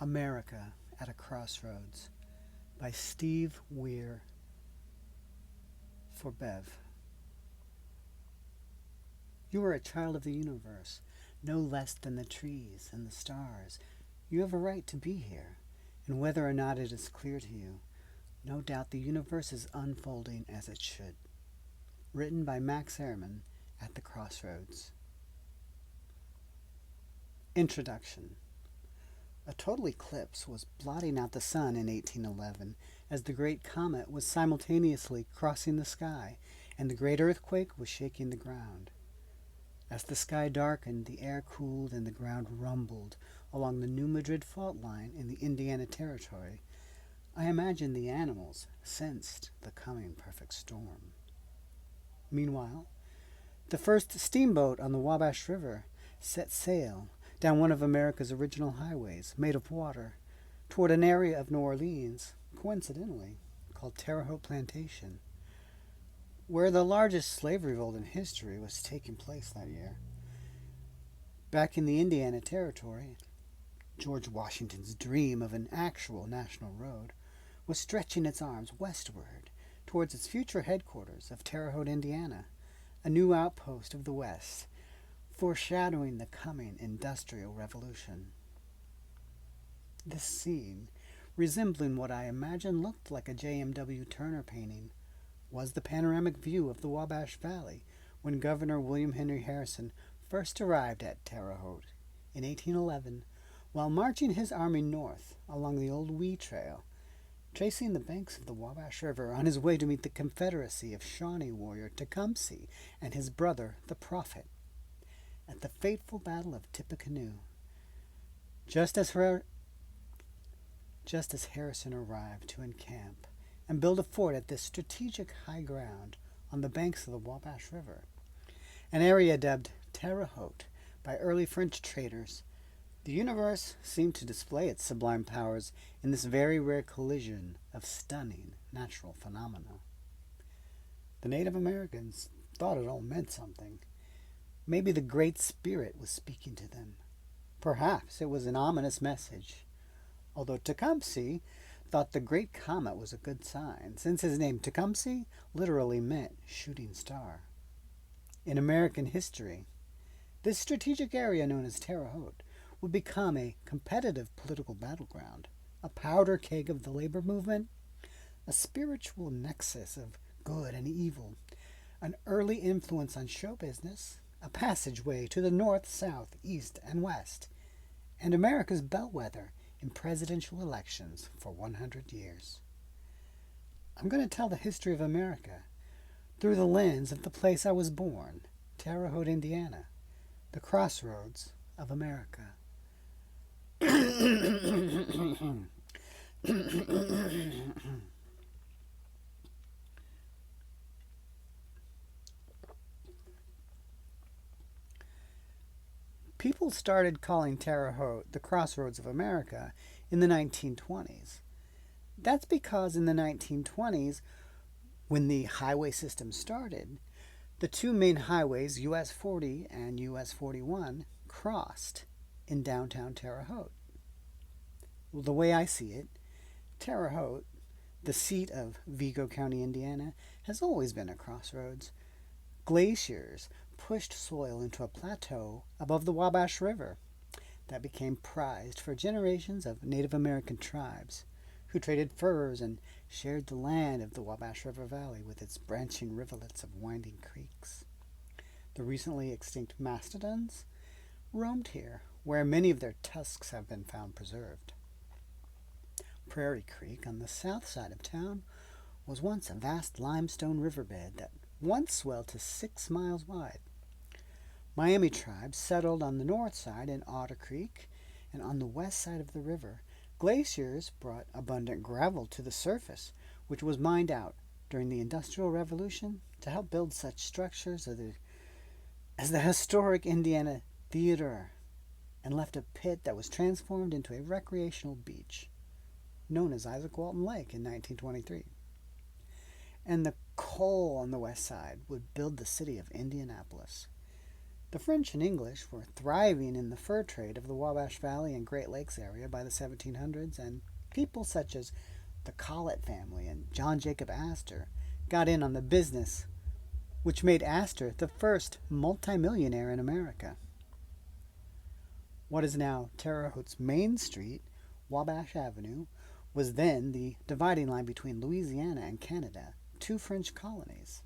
America at a Crossroads by Steve Weir for Bev. You are a child of the universe, no less than the trees and the stars. You have a right to be here, and whether or not it is clear to you, no doubt the universe is unfolding as it should. Written by Max Ehrman at the Crossroads. Introduction. A total eclipse was blotting out the sun in 1811 as the great comet was simultaneously crossing the sky and the great earthquake was shaking the ground. As the sky darkened, the air cooled and the ground rumbled along the New Madrid fault line in the Indiana Territory. I imagine the animals sensed the coming perfect storm. Meanwhile, the first steamboat on the Wabash River set sail down one of America's original highways, made of water, toward an area of New Orleans, coincidentally, called Terre Haute Plantation, where the largest slave revolt in history was taking place that year. Back in the Indiana Territory, George Washington's dream of an actual national road was stretching its arms westward towards its future headquarters of Terre Haute, Indiana, a new outpost of the West, foreshadowing the coming Industrial Revolution. This scene, resembling what I imagine looked like a J.M.W. Turner painting, was the panoramic view of the Wabash Valley when Governor William Henry Harrison first arrived at Terre Haute in 1811 while marching his army north along the old Wee Trail, tracing the banks of the Wabash River on his way to meet the Confederacy of Shawnee warrior Tecumseh and his brother, the Prophet, at the fateful Battle of Tippecanoe. Just as Harrison arrived to encamp and build a fort at this strategic high ground on the banks of the Wabash River, an area dubbed Terre Haute by early French traders, the universe seemed to display its sublime powers in this very rare collision of stunning natural phenomena. The Native Americans thought it all meant something. Maybe the Great Spirit was speaking to them. Perhaps it was an ominous message, although Tecumseh thought the Great Comet was a good sign, since his name Tecumseh literally meant shooting star. In American history, this strategic area known as Terre Haute would become a competitive political battleground, a powder keg of the labor movement, a spiritual nexus of good and evil, an early influence on show business, a passageway to the north, south, east, and west, and America's bellwether in presidential elections for 100 years. I'm going to tell the history of America through the lens of the place I was born, Terre Haute, Indiana, the crossroads of America. People started calling Terre Haute the Crossroads of America in the 1920s. That's because in the 1920s, when the highway system started, the two main highways, US 40 and US 41, crossed in downtown Terre Haute. Well, the way I see it, Terre Haute, the seat of Vigo County, Indiana, has always been a crossroads. Glaciers pushed soil into a plateau above the Wabash River that became prized for generations of Native American tribes who traded furs and shared the land of the Wabash River Valley with its branching rivulets of winding creeks. The recently extinct mastodons roamed here, where many of their tusks have been found preserved. Prairie Creek on the south side of town was once a vast limestone riverbed that once swelled to 6 miles wide. Miami tribes settled on the north side in Otter Creek, and on the west side of the river, glaciers brought abundant gravel to the surface, which was mined out during the Industrial Revolution to help build such structures as the historic Indiana Theater, and left a pit that was transformed into a recreational beach, known as Isaac Walton Lake in 1923. And the coal on the west side would build the city of Indianapolis. The French and English were thriving in the fur trade of the Wabash Valley and Great Lakes area by the 1700s, and people such as the Collett family and John Jacob Astor got in on the business, which made Astor the first multimillionaire in America. What is now Terre Haute's Main Street, Wabash Avenue, was then the dividing line between Louisiana and Canada, two French colonies.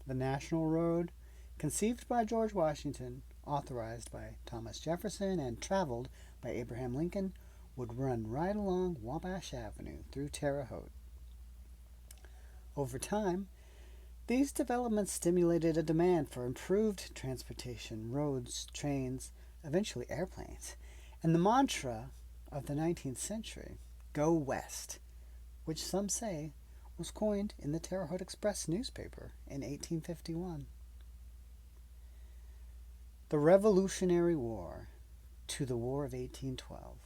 The National Road, conceived by George Washington, authorized by Thomas Jefferson, and traveled by Abraham Lincoln, would run right along Wabash Avenue through Terre Haute. Over time, these developments stimulated a demand for improved transportation, roads, trains, eventually airplanes, and the mantra of the 19th century, "Go West," which some say was coined in the Terre Haute Express newspaper in 1851. The Revolutionary War to the War of 1812.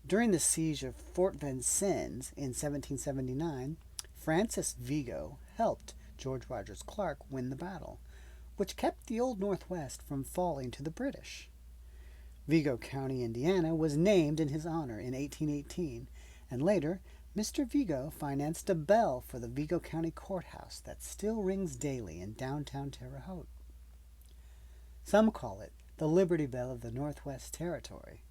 During the siege of Fort Vincennes in 1779, Francis Vigo helped George Rogers Clark win the battle, which kept the Old Northwest from falling to the British. Vigo County, Indiana, was named in his honor in 1818, and later, Mr. Vigo financed a bell for the Vigo County Courthouse that still rings daily in downtown Terre Haute. Some call it the Liberty Bell of the Northwest Territory.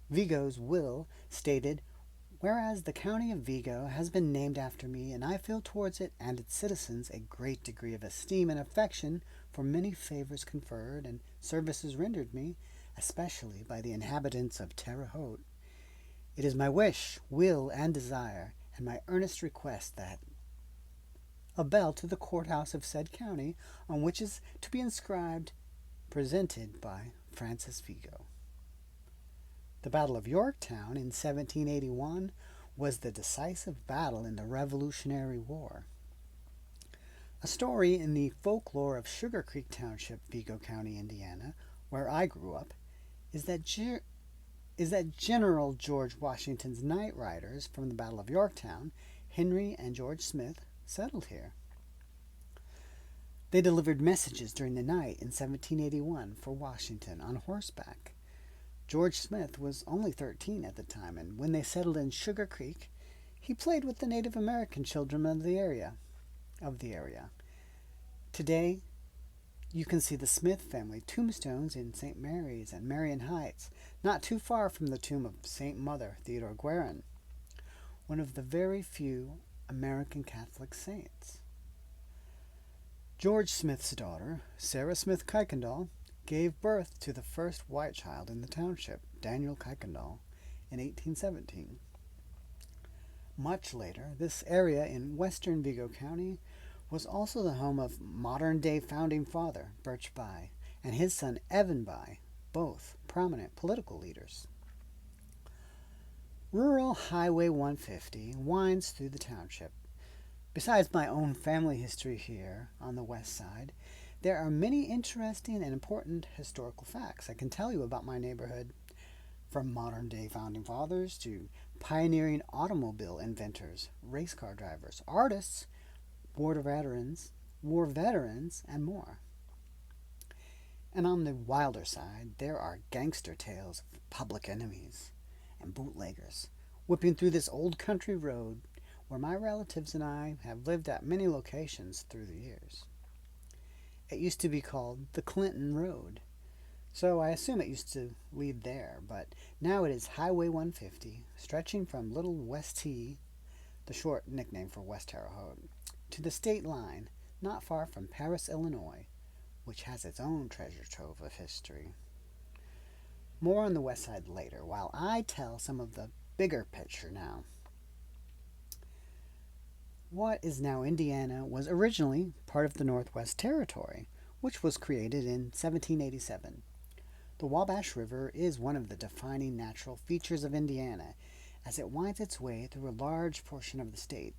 Vigo's will stated, "Whereas the county of Vigo has been named after me, and I feel towards it and its citizens a great degree of esteem and affection for many favors conferred and services rendered me, especially by the inhabitants of Terre Haute, it is my wish, will, and desire, and my earnest request that a bell to the courthouse of said county, on which is to be inscribed, presented by Francis Vigo." The Battle of Yorktown in 1781 was the decisive battle in the Revolutionary War. A story in the folklore of Sugar Creek Township, Vigo County, Indiana, where I grew up, is that General George Washington's night riders from the Battle of Yorktown, Henry and George Smith, settled here. They delivered messages during the night in 1781 for Washington on horseback. George Smith was only 13 at the time, and when they settled in Sugar Creek, he played with the Native American children of the area. Today, you can see the Smith family tombstones in St. Mary's and Marion Heights, not too far from the tomb of St. Mother Theodore Guerin, one of the very few American Catholic saints. George Smith's daughter, Sarah Smith Kuykendall, gave birth to the first white child in the township, Daniel Kuykendall, in 1817. Much later, this area in western Vigo County was also the home of modern-day founding father, Birch Bayh, and his son, Evan Bayh, both prominent political leaders. Rural Highway 150 winds through the township. Besides my own family history here on the west side, there are many interesting and important historical facts I can tell you about my neighborhood, from modern-day founding fathers to pioneering automobile inventors, race car drivers, artists, war veterans, and more. And on the wilder side, there are gangster tales of public enemies and bootleggers whipping through this old country road where my relatives and I have lived at many locations through the years. It used to be called the Clinton Road, so I assume it used to lead there, but now it is Highway 150, stretching from Little West T, the short nickname for West Terre Haute, to the state line, not far from Paris, Illinois, which has its own treasure trove of history. More on the west side later, while I tell some of the bigger picture now. What is now Indiana was originally part of the Northwest Territory, which was created in 1787. The Wabash River is one of the defining natural features of Indiana, as it winds its way through a large portion of the state.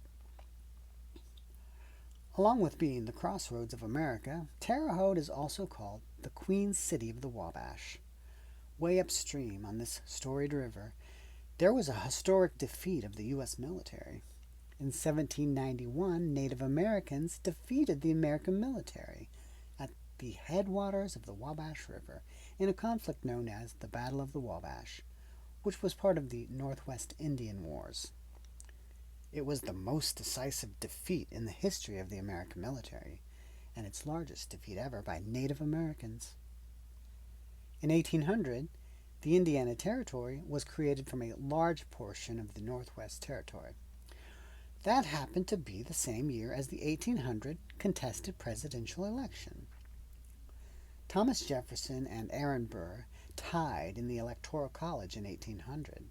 Along with being the Crossroads of America, Terre Haute is also called the Queen City of the Wabash. Way upstream on this storied river, there was a historic defeat of the U.S. military. In 1791, Native Americans defeated the American military at the headwaters of the Wabash River in a conflict known as the Battle of the Wabash, which was part of the Northwest Indian Wars. It was the most decisive defeat in the history of the American military, and its largest defeat ever by Native Americans. In 1800, the Indiana Territory was created from a large portion of the Northwest Territory. That happened to be the same year as the 1800 contested presidential election. Thomas Jefferson and Aaron Burr tied in the Electoral College in 1800.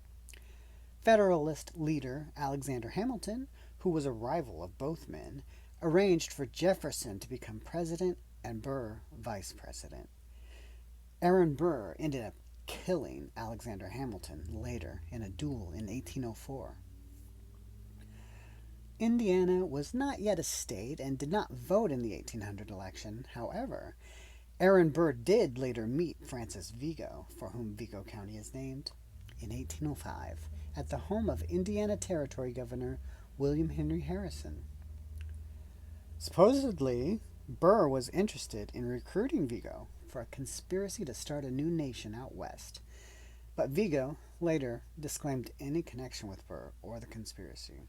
Federalist leader Alexander Hamilton, who was a rival of both men, arranged for Jefferson to become president and Burr vice president. Aaron Burr ended up killing Alexander Hamilton later in a duel in 1804. Indiana was not yet a state and did not vote in the 1800 election. However, Aaron Burr did later meet Francis Vigo, for whom Vigo County is named, in 1805 at the home of Indiana Territory Governor William Henry Harrison. Supposedly, Burr was interested in recruiting Vigo for a conspiracy to start a new nation out west, but Vigo later disclaimed any connection with Burr or the conspiracy.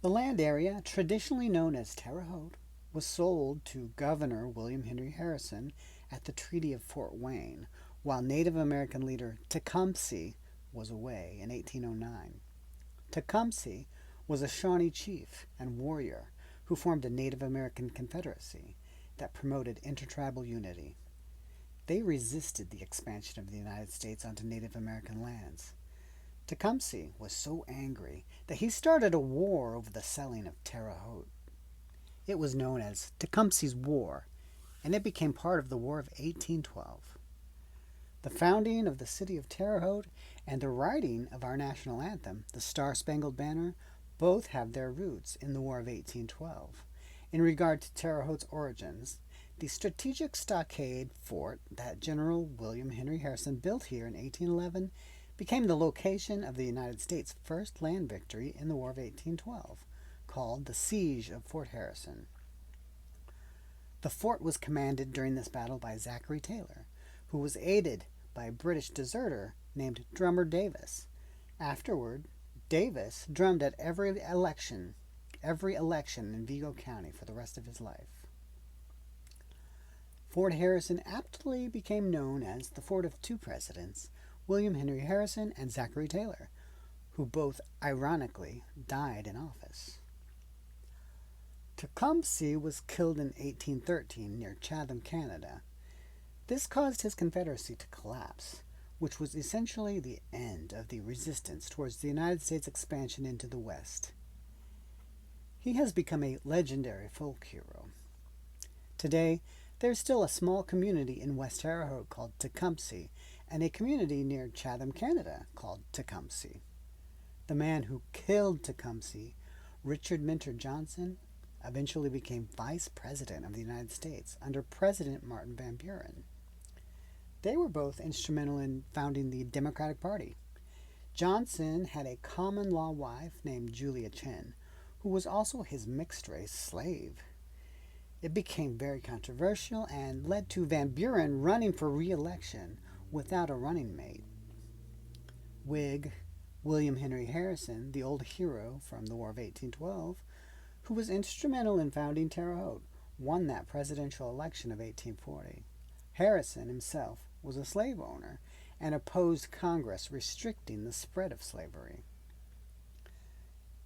The land area, traditionally known as Terre Haute, was sold to Governor William Henry Harrison at the Treaty of Fort Wayne, while Native American leader Tecumseh was away in 1809. Tecumseh was a Shawnee chief and warrior who formed a Native American confederacy that promoted intertribal unity. They resisted the expansion of the United States onto Native American lands. Tecumseh was so angry that he started a war over the selling of Terre Haute. It was known as Tecumseh's War, and it became part of the War of 1812. The founding of the city of Terre Haute and the writing of our national anthem, the Star-Spangled Banner, both have their roots in the War of 1812. In regard to Terre Haute's origins, the strategic stockade fort that General William Henry Harrison built here in 1811 became the location of the United States' first land victory in the War of 1812, called the Siege of Fort Harrison. The fort was commanded during this battle by Zachary Taylor, who was aided by a British deserter named Drummer Davis. Afterward, Davis drummed at every election in Vigo County for the rest of his life. Fort Harrison aptly became known as the Fort of Two Presidents, William Henry Harrison and Zachary Taylor, who both, ironically, died in office. Tecumseh was killed in 1813 near Chatham, Canada. This caused his confederacy to collapse, which was essentially the end of the resistance towards the United States expansion into the West. He has become a legendary folk hero. Today, there is still a small community in West Terre Haute called Tecumseh, and a community near Chatham, Canada called Tecumseh. The man who killed Tecumseh, Richard Minter Johnson, eventually became Vice President of the United States under President Martin Van Buren. They were both instrumental in founding the Democratic Party. Johnson had a common-law wife named Julia Chen, who was also his mixed-race slave. It became very controversial and led to Van Buren running for re-election without a running mate. Whig William Henry Harrison, the old hero from the War of 1812, who was instrumental in founding Terre Haute, won that presidential election of 1840. Harrison himself was a slave owner and opposed Congress restricting the spread of slavery.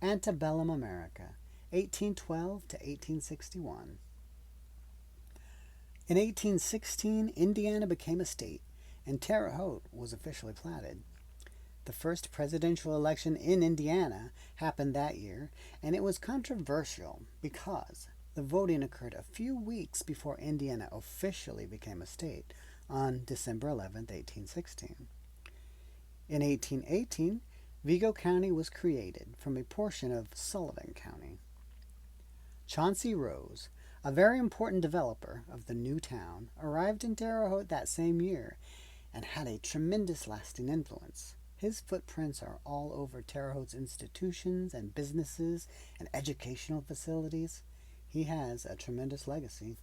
Antebellum America, 1812 to 1861. In 1816, Indiana became a state, and Terre Haute was officially platted. The first presidential election in Indiana happened that year, and it was controversial because the voting occurred a few weeks before Indiana officially became a state on December 11, 1816. In 1818, Vigo County was created from a portion of Sullivan County. Chauncey Rose, a very important developer of the new town, arrived in Terre Haute that same year and had a tremendous lasting influence. His footprints are all over Terre Haute's institutions and businesses and educational facilities. he has a tremendous legacy.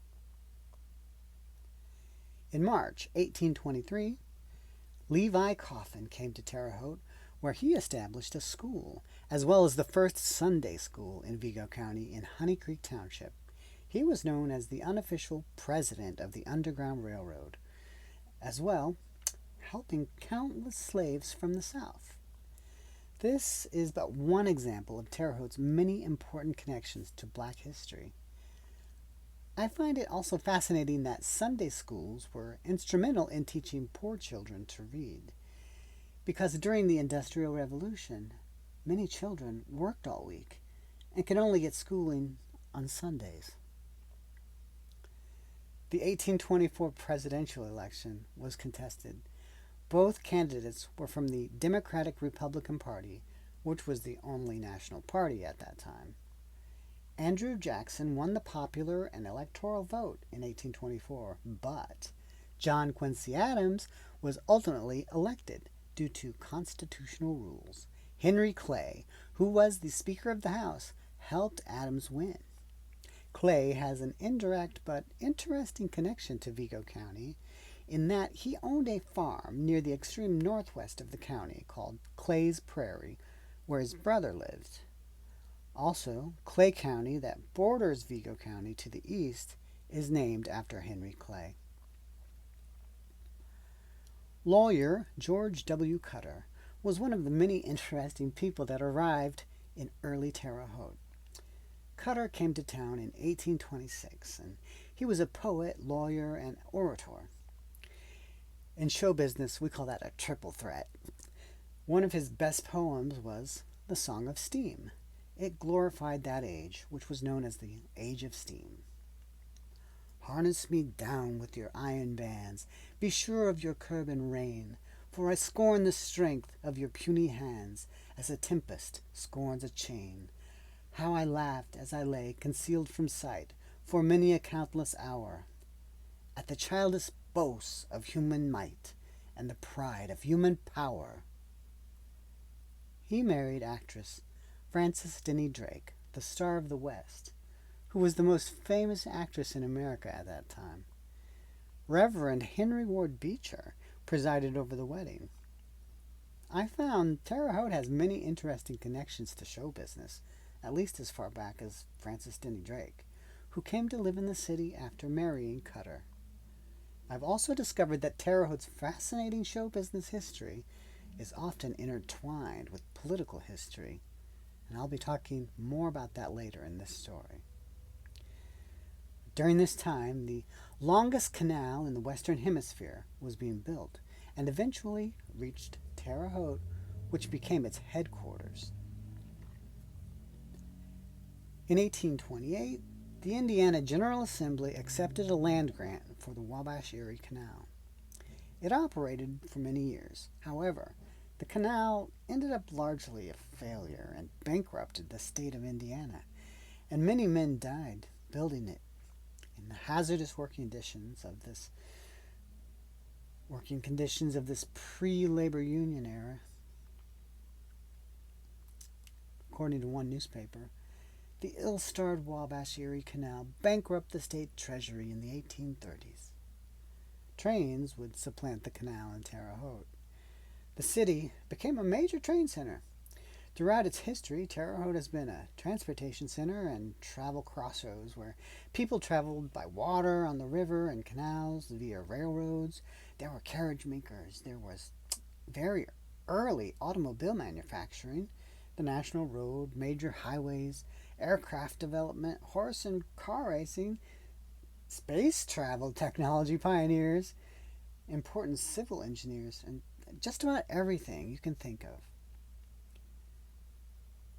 In March 1823, Levi Coffin came to Terre Haute, where he established a school, as well as the first Sunday school in Vigo County in Honey Creek Township. He was known as the unofficial president of the Underground Railroad, as well helping countless slaves from the South. This is but one example of Terre Haute's many important connections to Black history. I find it also fascinating that Sunday schools were instrumental in teaching poor children to read, because during the Industrial Revolution, many children worked all week and could only get schooling on Sundays. The 1824 presidential election was contested. Both candidates were from the Democratic-Republican Party, which was the only national party at that time. Andrew Jackson won the popular and electoral vote in 1824, but John Quincy Adams was ultimately elected due to constitutional rules. Henry Clay, who was the Speaker of the House, helped Adams win. Clay has an indirect but interesting connection to Vigo County in that he owned a farm near the extreme northwest of the county called Clay's Prairie, where his brother lived. Also, Clay County, that borders Vigo County to the east, is named after Henry Clay. Lawyer George W. Cutter was one of the many interesting people that arrived in early Terre Haute. Cutter came to town in 1826, and he was a poet, lawyer, and orator. In show business, we call that a triple threat. One of his best poems was The Song of Steam. It glorified that age, which was known as the Age of Steam. Harness me down with your iron bands, be sure of your curb and rein, for I scorn the strength of your puny hands, as a tempest scorns a chain. How I laughed as I lay concealed from sight, for many a countless hour, at the childish boasts of human might, and the pride of human power. He married actress Frances Denny Drake, the Star of the West, who was the most famous actress in America at that time. Reverend Henry Ward Beecher presided over the wedding. I found Terre Haute has many interesting connections to show business, at least as far back as Frances Denny Drake, who came to live in the city after marrying Cutter. I've also discovered that Terre Haute's fascinating show business history is often intertwined with political history, and I'll be talking more about that later in this story. During this time, the longest canal in the Western Hemisphere was being built and eventually reached Terre Haute, which became its headquarters. In 1828, the Indiana General Assembly accepted a land grant for the Wabash-Erie Canal. It operated for many years. However, the canal ended up largely a failure and bankrupted the state of Indiana, and many men died building it in the hazardous working conditions of this pre-labor union era. According to one newspaper, the ill-starred Wabash-Erie Canal bankrupted the state treasury in the 1830s. Trains would supplant the canal in Terre Haute. The city became a major train center. Throughout its history, Terre Haute has been a transportation center and travel crossroads where people traveled by water on the river and canals via railroads. There were carriage makers. There was very early automobile manufacturing, the national road, major highways, aircraft development, horse and car racing, space travel technology pioneers, important civil engineers, and just about everything you can think of.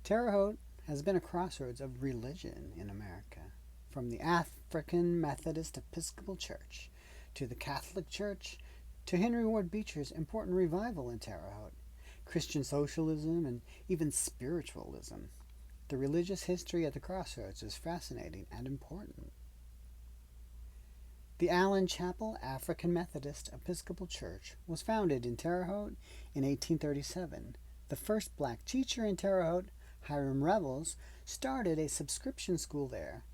Terre Haute has been a crossroads of religion in America, from the African Methodist Episcopal Church to the Catholic Church to Henry Ward Beecher's important revival in Terre Haute, Christian socialism, and even spiritualism. The religious history at the crossroads is fascinating and important. The Allen Chapel African Methodist Episcopal Church was founded in Terre Haute in 1837. The first black teacher in Terre Haute, Hiram Revels, started a subscription school there,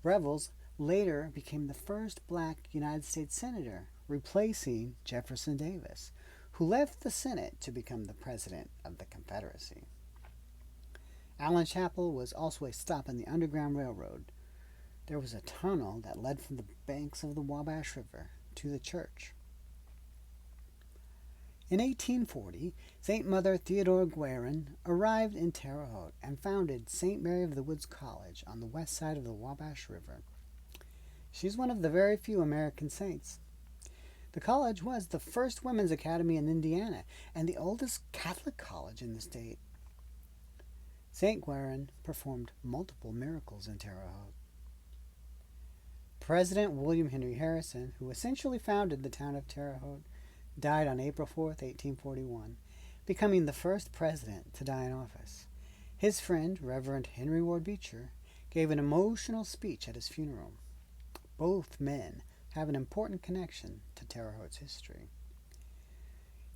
Revels later became the first black United States Senator, replacing Jefferson Davis, who left the Senate to become the President of the Confederacy. Allen Chapel was also a stop in the Underground Railroad. There was a tunnel that led from the banks of the Wabash River to the church. In 1840, St. Mother Theodore Guerin arrived in Terre Haute and founded St. Mary of the Woods College on the west side of the Wabash River. She's one of the very few American saints. The college was the first women's academy in Indiana and the oldest Catholic college in the state. St. Guerin performed multiple miracles in Terre Haute. President William Henry Harrison, who essentially founded the town of Terre Haute, died on April 4, 1841, becoming the first president to die in office. His friend, Reverend Henry Ward Beecher, gave an emotional speech at his funeral. Both men have an important connection to Terre Haute's history.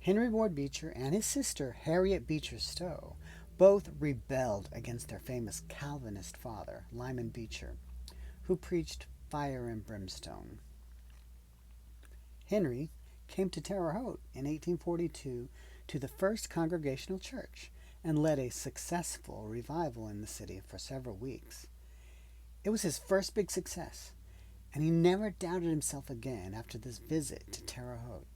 Henry Ward Beecher and his sister, Harriet Beecher Stowe, both rebelled against their famous Calvinist father, Lyman Beecher, who preached fire and brimstone. Henry came to Terre Haute in 1842 to the First Congregational Church and led a successful revival in the city for several weeks. It was his first big success, and he never doubted himself again after this visit to Terre Haute,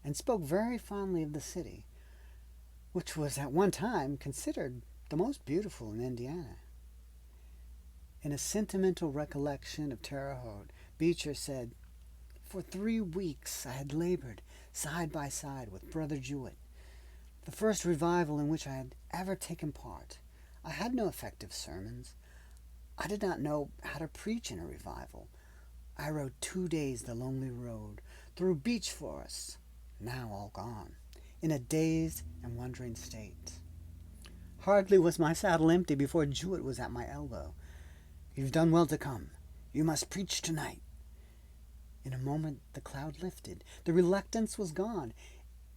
and spoke very fondly of the city, which was at one time considered the most beautiful in Indiana. In a sentimental recollection of Terre Haute, Beecher said, "For 3 weeks I had labored side by side with Brother Jewett, the first revival in which I had ever taken part. I had no effective sermons. I did not know how to preach in a revival. I rode 2 days the lonely road, through beech forests, now all gone, in a dazed and wondering state. Hardly was my saddle empty before Jewett was at my elbow. 'You've done well to come. You must preach tonight.' In a moment the cloud lifted. The reluctance was gone.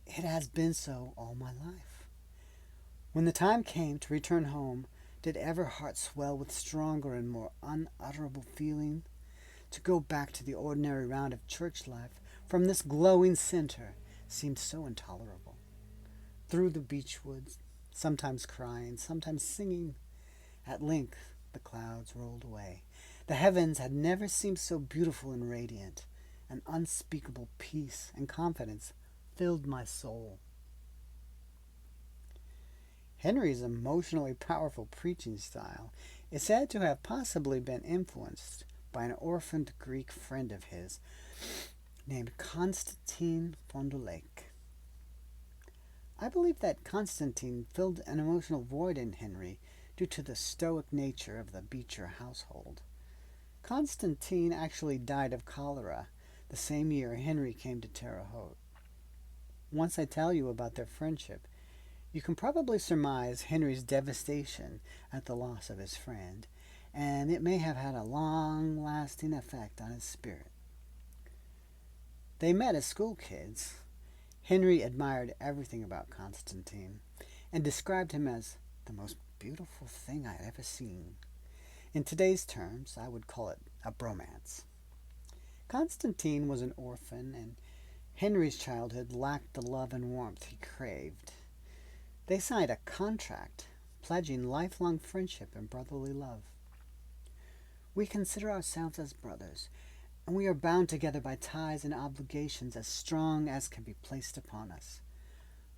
It has been so all my life. When the time came to return home, did ever heart swell with stronger and more unutterable feeling? To go back to the ordinary round of church life from this glowing center seemed so intolerable. Through the beech woods, sometimes crying, sometimes singing, at length the clouds rolled away. The heavens had never seemed so beautiful and radiant. An unspeakable peace and confidence filled my soul." Henry's emotionally powerful preaching style is said to have possibly been influenced by an orphaned Greek friend of his named Constantine von der Lake. I believe that Constantine filled an emotional void in Henry due to the stoic nature of the Beecher household. Constantine actually died of cholera the same year Henry came to Terre Haute. Once I tell you about their friendship, you can probably surmise Henry's devastation at the loss of his friend, and it may have had a long-lasting effect on his spirit. They met as school kids. Henry admired everything about Constantine and described him as the most beautiful thing I had ever seen. In today's terms, I would call it a bromance. Constantine was an orphan, and Henry's childhood lacked the love and warmth he craved. They signed a contract pledging lifelong friendship and brotherly love. "We consider ourselves as brothers, and we are bound together by ties and obligations as strong as can be placed upon us.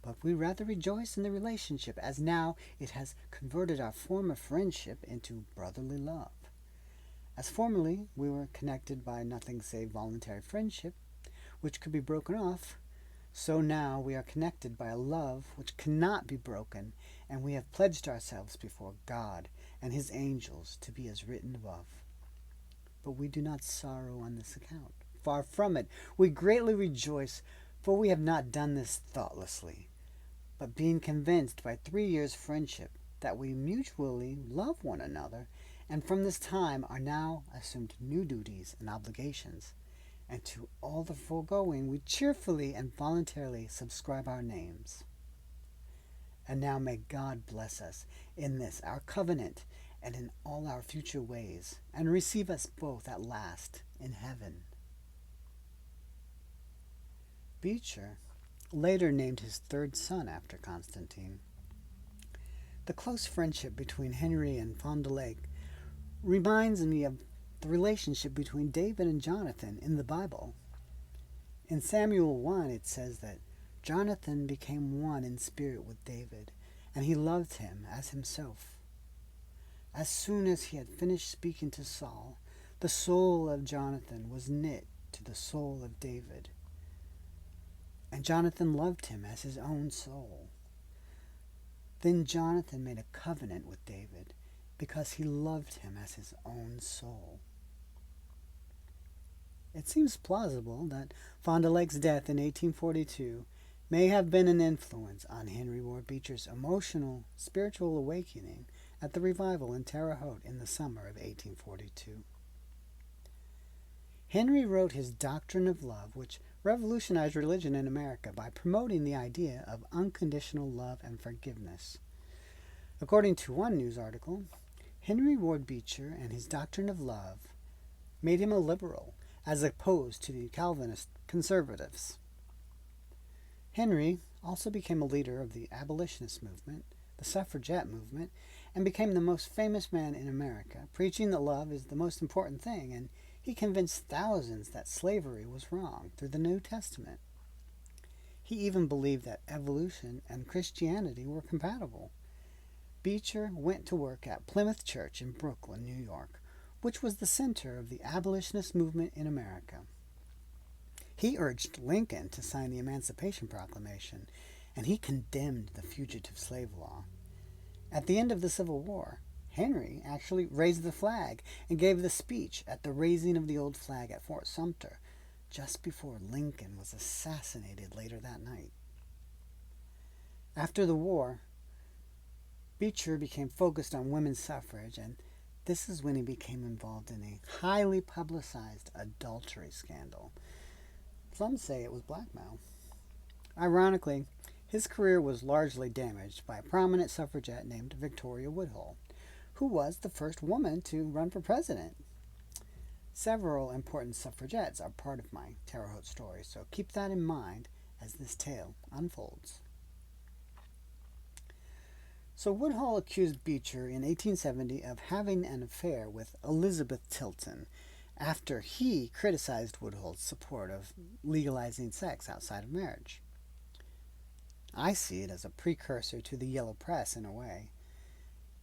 But we rather rejoice in the relationship, as now it has converted our former friendship into brotherly love. As formerly we were connected by nothing save voluntary friendship, which could be broken off, so now we are connected by a love which cannot be broken, and we have pledged ourselves before God and his angels to be as written above. But we do not sorrow on this account. Far from it. We greatly rejoice, for we have not done this thoughtlessly, but being convinced by 3 years' friendship that we mutually love one another, and from this time are now assumed new duties and obligations, and to all the foregoing we cheerfully and voluntarily subscribe our names. And now may God bless us in this our covenant, and in all our future ways, and receive us both at last in heaven. Beecher later named his third son after Constantine. The close friendship between Henry and Fond du Lac reminds me of the relationship between David and Jonathan in the Bible. In Samuel 1, it says that Jonathan became one in spirit with David, and he loved him as himself. As soon as he had finished speaking to Saul, the soul of Jonathan was knit to the soul of David, and Jonathan loved him as his own soul. Then Jonathan made a covenant with David because he loved him as his own soul. It seems plausible that Fond du Lac's death in 1842 may have been an influence on Henry Ward Beecher's emotional, spiritual awakening at the revival in Terre Haute in the summer of 1842. Henry wrote his Doctrine of Love, which revolutionized religion in America by promoting the idea of unconditional love and forgiveness. According to one news article, Henry Ward Beecher and his Doctrine of Love made him a liberal, as opposed to the Calvinist conservatives. Henry also became a leader of the abolitionist movement, the suffragette movement, and became the most famous man in America, preaching that love is the most important thing, and he convinced thousands that slavery was wrong through the New Testament. He even believed that evolution and Christianity were compatible. Beecher went to work at Plymouth Church in Brooklyn, New York, which was the center of the abolitionist movement in America. He urged Lincoln to sign the Emancipation Proclamation, and he condemned the fugitive slave law. At the end of the Civil War, Henry actually raised the flag and gave the speech at the raising of the old flag at Fort Sumter, just before Lincoln was assassinated later that night. After the war, Beecher became focused on women's suffrage, and this is when he became involved in a highly publicized adultery scandal. Some say it was blackmail. Ironically, his career was largely damaged by a prominent suffragette named Victoria Woodhull, who was the first woman to run for president. Several important suffragettes are part of my Terre Haute story, so keep that in mind as this tale unfolds. So Woodhull accused Beecher in 1870 of having an affair with Elizabeth Tilton after he criticized Woodhull's support of legalizing sex outside of marriage. I see it as a precursor to the Yellow Press in a way.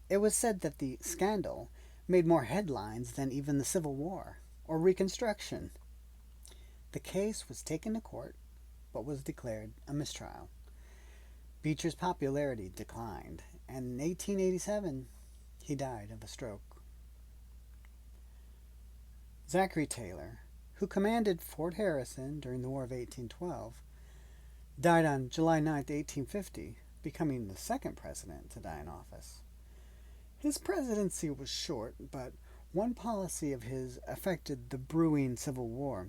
It was said that the scandal made more headlines than even the Civil War or Reconstruction. The case was taken to court, but was declared a mistrial. Beecher's popularity declined, and in 1887 he died of a stroke. Zachary Taylor, who commanded Fort Harrison during the War of 1812, died on July 9, 1850, becoming the second president to die in office. His presidency was short, but one policy of his affected the brewing Civil War.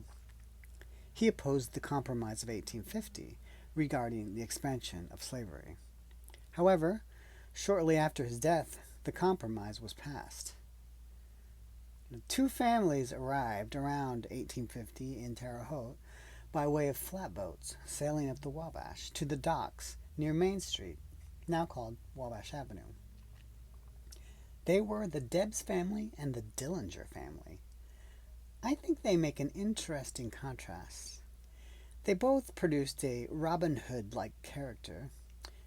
He opposed the Compromise of 1850 regarding the expansion of slavery. However, shortly after his death, the Compromise was passed. Two families arrived around 1850 in Terre Haute by way of flatboats sailing up the Wabash to the docks near Main Street, now called Wabash Avenue. They were the Debs family and the Dillinger family. I think they make an interesting contrast. They both produced a Robin Hood-like character,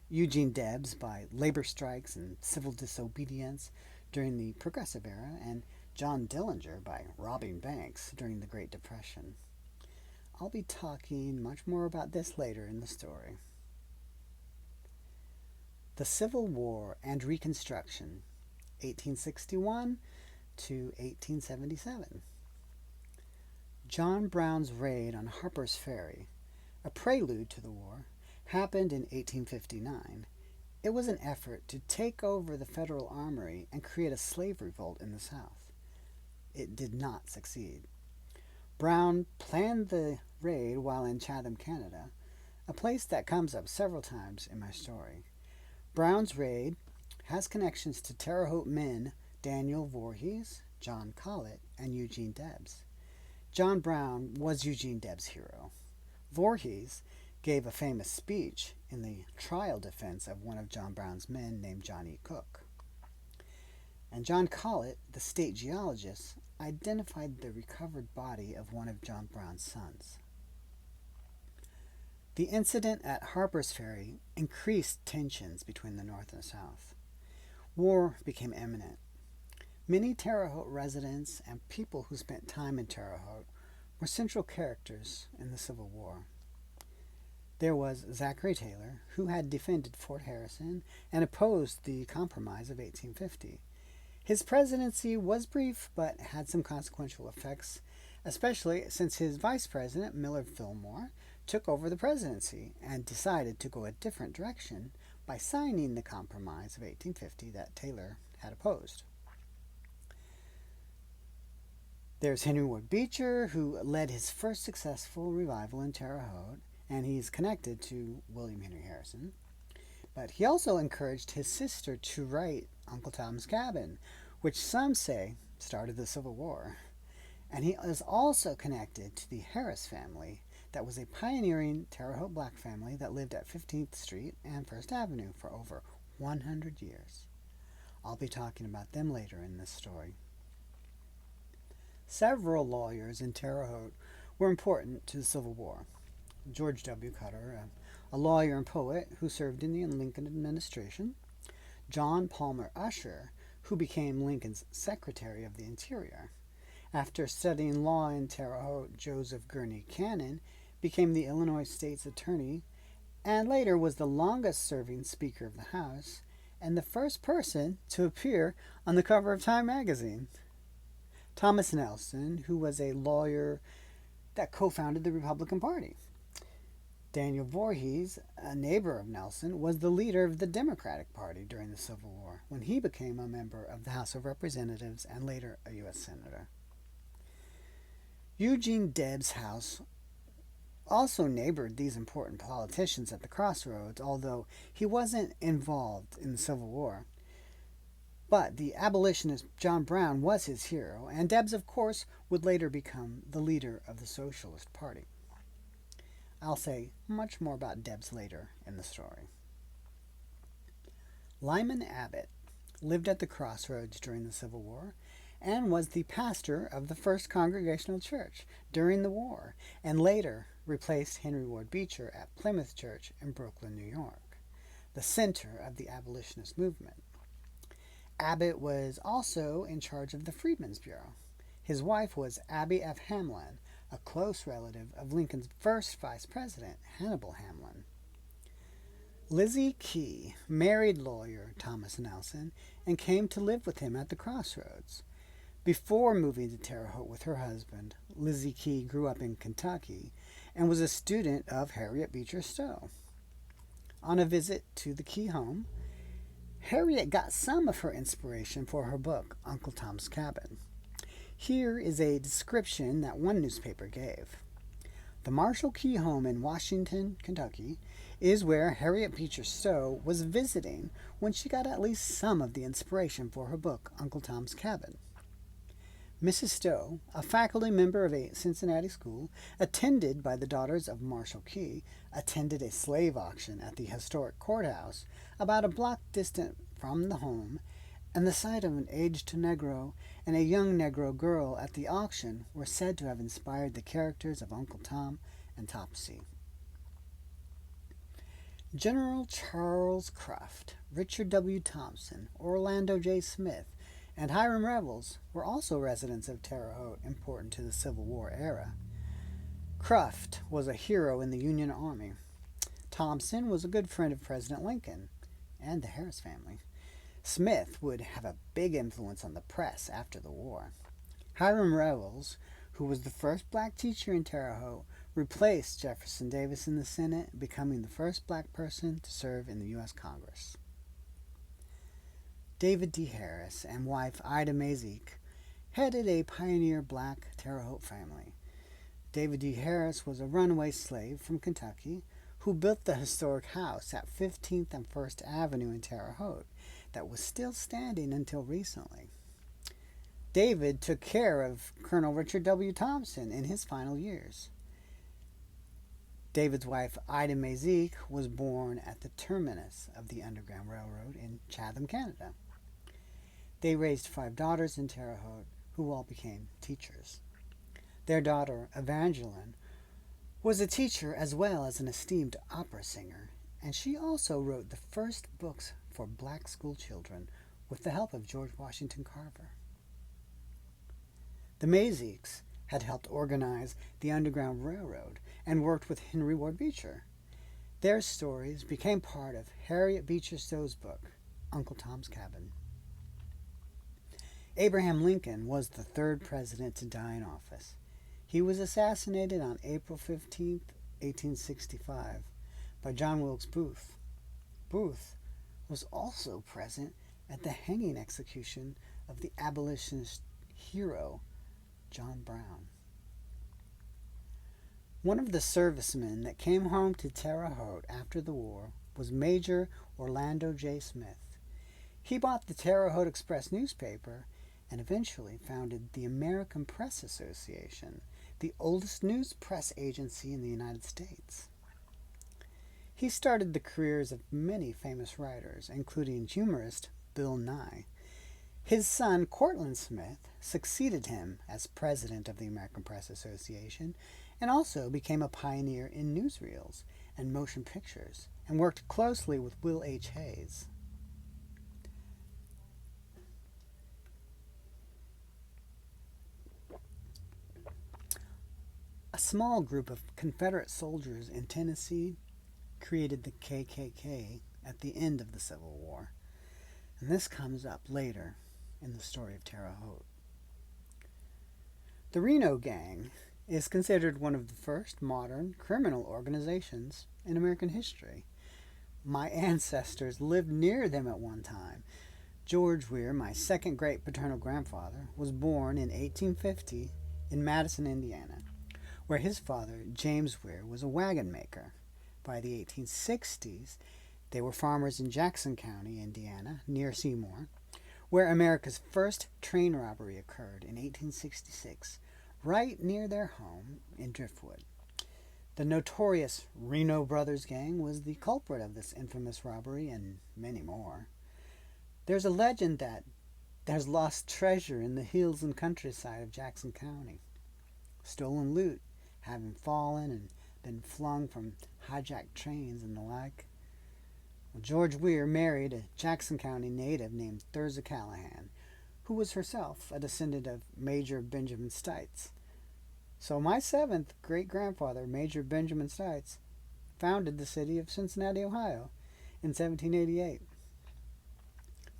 Eugene Debs by labor strikes and civil disobedience during the Progressive Era, and John Dillinger by robbing banks during the Great Depression. I'll be talking much more about this later in the story. The Civil War and Reconstruction, 1861 to 1877. John Brown's raid on Harper's Ferry, a prelude to the war, happened in 1859. It was an effort to take over the Federal Armory and create a slave revolt in the South. It did not succeed. Brown planned the raid while in Chatham, Canada, a place that comes up several times in my story. Brown's raid has connections to Terre Haute men Daniel Voorhees, John Colet, and Eugene Debs. John Brown was Eugene Debs' hero. Voorhees gave a famous speech in the trial defense of one of John Brown's men named John E. Cook. And John Colet, the state geologist, identified the recovered body of one of John Brown's sons. The incident at Harper's Ferry increased tensions between the North and the South. War became imminent. Many Terre Haute residents and people who spent time in Terre Haute were central characters in the Civil War. There was Zachary Taylor, who had defended Fort Harrison and opposed the Compromise of 1850. His presidency was brief, but had some consequential effects, especially since his vice president, Millard Fillmore, took over the presidency and decided to go a different direction by signing the Compromise of 1850 that Taylor had opposed. There's Henry Ward Beecher, who led his first successful revival in Terre Haute, and he's connected to William Henry Harrison. But he also encouraged his sister to write Uncle Tom's Cabin, which some say started the Civil War. And he is also connected to the Harris family, that was a pioneering Terre Haute black family that lived at 15th Street and 1st Avenue for over 100 years. I'll be talking about them later in this story. Several lawyers in Terre Haute were important to the Civil War. George W. Cutter, a lawyer and poet who served in the Lincoln administration. John Palmer Usher, who became Lincoln's Secretary of the Interior. After studying law in Terre Haute, Joseph Gurney Cannon became the Illinois State's Attorney and later was the longest-serving Speaker of the House and the first person to appear on the cover of Time magazine. Thomas Nelson, who was a lawyer that co-founded the Republican Party. Daniel Voorhees, a neighbor of Nelson, was the leader of the Democratic Party during the Civil War when he became a member of the House of Representatives and later a U.S. Senator. Eugene Debs' house also neighbored these important politicians at the Crossroads, although he wasn't involved in the Civil War. But the abolitionist John Brown was his hero, and Debs, of course, would later become the leader of the Socialist Party. I'll say much more about Debs later in the story. Lyman Abbott lived at the Crossroads during the Civil War and was the pastor of the First Congregational Church during the war, and later replaced Henry Ward Beecher at Plymouth Church in Brooklyn, New York, the center of the abolitionist movement. Abbott was also in charge of the Freedmen's Bureau. His wife was Abby F. Hamlin, a close relative of Lincoln's first vice president, Hannibal Hamlin. Lizzie Key married lawyer Thomas Nelson and came to live with him at the Crossroads. Before moving to Terre Haute with her husband, Lizzie Key grew up in Kentucky and was a student of Harriet Beecher Stowe. On a visit to the Key home, Harriet got some of her inspiration for her book, Uncle Tom's Cabin. Here is a description that one newspaper gave. The Marshall Key home in Washington, Kentucky, is where Harriet Beecher Stowe was visiting when she got at least some of the inspiration for her book, Uncle Tom's Cabin. Mrs. Stowe, a faculty member of a Cincinnati school, attended by the daughters of Marshall Key, attended a slave auction at the historic courthouse about a block distant from the home, and the sight of an aged Negro and a young Negro girl at the auction were said to have inspired the characters of Uncle Tom and Topsy. General Charles Cruft, Richard W. Thompson, Orlando J. Smith, and Hiram Revels were also residents of Terre Haute important to the Civil War era. Cruft was a hero in the Union Army. Thompson was a good friend of President Lincoln and the Harris family. Smith would have a big influence on the press after the war. Hiram Revels, who was the first black teacher in Terre Haute, replaced Jefferson Davis in the Senate, becoming the first black person to serve in the U.S. Congress. David D. Harris and wife Ida Mazik headed a pioneer black Terre Haute family. David D. Harris was a runaway slave from Kentucky who built the historic house at 15th and 1st Avenue in Terre Haute that was still standing until recently. David took care of Colonel Richard W. Thompson in his final years. David's wife, Ida Mazik, was born at the terminus of the Underground Railroad in Chatham, Canada. They raised 5 daughters in Terre Haute, who all became teachers. Their daughter, Evangeline, was a teacher as well as an esteemed opera singer, and she also wrote the first books for black school children with the help of George Washington Carver. The Maziks had helped organize the Underground Railroad and worked with Henry Ward Beecher. Their stories became part of Harriet Beecher Stowe's book, Uncle Tom's Cabin. Abraham Lincoln was the 3rd president to die in office. He was assassinated on April 15, 1865, by John Wilkes Booth. Booth was also present at the hanging execution of the abolitionist hero, John Brown. One of the servicemen that came home to Terre Haute after the war was Major Orlando J. Smith. He bought the Terre Haute Express newspaper and eventually founded the American Press Association, the oldest news press agency in the United States. He started the careers of many famous writers, including humorist Bill Nye. His son, Cortlandt Smith, succeeded him as president of the American Press Association and also became a pioneer in newsreels and motion pictures and worked closely with Will H. Hayes. A small group of Confederate soldiers in Tennessee created the KKK at the end of the Civil War, and this comes up later in the story of Terre Haute. The Reno Gang is considered one of the first modern criminal organizations in American history. My ancestors lived near them at one time. George Weir, my second great paternal grandfather, was born in 1850 in Madison, Indiana, where his father, James Weir, was a wagon maker. By the 1860s, they were farmers in Jackson County, Indiana, near Seymour, where America's first train robbery occurred in 1866, right near their home in Driftwood. The notorious Reno Brothers Gang was the culprit of this infamous robbery and many more. There's a legend that there's lost treasure in the hills and countryside of Jackson County. Stolen loot having fallen and been flung from hijacked trains and the like. Well, George Weir married a Jackson County native named Thurza Callahan, who was herself a descendant of Major Benjamin Stites. So my 7th great-grandfather, Major Benjamin Stites, founded the city of Cincinnati, Ohio in 1788.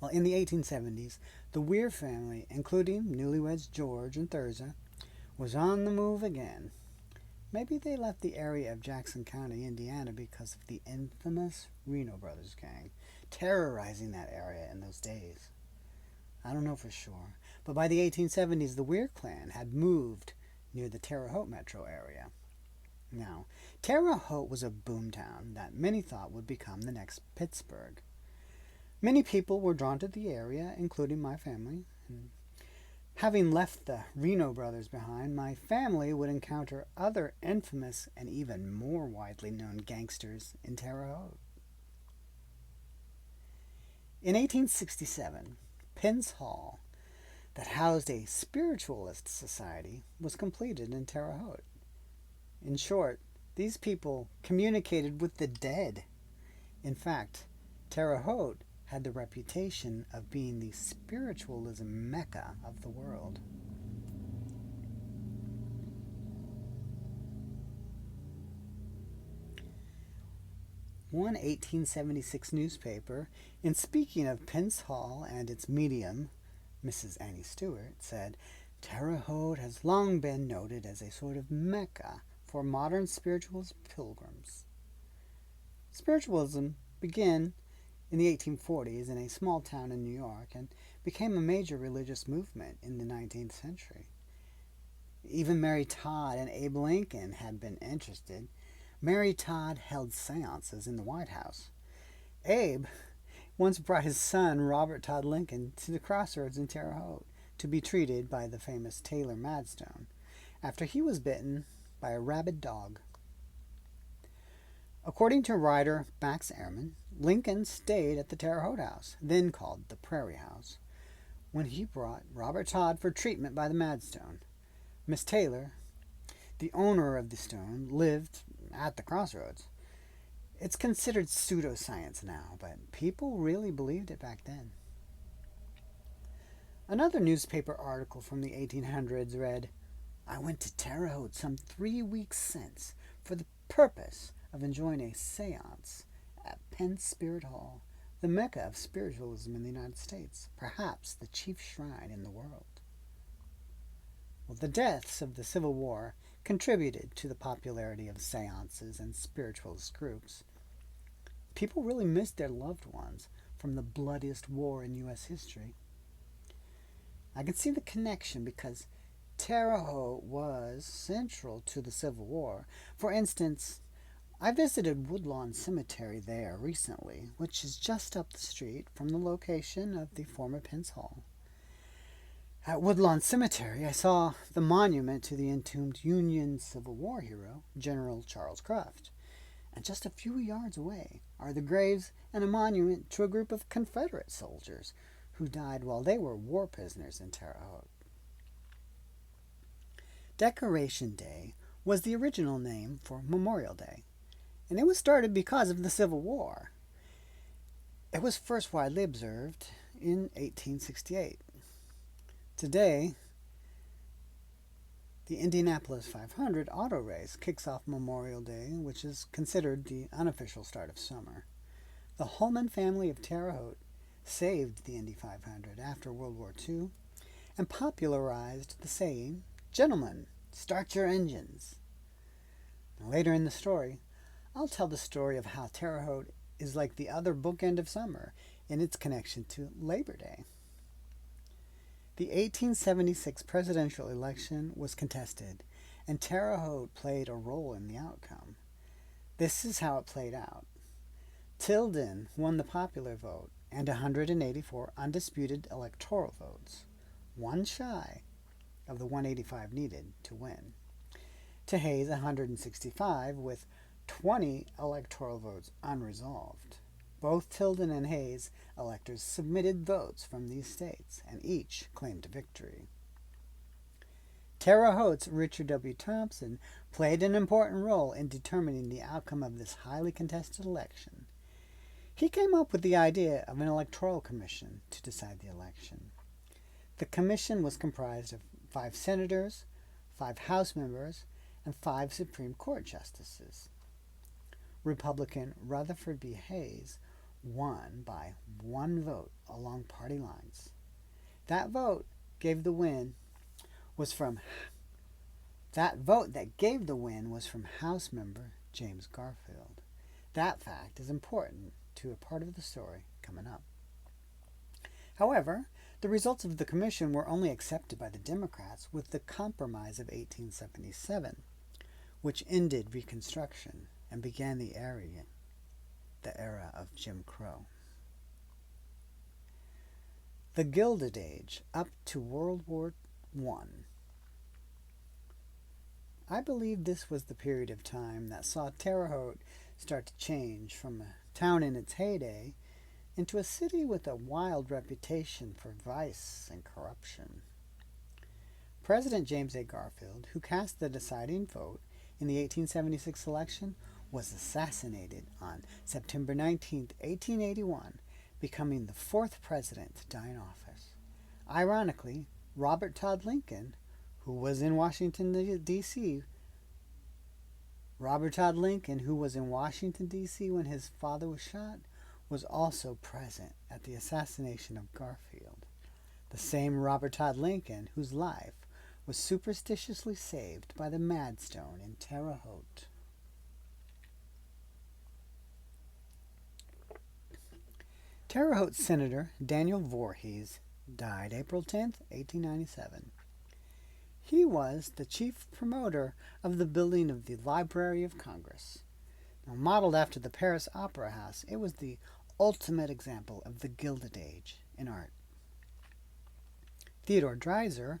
Well, in the 1870s, the Weir family, including newlyweds George and Thurza, was on the move again. Maybe they left the area of Jackson County, Indiana, because of the infamous Reno Brothers Gang terrorizing that area in those days. I don't know for sure, but by the 1870s, the Weir clan had moved near the Terre Haute metro area. Now, Terre Haute was a boomtown that many thought would become the next Pittsburgh. Many people were drawn to the area, including my family. And having left the Reno brothers behind, my family would encounter other infamous and even more widely known gangsters in Terre Haute. In 1867, Penn's Hall, that housed a spiritualist society, was completed in Terre Haute. In short, these people communicated with the dead. In fact, Terre Haute had the reputation of being the spiritualism mecca of the world. One 1876 newspaper, in speaking of Penn's Hall and its medium, Mrs. Annie Stewart, said, "Terre Haute has long been noted as a sort of mecca for modern spiritualist pilgrims." Spiritualism began in the 1840s in a small town in New York and became a major religious movement in the 19th century. Even Mary Todd and Abe Lincoln had been interested. Mary Todd held seances in the White House. Abe once brought his son, Robert Todd Lincoln, to the Crossroads in Terre Haute to be treated by the famous Taylor Madstone after he was bitten by a rabid dog. According to writer Max Ehrman, Lincoln stayed at the Terre Haute House, then called the Prairie House, when he brought Robert Todd for treatment by the Madstone. Miss Taylor, the owner of the stone, lived at the Crossroads. It's considered pseudoscience now, but people really believed it back then. Another newspaper article from the 1800s read, "I went to Terre Haute some 3 weeks since for the purpose of enjoying a seance at Penn Spirit Hall, the mecca of spiritualism in the United States, perhaps the chief shrine in the world." Well, the deaths of the Civil War contributed to the popularity of seances and spiritualist groups. People really missed their loved ones from the bloodiest war in U.S. history. I can see the connection because Terre Haute was central to the Civil War. For instance, I visited Woodlawn Cemetery there recently, which is just up the street from the location of the former Pence Hall. At Woodlawn Cemetery, I saw the monument to the entombed Union Civil War hero, General Charles Cruft. And just a few yards away are the graves and a monument to a group of Confederate soldiers who died while they were war prisoners in Terre Haute. Decoration Day was the original name for Memorial Day, and it was started because of the Civil War. It was first widely observed in 1868. Today, the Indianapolis 500 auto race kicks off Memorial Day, which is considered the unofficial start of summer. The Holman family of Terre Haute saved the Indy 500 after World War II and popularized the saying, "Gentlemen, start your engines." Now, later in the story, I'll tell the story of how Terre Haute is like the other bookend of summer in its connection to Labor Day. The 1876 presidential election was contested, and Terre Haute played a role in the outcome. This is how it played out. Tilden won the popular vote and 184 undisputed electoral votes, one shy of the 185 needed to win, to Hayes 165 with 20 electoral votes unresolved. Both Tilden and Hayes electors submitted votes from these states, and each claimed victory. Terre Haute's Richard W. Thompson played an important role in determining the outcome of this highly contested election. He came up with the idea of an electoral commission to decide the election. The commission was comprised of 5 senators, 5 House members, and 5 Supreme Court justices. Republican Rutherford B. Hayes won by 1 vote along party lines. That vote that gave the win was from House member James Garfield. That fact is important to a part of the story coming up. However, the results of the commission were only accepted by the Democrats with the Compromise of 1877, which ended Reconstruction and began the era of Jim Crow. The Gilded Age up to World War I. I believe this was the period of time that saw Terre Haute start to change from a town in its heyday into a city with a wild reputation for vice and corruption. President James A. Garfield, who cast the deciding vote in the 1876 election, was assassinated on September 19, 1881, becoming the 4th president to die in office. Ironically, Robert Todd Lincoln, who was in Washington, D.C. when his father was shot, was also present at the assassination of Garfield. The same Robert Todd Lincoln whose life was superstitiously saved by the Madstone in Terre Haute. Terre Haute Senator Daniel Voorhees died April 10, 1897. He was the chief promoter of the building of the Library of Congress. Now, modeled after the Paris Opera House, it was the ultimate example of the Gilded Age in art. Theodore Dreiser,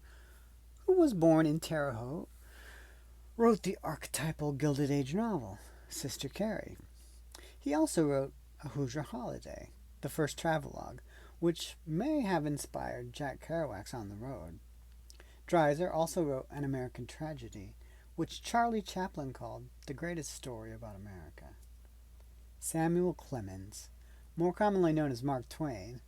who was born in Terre Haute, wrote the archetypal Gilded Age novel, Sister Carrie. He also wrote A Hoosier Holiday, the first travelogue, which may have inspired Jack Kerouac's On the Road. Dreiser also wrote An American Tragedy, which Charlie Chaplin called the greatest story about America. Samuel Clemens, more commonly known as Mark Twain,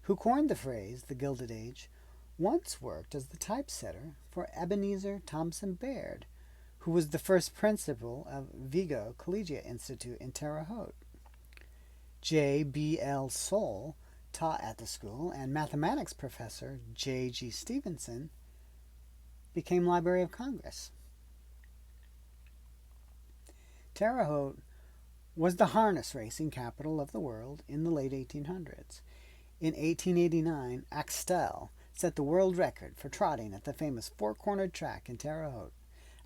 who coined the phrase the Gilded Age, once worked as the typesetter for Ebenezer Thompson Baird, who was the first principal of Vigo Collegiate Institute in Terre Haute. J.B.L. Soule taught at the school, and mathematics professor J.G. Stevenson became Library of Congress. Terre Haute was the harness racing capital of the world in the late 1800s. In 1889, Axtell set the world record for trotting at the famous four-cornered track in Terre Haute.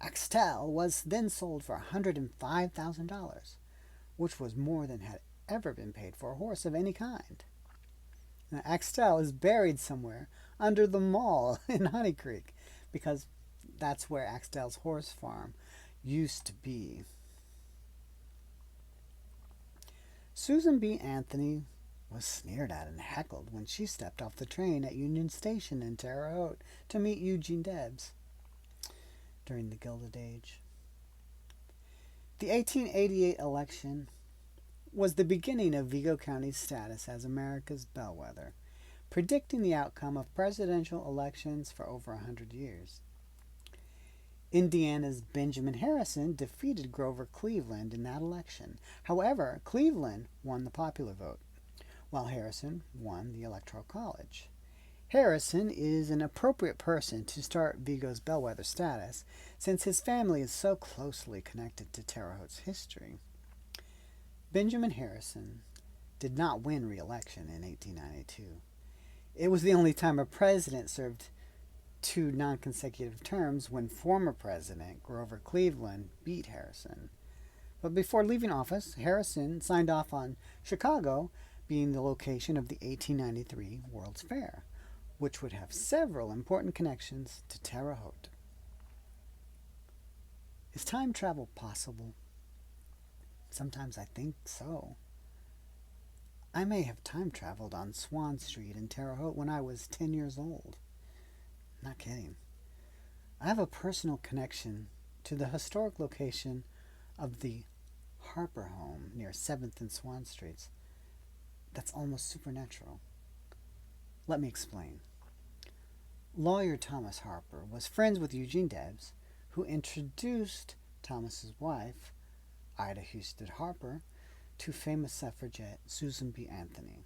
Axtell was then sold for $105,000, which was more than had ever been paid for a horse of any kind. Now, Axtell is buried somewhere under the mall in Honey Creek, because that's where Axtell's horse farm used to be. Susan B. Anthony was sneered at and heckled when she stepped off the train at Union Station in Terre Haute to meet Eugene Debs during the Gilded Age. The 1888 election was the beginning of Vigo County's status as America's bellwether, predicting the outcome of presidential elections for over 100 years. Indiana's Benjamin Harrison defeated Grover Cleveland in that election. However, Cleveland won the popular vote, while Harrison won the Electoral College. Harrison is an appropriate person to start Vigo's bellwether status, since his family is so closely connected to Terre Haute's history. Benjamin Harrison did not win re-election in 1892. It was the only time a president served two non-consecutive terms when former president Grover Cleveland beat Harrison. But before leaving office, Harrison signed off on Chicago being the location of the 1893 World's Fair, which would have several important connections to Terre Haute. Is time travel possible? Sometimes I think so. I may have time traveled on Swan Street in Terre Haute when I was 10 years old. Not kidding. I have a personal connection to the historic location of the Harper home near 7th and Swan Streets. That's almost supernatural. Let me explain. Lawyer Thomas Harper was friends with Eugene Debs, who introduced Thomas's wife, Ida Husted Harper, to famous suffragette Susan B. Anthony.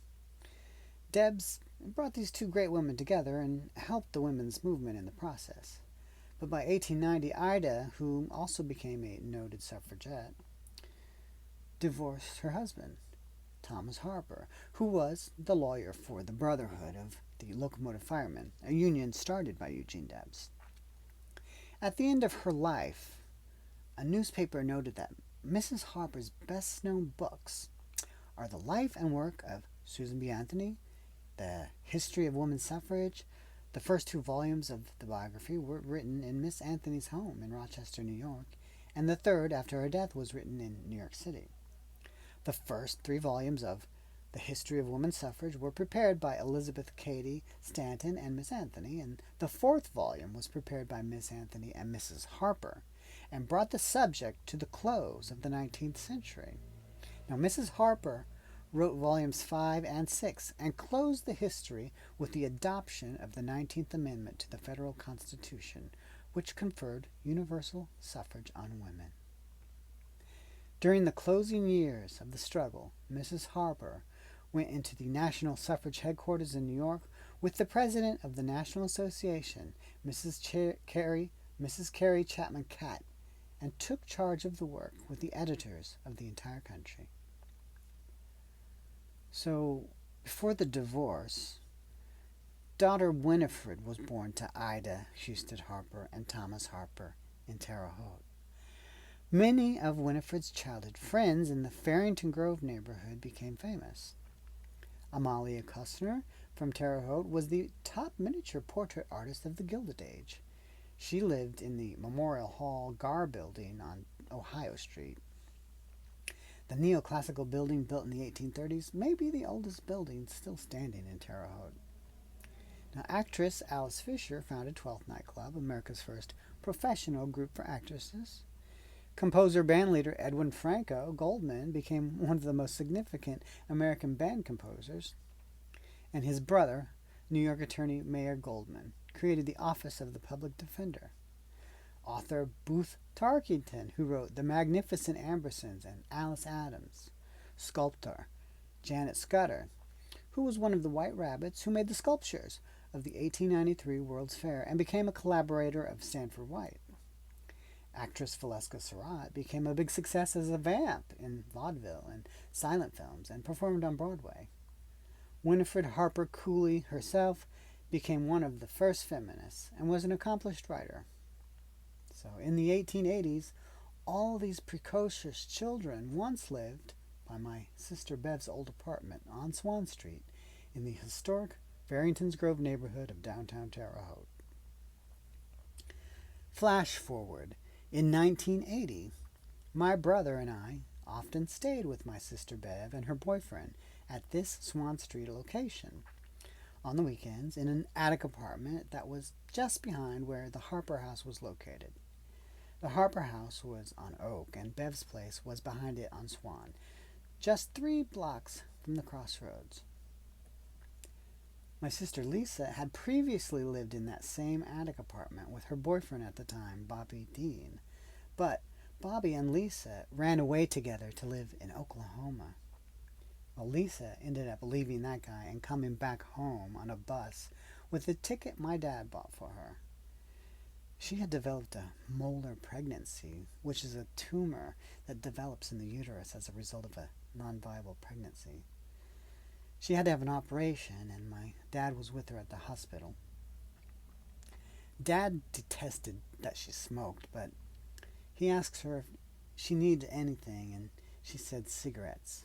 Debs brought these two great women together and helped the women's movement in the process. But by 1890, Ida, who also became a noted suffragette, divorced her husband, Thomas Harper, who was the lawyer for the Brotherhood of the Locomotive Firemen, a union started by Eugene Debs. At the end of her life, a newspaper noted that Mrs. Harper's best-known books are the life and work of Susan B. Anthony, the history of women's suffrage. The first two volumes of the biography were written in Miss Anthony's home in Rochester, New York, and the third, after her death, was written in New York City. The first 3 volumes of The History of Women's Suffrage were prepared by Elizabeth Cady Stanton and Miss Anthony, and the 4th volume was prepared by Miss Anthony and Mrs. Harper, and brought the subject to the close of the 19th century. Now, Mrs. Harper wrote volumes 5 and 6 and closed the history with the adoption of the 19th Amendment to the Federal Constitution, which conferred universal suffrage on women. During the closing years of the struggle, Mrs. Harper went into the National Suffrage Headquarters in New York with the president of the National Association, Mrs. Carrie Chapman Catt, and took charge of the work with the editors of the entire country. So, before the divorce, daughter Winifred was born to Ida Husted Harper and Thomas Harper in Terre Haute. Many of Winifred's childhood friends in the Farrington Grove neighborhood became famous. Amalia Kussner from Terre Haute was the top miniature portrait artist of the Gilded Age. She lived in the Memorial Hall Gar building on Ohio Street. The neoclassical building built in the 1830s may be the oldest building still standing in Terre Haute. Now, actress Alice Fisher founded 12th Nightclub, America's first professional group for actresses. Composer bandleader Edwin Franco Goldman became one of the most significant American band composers. And his brother, New York attorney Mayor Goldman, created the Office of the Public Defender. Author Booth Tarkington, who wrote The Magnificent Ambersons and Alice Adams. Sculptor Janet Scudder, who was one of the White Rabbits who made the sculptures of the 1893 World's Fair and became a collaborator of Sanford White. Actress Valeska Surratt became a big success as a vamp in vaudeville and silent films and performed on Broadway. Winifred Harper Cooley herself became one of the first feminists and was an accomplished writer. So in the 1880s, all these precocious children once lived by my sister Bev's old apartment on Swan Street in the historic Farrington's Grove neighborhood of downtown Terre Haute. Flash forward. In 1980, my brother and I often stayed with my sister Bev and her boyfriend at this Swan Street location on the weekends in an attic apartment that was just behind where the Harper House was located. The Harper House was on Oak, and Bev's place was behind it on Swan, just 3 blocks from the Crossroads. My sister Lisa had previously lived in that same attic apartment with her boyfriend at the time, Bobby Dean, but Bobby and Lisa ran away together to live in Oklahoma. Well, Lisa ended up leaving that guy and coming back home on a bus with the ticket my dad bought for her. She had developed a molar pregnancy, which is a tumor that develops in the uterus as a result of a non-viable pregnancy. She had to have an operation, and my dad was with her at the hospital. Dad detested that she smoked, but he asked her if she needed anything, and she said cigarettes.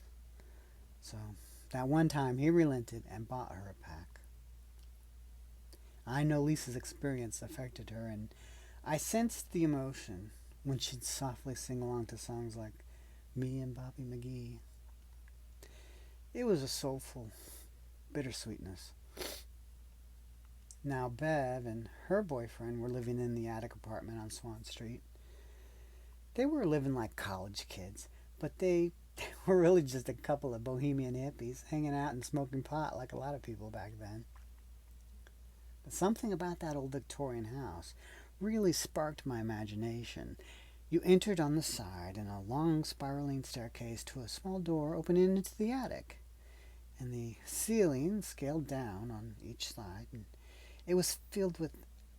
So that one time he relented and bought her a pack. I know Lisa's experience affected her, and I sensed the emotion when she'd softly sing along to songs like Me and Bobby McGee. It was a soulful bittersweetness. Now Bev and her boyfriend were living in the attic apartment on Swan Street. They were living like college kids, but they were really just a couple of bohemian hippies hanging out and smoking pot like a lot of people back then. But something about that old Victorian house really sparked my imagination. You entered on the side in a long spiraling staircase to a small door opening into the attic, and the ceiling scaled down on each side, and it was filled with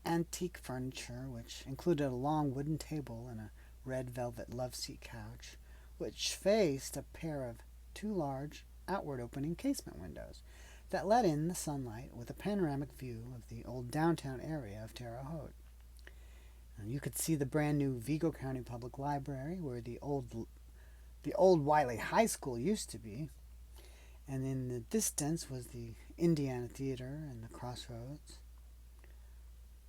antique furniture, which included a long wooden table and a red velvet love-seat couch, which faced a pair of 2 large, outward-opening casement windows that let in the sunlight with a panoramic view of the old downtown area of Terre Haute. You could see the brand-new Vigo County Public Library, where the old Wiley High School used to be, and in the distance was the Indiana Theater and the Crossroads.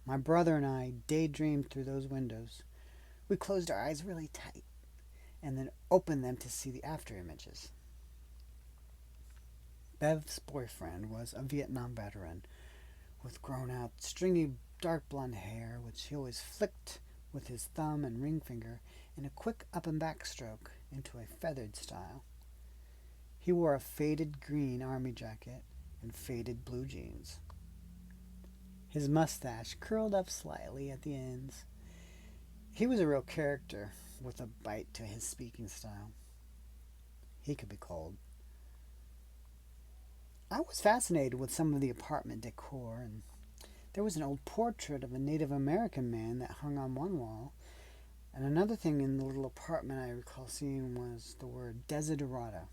My brother and I daydreamed through those windows. We closed our eyes really tight and then opened them to see the after images. Bev's boyfriend was a Vietnam veteran with grown-out, stringy, dark blonde hair, which he always flicked with his thumb and ring finger in a quick up and back stroke into a feathered style. He wore a faded green army jacket and faded blue jeans. His mustache curled up slightly at the ends. He was a real character with a bite to his speaking style. He could be cold. I was fascinated with some of the apartment decor, and there was an old portrait of a Native American man that hung on one wall, and another thing in the little apartment I recall seeing was the word desiderata,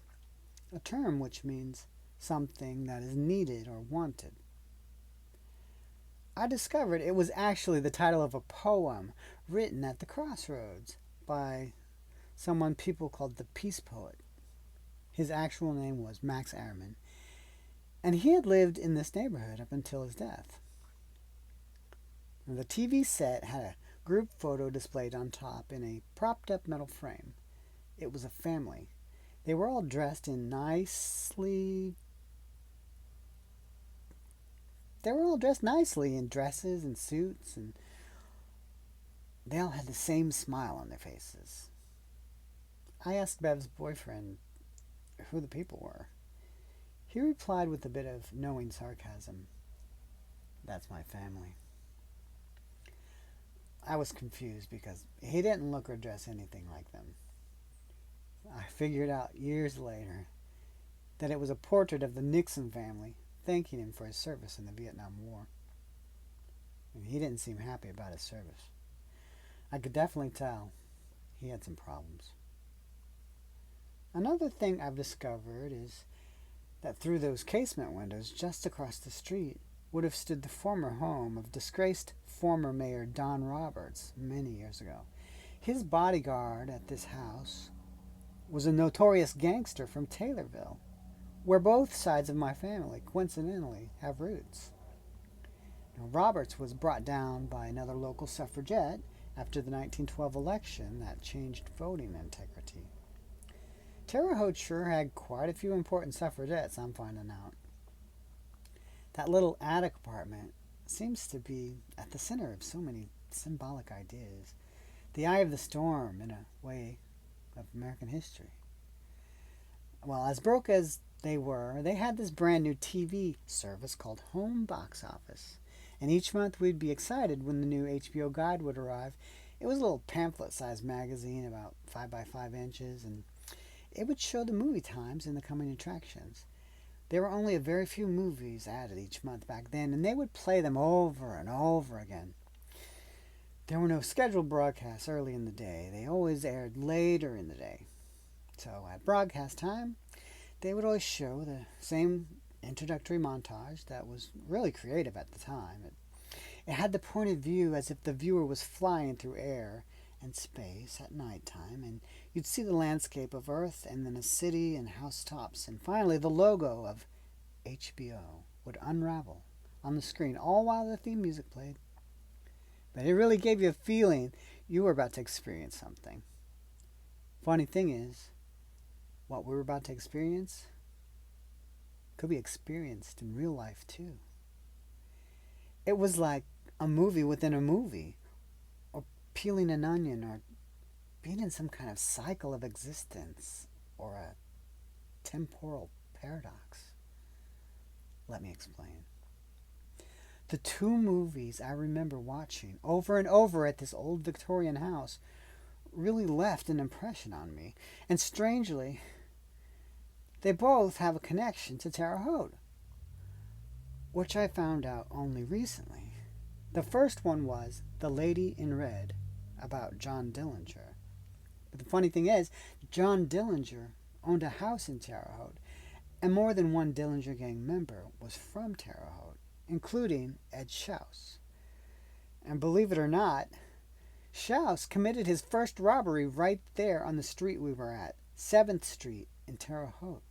a term which means something that is needed or wanted. I discovered it was actually the title of a poem written at the Crossroads by someone people called the Peace Poet. His actual name was Max Ehrman, and he had lived in this neighborhood up until his death. The TV set had a group photo displayed on top in a propped up metal frame. It was a family. They were all dressed in nicely in dresses and suits, and they all had the same smile on their faces. I asked Bev's boyfriend who the people were. He replied with a bit of knowing sarcasm, "That's my family." I was confused because he didn't look or dress anything like them. I figured out years later that it was a portrait of the Nixon family thanking him for his service in the Vietnam War. And he didn't seem happy about his service. I could definitely tell he had some problems. Another thing I've discovered is that through those casement windows just across the street would have stood the former home of disgraced former Mayor Don Roberts many years ago. His bodyguard at this house was a notorious gangster from Taylorville, where both sides of my family coincidentally have roots. Now, Roberts was brought down by another local suffragette after the 1912 election that changed voting integrity. Terre Haute sure had quite a few important suffragettes, I'm finding out. That little attic apartment seems to be at the center of so many symbolic ideas. The eye of the storm, in a way, of American history. Well, as broke as they were, they had this brand new TV service called Home Box Office. And each month we'd be excited when the new HBO guide would arrive. It was a little pamphlet-sized magazine about 5 by 5 inches, and it would show the movie times and the coming attractions. There were only a very few movies added each month back then, and they would play them over and over again. There were no scheduled broadcasts early in the day. They always aired later in the day. So at broadcast time, they would always show the same introductory montage that was really creative at the time. It had the point of view as if the viewer was flying through air and space at nighttime, and you'd see the landscape of Earth and then a city and housetops, and finally the logo of HBO would unravel on the screen, all while the theme music played. But it really gave you a feeling you were about to experience something. Funny thing is, what we were about to experience could be experienced in real life too. It was like a movie within a movie, or peeling an onion, or being in some kind of cycle of existence, or a temporal paradox. Let me explain. The two movies I remember watching over and over at this old Victorian house really left an impression on me. And strangely, they both have a connection to Terre Haute, which I found out only recently. The first one was The Lady in Red, about John Dillinger. But the funny thing is, John Dillinger owned a house in Terre Haute, and more than one Dillinger Gang member was from Terre Haute, including Ed Schaus. And believe it or not, Schaus committed his first robbery right there on the street we were at, 7th Street in Terre Haute.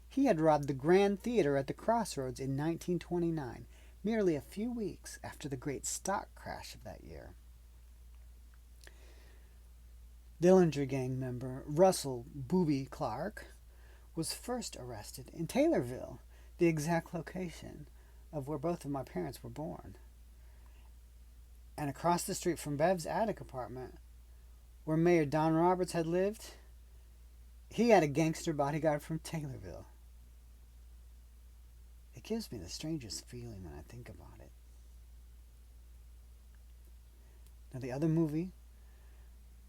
He had robbed the Grand Theater at the Crossroads in 1929, merely a few weeks after the great stock crash of that year. Dillinger Gang member Russell "Booby" Clark was first arrested in Taylorville, the exact location of where both of my parents were born. And across the street from Bev's attic apartment, where Mayor Don Roberts had lived, he had a gangster bodyguard from Taylorville. It gives me the strangest feeling when I think about it. Now, the other movie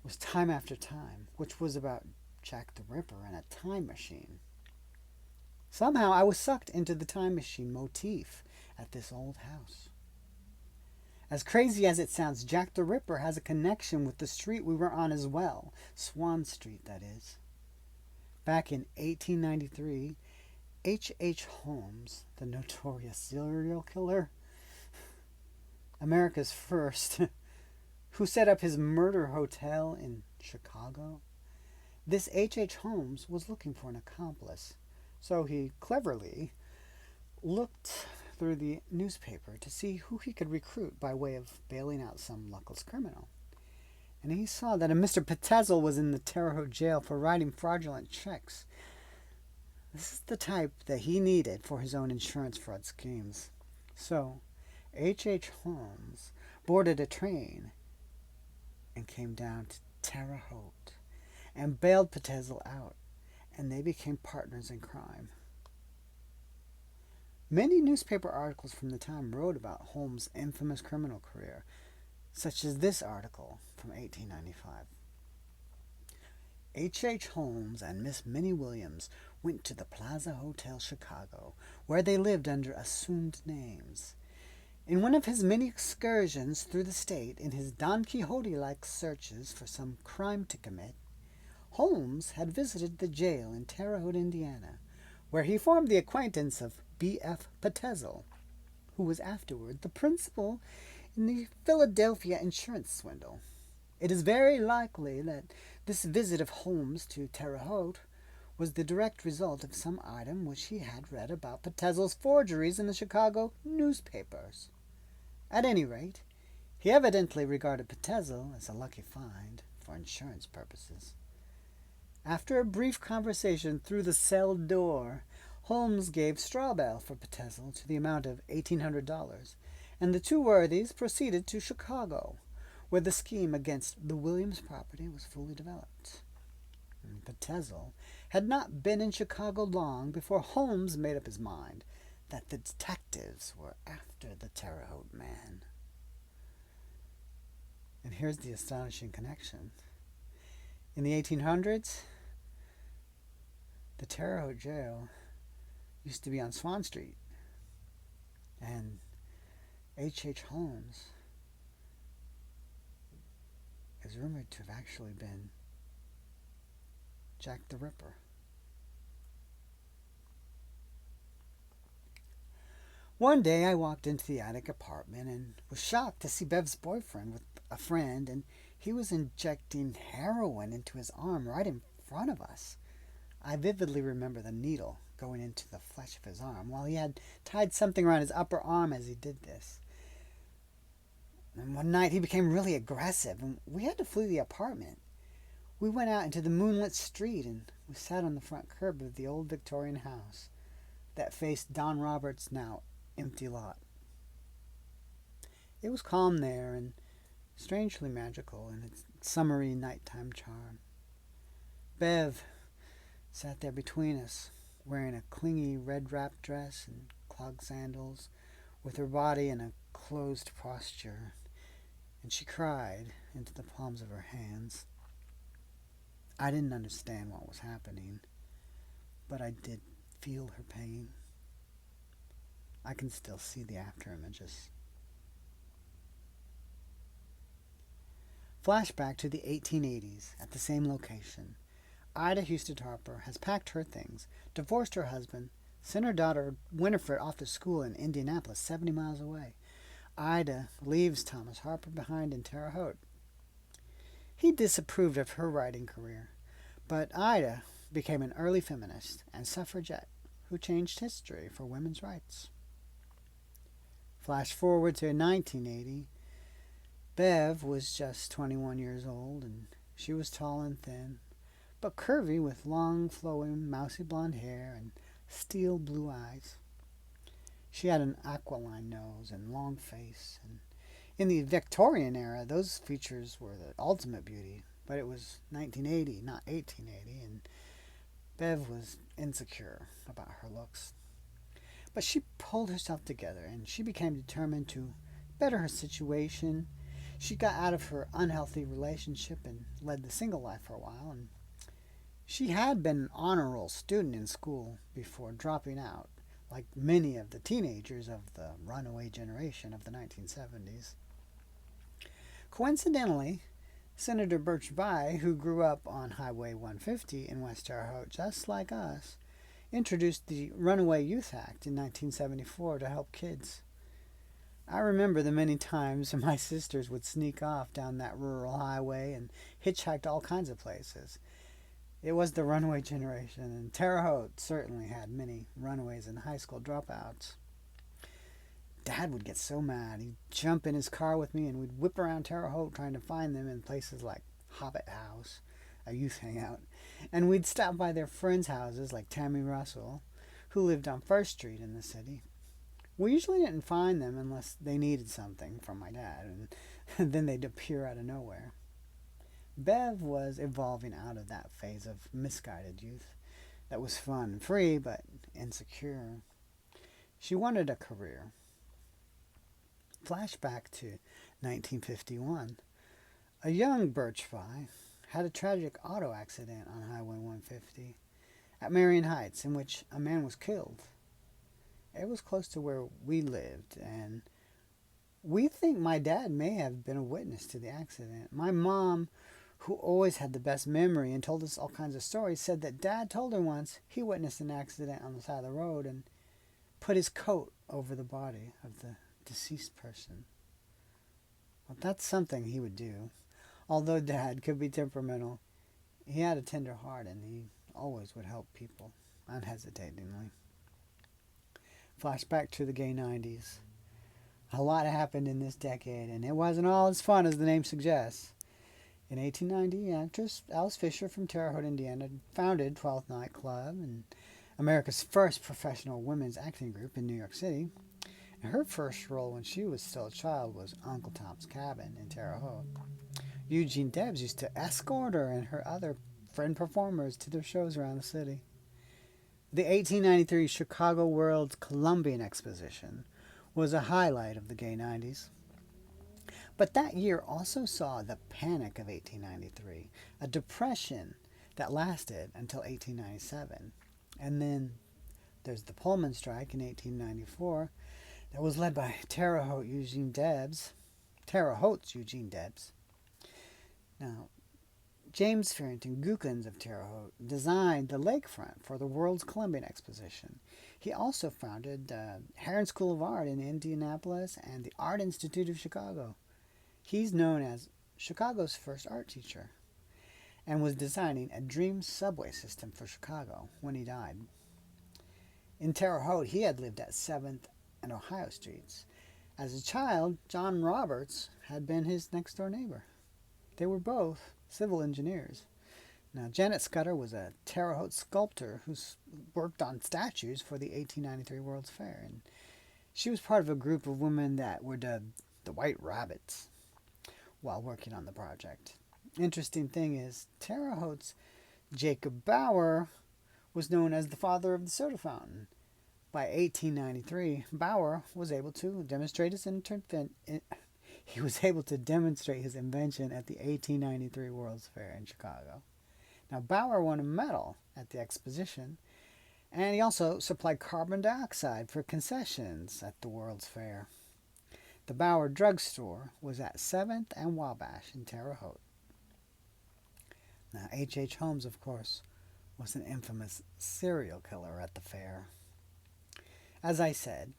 was Time After Time, which was about Jack the Ripper and a time machine. Somehow I was sucked into the time machine motif at this old house. As crazy as it sounds, Jack the Ripper has a connection with the street we were on as well, Swan Street, that is. Back in 1893, H.H. Holmes, the notorious serial killer, America's first, who set up his murder hotel in Chicago, this H.H. Holmes was looking for an accomplice, so he cleverly looked through the newspaper to see who he could recruit by way of bailing out some luckless criminal. And he saw that a Mr. Petezel was in the Terre Haute jail for writing fraudulent checks. This is the type that he needed for his own insurance fraud schemes. So, H. Holmes boarded a train and came down to Terre Haute and bailed Petezel out, and they became partners in crime. Many newspaper articles from the time wrote about Holmes' infamous criminal career, such as this article from 1895. H. Holmes and Miss Minnie Williams went to the Plaza Hotel, Chicago, where they lived under assumed names. In one of his many excursions through the state in his Don Quixote-like searches for some crime to commit, Holmes had visited the jail in Terre Haute, Indiana, where he formed the acquaintance of B.F. Petezel, who was afterward the principal in the Philadelphia insurance swindle. It is very likely that this visit of Holmes to Terre Haute was the direct result of some item which he had read about Petezel's forgeries in the Chicago newspapers. At any rate, he evidently regarded Petezel as a lucky find for insurance purposes. After a brief conversation through the cell door, Holmes gave straw bail for Petezel to the amount of $1,800, and the two worthies proceeded to Chicago, where the scheme against the Williams property was fully developed. Petezel had not been in Chicago long before Holmes made up his mind that the detectives were after the Terre Haute man. And here's the astonishing connection. In the 1800s, the Terre Haute jail used to be on Swan Street, and H. Holmes is rumored to have actually been Jack the Ripper. One day I walked into the attic apartment and was shocked to see Bev's boyfriend with a friend, and he was injecting heroin into his arm right in front of us. I vividly remember the needle going into the flesh of his arm, while he had tied something around his upper arm as he did this. And one night he became really aggressive, and we had to flee the apartment. We went out into the moonlit street, and we sat on the front curb of the old Victorian house that faced Don Roberts' now empty lot. It was calm there, and strangely magical in its summery nighttime charm. Bev sat there between us, wearing a clingy red wrap dress and clog sandals, with her body in a closed posture, and she cried into the palms of her hands. I didn't understand what was happening, but I did feel her pain. I can still see the after images. Flashback to the 1880s at the same location. Ida Houston Harper has packed her things, divorced her husband, sent her daughter Winifred off to school in Indianapolis, 70 miles away. Ida leaves Thomas Harper behind in Terre Haute. He disapproved of her writing career, but Ida became an early feminist and suffragette who changed history for women's rights. Flash forward to 1980. Bev was just 21 years old, and she was tall and thin, but curvy with long, flowing, mousy blonde hair and steel blue eyes. She had an aquiline nose and long face, and in the Victorian era, those features were the ultimate beauty, but it was 1980, not 1880, and Bev was insecure about her looks. But she pulled herself together, and she became determined to better her situation. She got out of her unhealthy relationship and led the single life for a while, and she had been an honor roll student in school before dropping out, like many of the teenagers of the runaway generation of the 1970s. Coincidentally, Senator Birch Bayh, who grew up on Highway 150 in West Terre Haute just like us, introduced the Runaway Youth Act in 1974 to help kids. I remember the many times my sisters would sneak off down that rural highway and hitchhike to all kinds of places. It was the runaway generation, and Terre Haute certainly had many runaways and high school dropouts. Dad would get so mad. He'd jump in his car with me and we'd whip around Terre Haute trying to find them in places like Hobbit House, a youth hangout. And we'd stop by their friends' houses like Tammy Russell, who lived on First Street in the city. We usually didn't find them unless they needed something from my dad, and then they'd appear out of nowhere. Bev was evolving out of that phase of misguided youth that was fun and free but insecure. She wanted a career. Flashback to 1951. A young Birchby had a tragic auto accident on Highway 150 at Marion Heights in which a man was killed. It was close to where we lived, and we think my dad may have been a witness to the accident. My mom, who always had the best memory and told us all kinds of stories, said that Dad told her once he witnessed an accident on the side of the road and put his coat over the body of the deceased person. Well, that's something he would do. Although Dad could be temperamental, he had a tender heart and he always would help people, unhesitatingly. Flashback to the gay 90s. A lot happened in this decade, and it wasn't all as fun as the name suggests. In 1890, actress Alice Fisher from Terre Haute, Indiana, founded 12th Night Club, and America's first professional women's acting group in New York City. And her first role when she was still a child was Uncle Tom's Cabin in Terre Haute. Eugene Debs used to escort her and her other friend performers to their shows around the city. The 1893 Chicago World's Columbian Exposition was a highlight of the gay 90s. But that year also saw the Panic of 1893, a depression that lasted until 1897. And then there's the Pullman strike in 1894 that was led by Terre Haute Eugene Debs. Terre Haute's Eugene Debs. Now, James Farrington Gookins of Terre Haute designed the lakefront for the World's Columbian Exposition. He also founded the Herron School of Art in Indianapolis and the Art Institute of Chicago. He's known as Chicago's first art teacher and was designing a dream subway system for Chicago when he died. In Terre Haute, he had lived at 7th and Ohio Streets. As a child, John Roberts had been his next-door neighbor. They were both civil engineers. Now, Janet Scudder was a Terre Haute sculptor who worked on statues for the 1893 World's Fair, and she was part of a group of women that were dubbed the White Rabbits while working on the project. Interesting thing is, Terre Haute's Jacob Bauer was known as the father of the soda fountain. By 1893, Bauer was able to demonstrate his invention at the 1893 World's Fair in Chicago. Now, Bauer won a medal at the exposition, and he also supplied carbon dioxide for concessions at the World's Fair. The Bauer drugstore was at 7th and Wabash in Terre Haute. Now, H.H. Holmes, of course, was an infamous serial killer at the fair. As I said,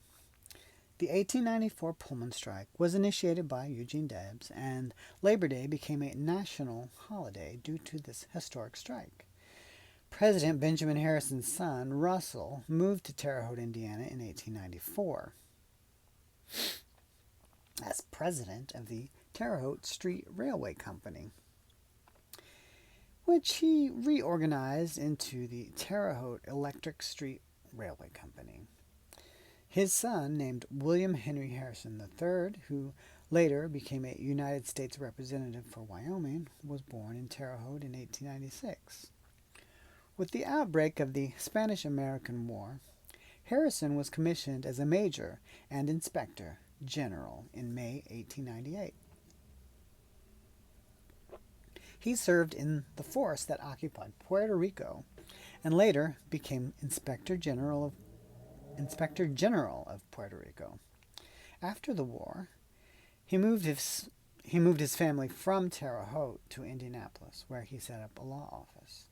the 1894 Pullman strike was initiated by Eugene Debs, and Labor Day became a national holiday due to this historic strike. President Benjamin Harrison's son, Russell, moved to Terre Haute, Indiana in 1894 as president of the Terre Haute Street Railway Company, which he reorganized into the Terre Haute Electric Street Railway Company. His son, named William Henry Harrison III, who later became a United States Representative for Wyoming, was born in Terre Haute in 1896. With the outbreak of the Spanish-American War, Harrison was commissioned as a major and inspector general in May 1898. He served in the force that occupied Puerto Rico and later became Inspector General of Puerto Rico. After the war, he moved his family from Terre Haute to Indianapolis, where he set up a law office.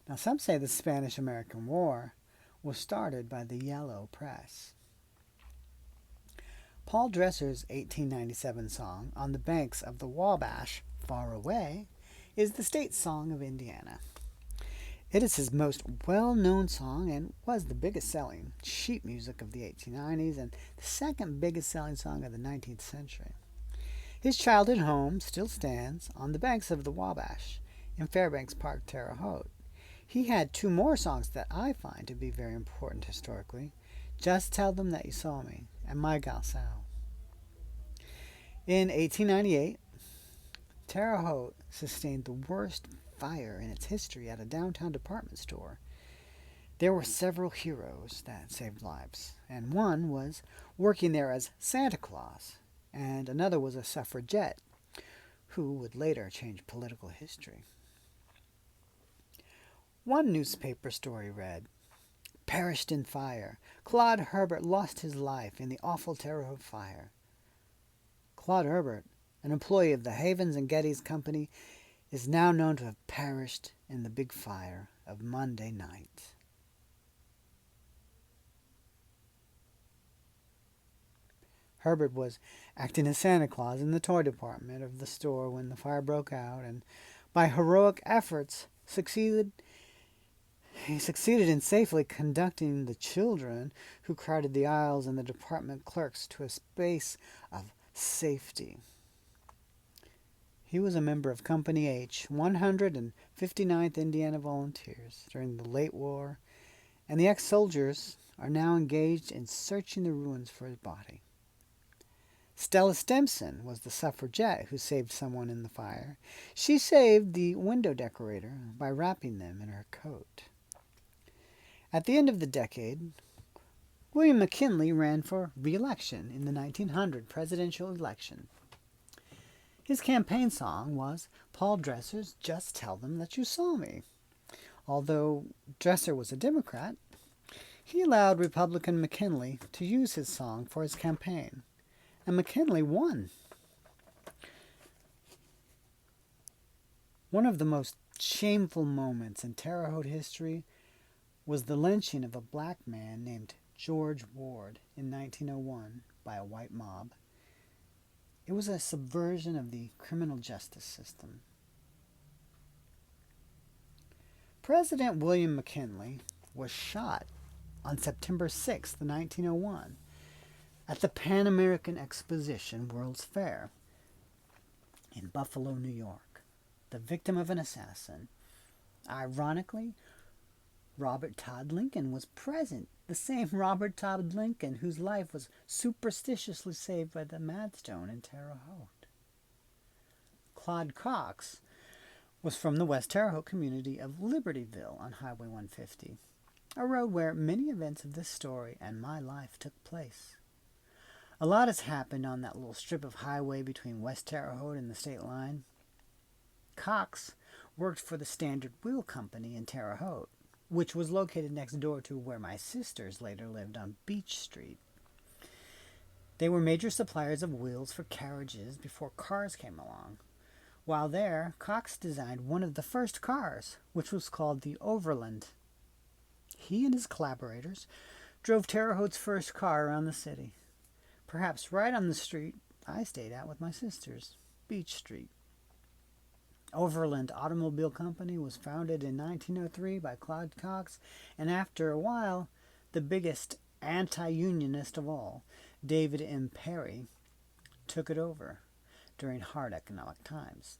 Now, some say the Spanish-American War was started by the Yellow Press. Paul Dresser's 1897 song, On the Banks of the Wabash, Far Away, is the state song of Indiana. It is his most well-known song and was the biggest-selling sheet music of the 1890s and the second biggest-selling song of the 19th century. His childhood home still stands on the banks of the Wabash in Fairbanks Park, Terre Haute. He had two more songs that I find to be very important historically: Just Tell Them That You Saw Me and My Gal Sal. In 1898, Terre Haute sustained the worst fire in its history at a downtown department store. There were several heroes that saved lives, and one was working there as Santa Claus, and another was a suffragette who would later change political history. One newspaper story read, "Perished in fire. Claude Herbert lost his life in the awful Terre Haute fire." Claude Herbert, an employee of the Havens and Geddes Company, is now known to have perished in the big fire of Monday night. Herbert was acting as Santa Claus in the toy department of the store when the fire broke out, and by heroic efforts he succeeded in safely conducting the children who crowded the aisles and the department clerks to a space of safety. He was a member of Company H, 159th Indiana Volunteers during the late war, and the ex-soldiers are now engaged in searching the ruins for his body. Stella Stimson was the suffragette who saved someone in the fire. She saved the window decorator by wrapping them in her coat. At the end of the decade, William McKinley ran for re-election in the 1900 presidential election. His campaign song was Paul Dresser's "Just Tell Them That You Saw Me." Although Dresser was a Democrat, he allowed Republican McKinley to use his song for his campaign, and McKinley won. One of the most shameful moments in Terre Haute history was the lynching of a black man named George Ward in 1901 by a white mob. It was a subversion of the criminal justice system. President William McKinley was shot on September 6, 1901, at the Pan American Exposition World's Fair in Buffalo, New York, the victim of an assassin. Ironically, Robert Todd Lincoln was present, the same Robert Todd Lincoln whose life was superstitiously saved by the Madstone in Terre Haute. Claude Cox was from the West Terre Haute community of Libertyville on Highway 150, a road where many events of this story and my life took place. A lot has happened on that little strip of highway between West Terre Haute and the state line. Cox worked for the Standard Wheel Company in Terre Haute, which was located next door to where my sisters later lived on Beach Street. They were major suppliers of wheels for carriages before cars came along. While there, Cox designed one of the first cars, which was called the Overland. He and his collaborators drove Terre Haute's first car around the city, perhaps right on the street I stayed at with my sisters, Beach Street. Overland Automobile Company was founded in 1903 by Claude Cox, and after a while, the biggest anti-unionist of all, David M. Perry, took it over during hard economic times.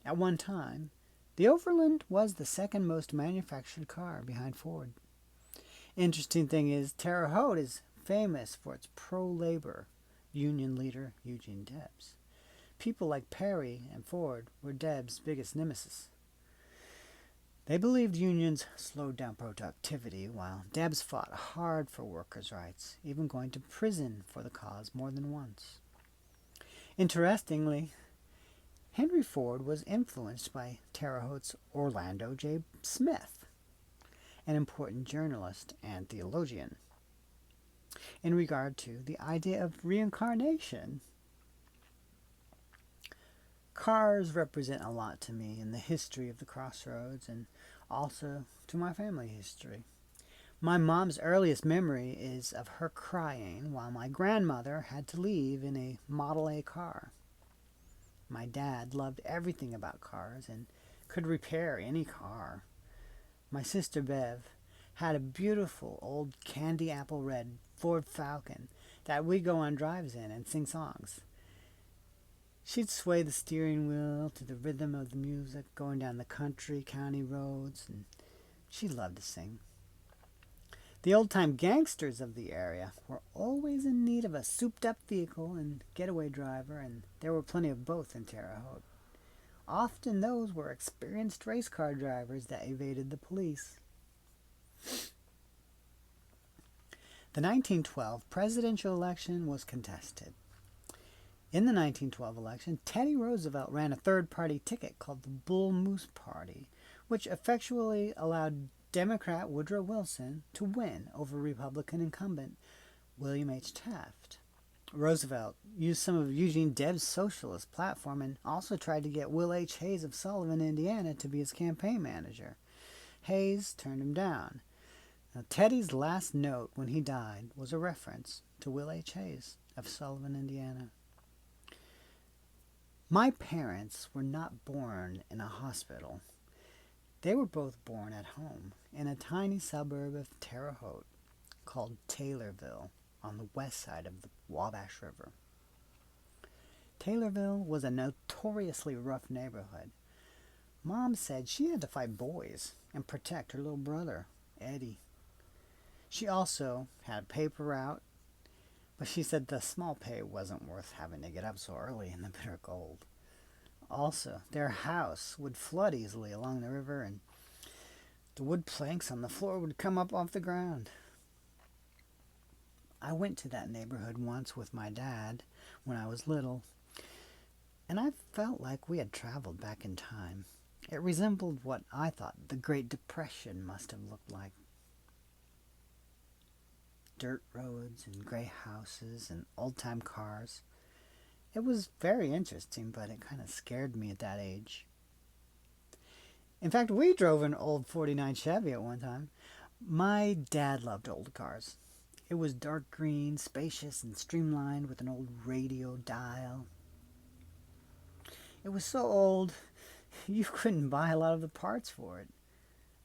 At one time, the Overland was the second most manufactured car behind Ford. Interesting thing is, Terre Haute is famous for its pro-labor union leader, Eugene Debs. People like Perry and Ford were Debs' biggest nemesis. They believed unions slowed down productivity, while Debs fought hard for workers' rights, even going to prison for the cause more than once. Interestingly, Henry Ford was influenced by Terre Haute's Orlando J. Smith, an important journalist and theologian, in regard to the idea of reincarnation. Cars represent a lot to me in the history of the Crossroads and also to my family history. My mom's earliest memory is of her crying while my grandmother had to leave in a Model A car. My dad loved everything about cars and could repair any car. My sister Bev had a beautiful old candy apple red Ford Falcon that we'd go on drives in and sing songs. She'd sway the steering wheel to the rhythm of the music going down the country, county roads, and she loved to sing. The old-time gangsters of the area were always in need of a souped-up vehicle and getaway driver, and there were plenty of both in Terre Haute. Often those were experienced race car drivers that evaded the police. The 1912 presidential election was contested. In the 1912 election, Teddy Roosevelt ran a third-party ticket called the Bull Moose Party, which effectually allowed Democrat Woodrow Wilson to win over Republican incumbent William H. Taft. Roosevelt used some of Eugene Debs' socialist platform and also tried to get Will H. Hayes of Sullivan, Indiana, to be his campaign manager. Hayes turned him down. Now, Teddy's last note when he died was a reference to Will H. Hayes of Sullivan, Indiana. My parents were not born in a hospital. They were both born at home in a tiny suburb of Terre Haute called Taylorville on the west side of the Wabash River. Taylorville was a notoriously rough neighborhood. Mom said she had to fight boys and protect her little brother, Eddie. She also had a paper route, but she said the small pay wasn't worth having to get up so early in the bitter cold. Also, their house would flood easily along the river, and the wood planks on the floor would come up off the ground. I went to that neighborhood once with my dad when I was little, and I felt like we had traveled back in time. It resembled what I thought the Great Depression must have looked like. Dirt roads and gray houses and old-time cars. It was very interesting, but it kind of scared me at that age. In fact, we drove an old 49 Chevy at one time. My dad loved old cars. It was dark green, spacious, and streamlined with an old radio dial. It was so old, you couldn't buy a lot of the parts for it.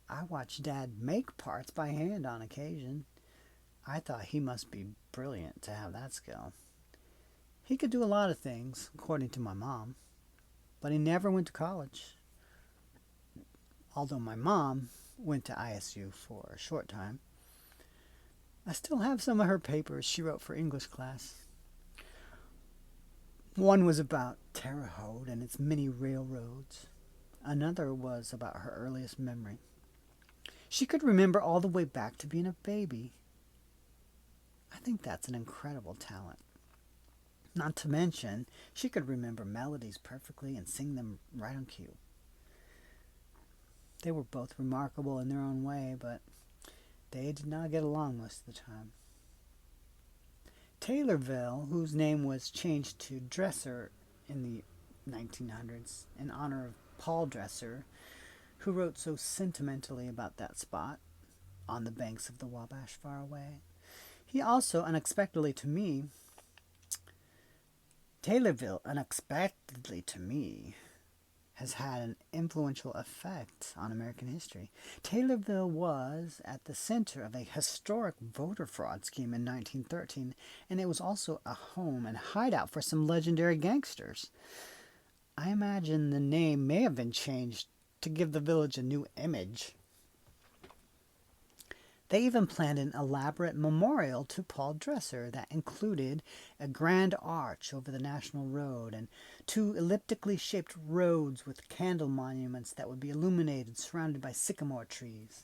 I watched Dad make parts by hand on occasion. I thought he must be brilliant to have that skill. He could do a lot of things, according to my mom, but he never went to college. Although my mom went to ISU for a short time, I still have some of her papers she wrote for English class. One was about Terre Haute and its many railroads. Another was about her earliest memory. She could remember all the way back to being a baby. I think that's an incredible talent. Not to mention, she could remember melodies perfectly and sing them right on cue. They were both remarkable in their own way, but they did not get along most of the time. Taylorville, whose name was changed to Dresser in the 1900s in honor of Paul Dresser, who wrote so sentimentally about that spot on the banks of the Wabash far away. He also, unexpectedly to me, Taylorville, unexpectedly to me, has had an influential effect on American history. Taylorville was at the center of a historic voter fraud scheme in 1913, and it was also a home and hideout for some legendary gangsters. I imagine the name may have been changed to give the village a new image. They even planned an elaborate memorial to Paul Dresser that included a grand arch over the National Road and 2 elliptically shaped roads with candle monuments that would be illuminated, surrounded by sycamore trees.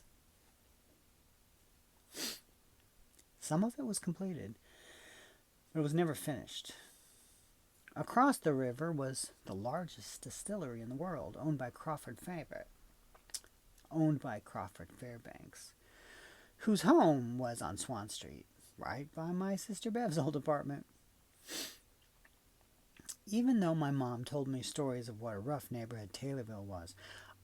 Some of it was completed, but it was never finished. Across the river was the largest distillery in the world, owned by Crawford Fairbanks, whose home was on Swan Street, right by my sister Bev's old apartment. Even though my mom told me stories of what a rough neighborhood Taylorville was,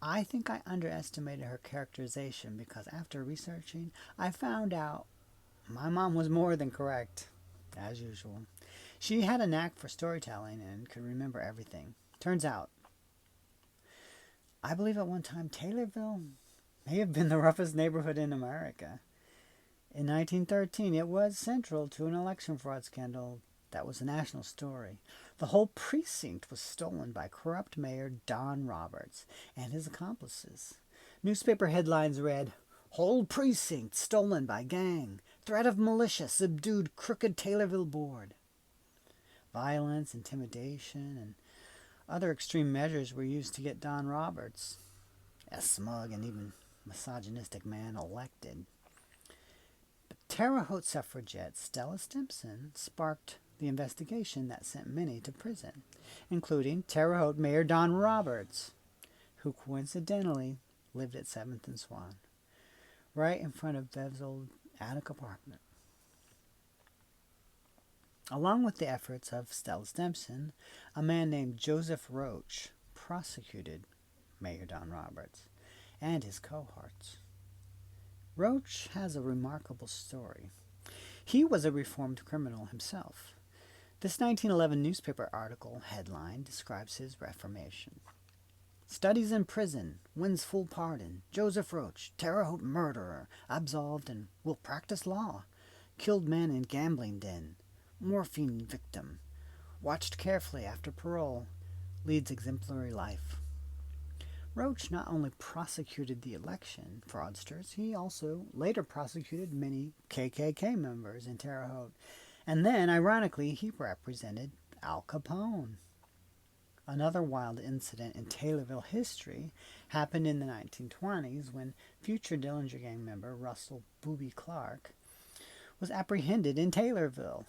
I think I underestimated her characterization because after researching, I found out my mom was more than correct, as usual. She had a knack for storytelling and could remember everything. Turns out, I believe at one time Taylorville may have been the roughest neighborhood in America. In 1913, it was central to an election fraud scandal that was a national story. The whole precinct was stolen by corrupt Mayor Don Roberts and his accomplices. Newspaper headlines read, "Whole precinct stolen by gang. Threat of militia subdued crooked Taylorville board." Violence, intimidation, and other extreme measures were used to get Don Roberts, a smug and even misogynistic man, elected. But Terre Haute suffragette Stella Stimpson sparked the investigation that sent many to prison, including Terre Haute Mayor Don Roberts, who coincidentally lived at 7th and Swan, right in front of Bev's old attic apartment. Along with the efforts of Stella Stimpson, a man named Joseph Roach prosecuted Mayor Don Roberts and his cohorts. Roach has a remarkable story. He was a reformed criminal himself. This 1911 newspaper article headline describes his reformation. "Studies in prison, wins full pardon. Joseph Roach, Terre Haute murderer, absolved and will practice law. Killed man in gambling den. Morphine victim. Watched carefully after parole. Leads exemplary life." Roach not only prosecuted the election fraudsters, he also later prosecuted many KKK members in Terre Haute. And then, ironically, he represented Al Capone. Another wild incident in Taylorville history happened in the 1920s when future Dillinger Gang member Russell "Booby" Clark was apprehended in Taylorville.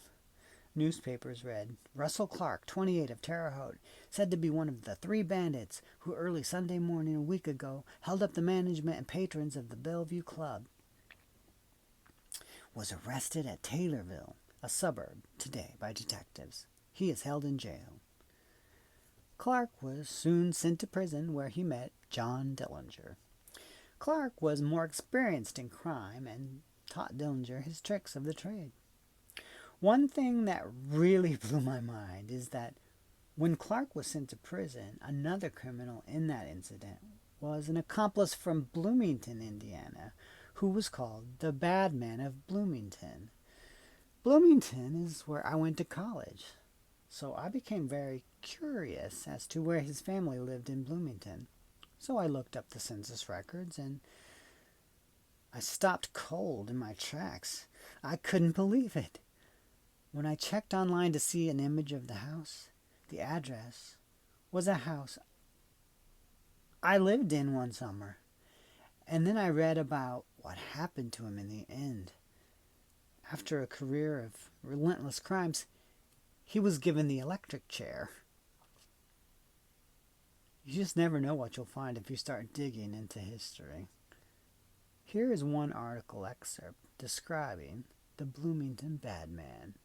Newspapers read, "Russell Clark, 28, of Terre Haute, said to be one of the 3 bandits who early Sunday morning a week ago held up the management and patrons of the Bellevue Club, was arrested at Taylorville, a suburb, today by detectives. He is held in jail." Clark was soon sent to prison where he met John Dillinger. Clark was more experienced in crime and taught Dillinger his tricks of the trade. One thing that really blew my mind is that when Clark was sent to prison, another criminal in that incident was an accomplice from Bloomington, Indiana, who was called the Bad Man of Bloomington. Bloomington is where I went to college, so I became very curious as to where his family lived in Bloomington. So I looked up the census records and I stopped cold in my tracks. I couldn't believe it. When I checked online to see an image of the house, the address was a house I lived in one summer. And then I read about what happened to him in the end. After a career of relentless crimes, he was given the electric chair. You just never know what you'll find if you start digging into history. Here is one article excerpt describing the Bloomington Bad Man.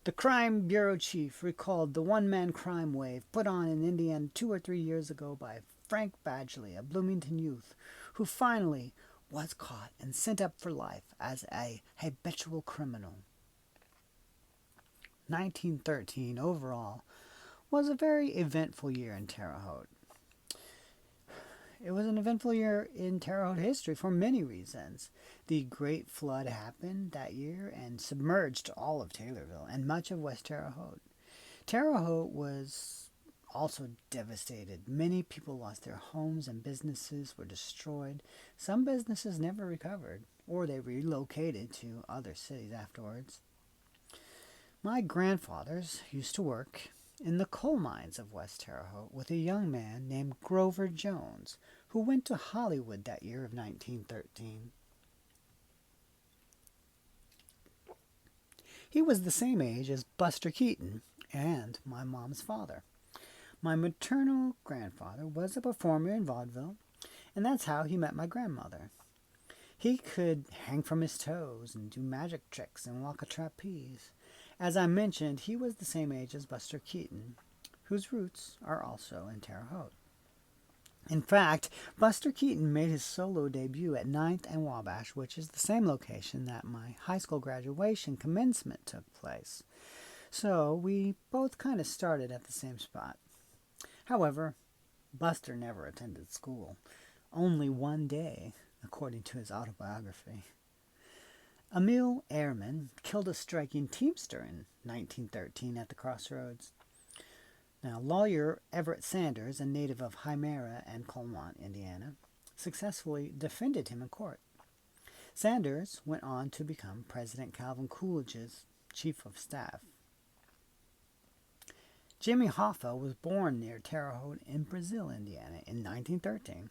"The Crime Bureau Chief recalled the one-man crime wave put on in Indiana 2 or 3 years ago by Frank Badgley, a Bloomington youth, who finally was caught and sent up for life as a habitual criminal." 1913 overall was a very eventful year in Terre Haute. It was an eventful year in Terre Haute history for many reasons. The Great Flood happened that year and submerged all of Taylorville and much of West Terre Haute. Terre Haute was also devastated. Many people lost their homes and businesses were destroyed. Some businesses never recovered, or they relocated to other cities afterwards. My grandfathers used to work in the coal mines of West Terre Haute with a young man named Grover Jones, who went to Hollywood that year of 1913. He was the same age as Buster Keaton and my mom's father. My maternal grandfather was a performer in vaudeville, and that's how he met my grandmother. He could hang from his toes and do magic tricks and walk a trapeze. As I mentioned, he was the same age as Buster Keaton, whose roots are also in Terre Haute. In fact, Buster Keaton made his solo debut at 9th and Wabash, which is the same location that my high school graduation commencement took place. So we both kind of started at the same spot. However, Buster never attended school. only one day, according to his autobiography. Emil Ehrman killed a striking teamster in 1913 at the Crossroads. Now, lawyer Everett Sanders, a native of Hymera and Colmont, Indiana, successfully defended him in court. Sanders went on to become President Calvin Coolidge's chief of staff. Jimmy Hoffa was born near Terre Haute in Brazil, Indiana, in 1913.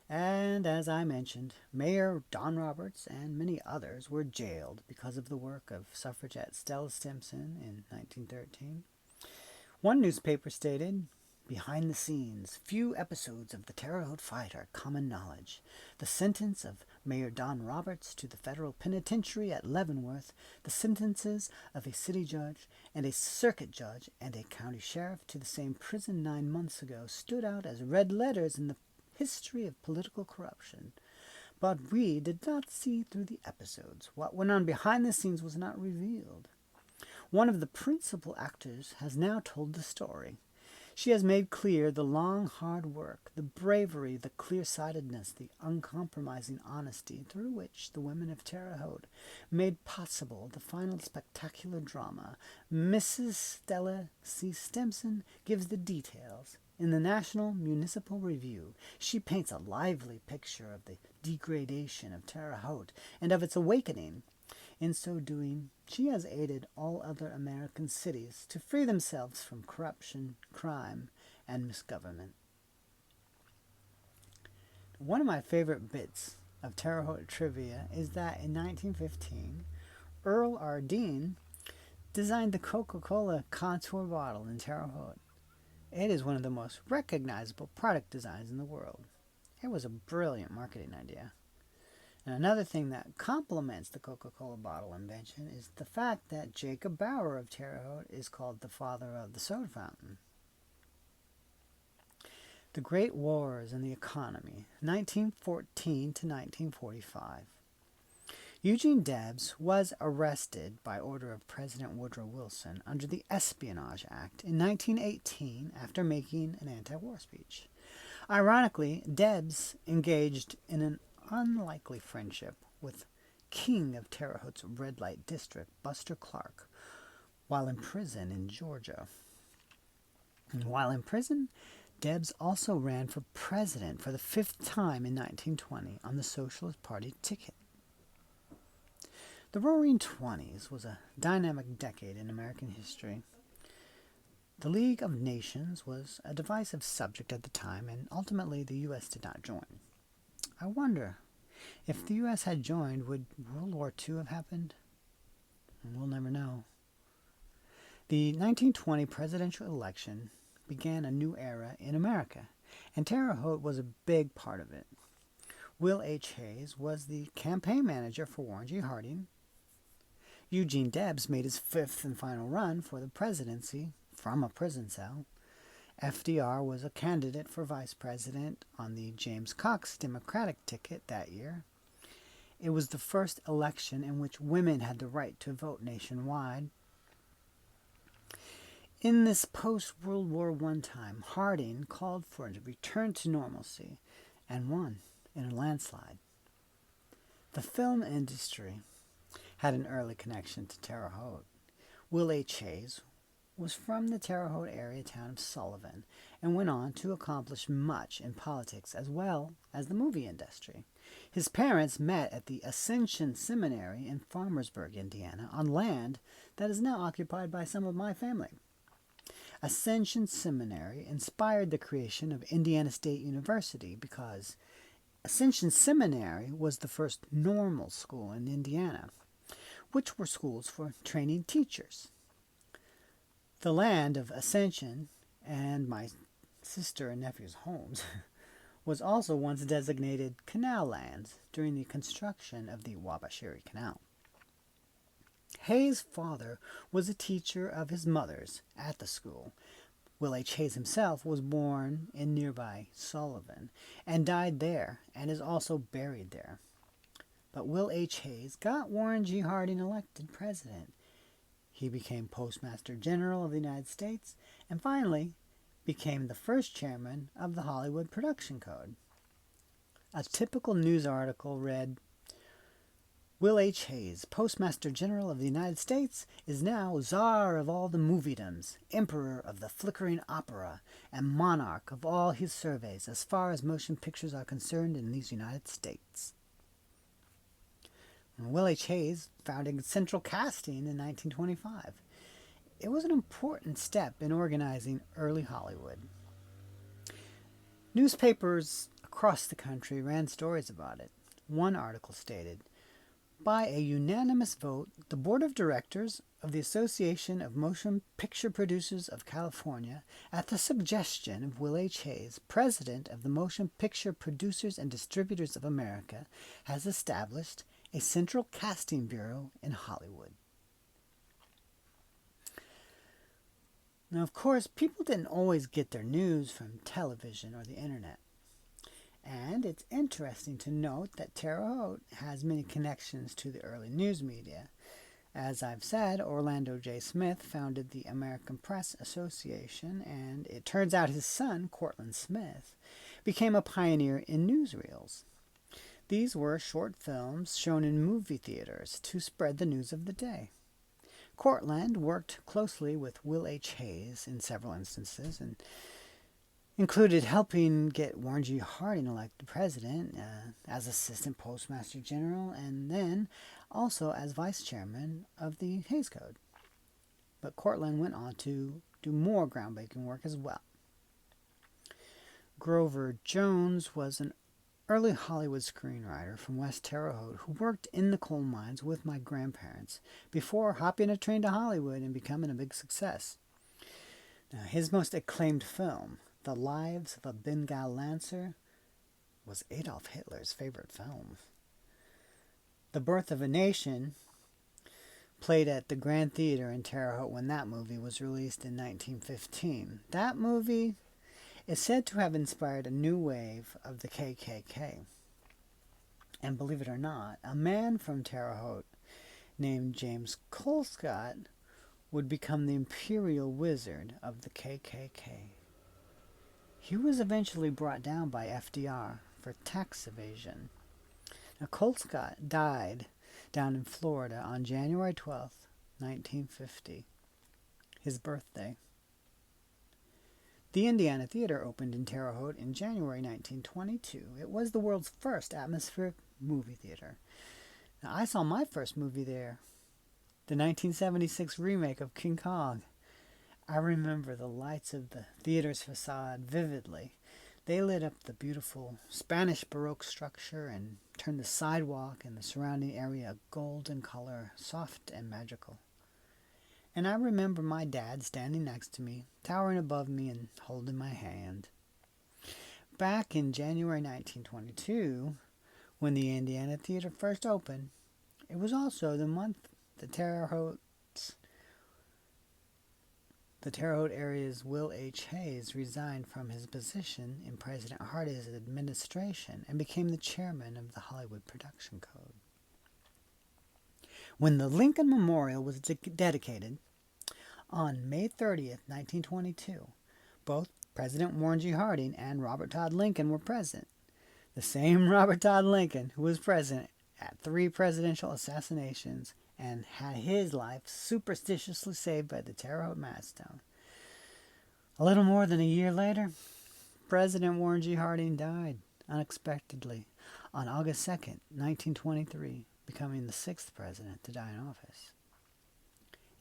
And as I mentioned, Mayor Don Roberts and many others were jailed because of the work of suffragette Stella Stimson in 1913. One newspaper stated, "Behind the scenes, few episodes of the Terre Haute fight are common knowledge. The sentence of Mayor Don Roberts to the federal penitentiary at Leavenworth, the sentences of a city judge and a circuit judge and a county sheriff to the same prison 9 months ago stood out as red letters in the history of political corruption. But we did not see through the episodes. What went on behind the scenes was not revealed. One of the principal actors has now told the story. She has made clear the long, hard work, the bravery, the clear-sightedness, the uncompromising honesty through which the women of Terre Haute made possible the final spectacular drama. Mrs. Stella C. Stimson gives the details. In the National Municipal Review, she paints a lively picture of the degradation of Terre Haute and of its awakening. In so doing, she has aided all other American cities to free themselves from corruption, crime, and misgovernment." One of my favorite bits of Terre Haute trivia is that in 1915, Earl R. Dean designed the Coca-Cola contour bottle in Terre Haute. It is one of the most recognizable product designs in the world. It was a brilliant marketing idea. And another thing that complements the Coca-Cola bottle invention is the fact that Jacob Bauer of Terre Haute is called the father of the soda fountain. The Great Wars and the Economy, 1914 to 1945. Eugene Debs was arrested by order of President Woodrow Wilson under the Espionage Act in 1918 after making an anti-war speech. Ironically, Debs engaged in an unlikely friendship with King of Terre Haute's red light district, Buster Clark, while in prison in Georgia. And while in prison, Debs also ran for president for the 5th time in 1920 on the Socialist Party ticket. The Roaring Twenties was a dynamic decade in American history. The League of Nations was a divisive subject at the time, and ultimately the U.S. did not join. I wonder, if the U.S. had joined, would World War II have happened? We'll never know. The 1920 presidential election began a new era in America, and Terre Haute was a big part of it. Will H. Hayes was the campaign manager for Warren G. Harding. Eugene Debs made his 5th and final run for the presidency from a prison cell. FDR was a candidate for vice president on the James Cox Democratic ticket that year. It was the first election in which women had the right to vote nationwide. In this post-World War I time, Harding called for a return to normalcy and won in a landslide. The film industry had an early connection to Terre Haute. Will H. Hayes was from the Terre Haute area town of Sullivan and went on to accomplish much in politics as well as the movie industry. His parents met at the Ascension Seminary in Farmersburg, Indiana, on land that is now occupied by some of my family. Ascension Seminary inspired the creation of Indiana State University because Ascension Seminary was the first normal school in Indiana, which were schools for training teachers. The land of Ascension and my sister and nephew's homes was also once designated canal lands during the construction of the Wabashiri Canal. Hayes' father was a teacher of his mother's at the school. Will H. Hayes himself was born in nearby Sullivan and died there and is also buried there. But Will H. Hayes got Warren G. Harding elected president. He became Postmaster General of the United States and finally became the first chairman of the Hollywood Production Code. A typical news article read, Will H. Hayes, Postmaster General of the United States, is now Czar of all the moviedoms, Emperor of the flickering opera, and monarch of all his surveys as far as motion pictures are concerned in these United States. Will H. Hayes founded Central Casting in 1925. It was an important step in organizing early Hollywood. Newspapers across the country ran stories about it. One article stated, by a unanimous vote, the Board of Directors of the Association of Motion Picture Producers of California, at the suggestion of Will H. Hayes, President of the Motion Picture Producers and Distributors of America, has established a Central Casting Bureau in Hollywood. Now, of course, people didn't always get their news from television or the internet. And it's interesting to note that Terre Haute has many connections to the early news media. As I've said, Orlando J. Smith founded the American Press Association, and it turns out his son, Cortlandt Smith, became a pioneer in newsreels. These were short films shown in movie theaters to spread the news of the day. Cortlandt worked closely with Will H. Hayes in several instances, and included helping get Warren G. Harding elected president as assistant postmaster general, and then also as vice chairman of the Hayes Code. But Cortlandt went on to do more groundbreaking work as well. Grover Jones was an early Hollywood screenwriter from West Terre Haute who worked in the coal mines with my grandparents before hopping a train to Hollywood and becoming a big success. Now, his most acclaimed film, The Lives of a Bengal Lancer, was Adolf Hitler's favorite film. The Birth of a Nation played at the Grand Theater in Terre Haute when that movie was released in 1915. That movie is said to have inspired a new wave of the KKK. And believe it or not, a man from Terre Haute named James Colescott would become the imperial wizard of the KKK. He was eventually brought down by FDR for tax evasion. Now, Colescott died down in Florida on January 12th, 1950, his birthday. The Indiana Theater opened in Terre Haute in January 1922. It was the world's first atmospheric movie theater. Now, I saw my first movie there, the 1976 remake of King Kong. I remember the lights of the theater's facade vividly. They lit up the beautiful Spanish Baroque structure and turned the sidewalk and the surrounding area a golden color, soft and magical. And I remember my dad standing next to me, towering above me and holding my hand. Back in January 1922, when the Indiana Theater first opened, it was also the month the Terre Haute area's Will H. Hayes resigned from his position in President Harding's administration and became the chairman of the Hollywood Production Code. When the Lincoln Memorial was dedicated on May 30th, 1922, both President Warren G. Harding and Robert Todd Lincoln were present. The same Robert Todd Lincoln who was present at 3 presidential assassinations and had his life superstitiously saved by the Terre Haute Madstone. A little more than a year later, President Warren G. Harding died unexpectedly on August 2nd, 1923, becoming the 6th president to die in office.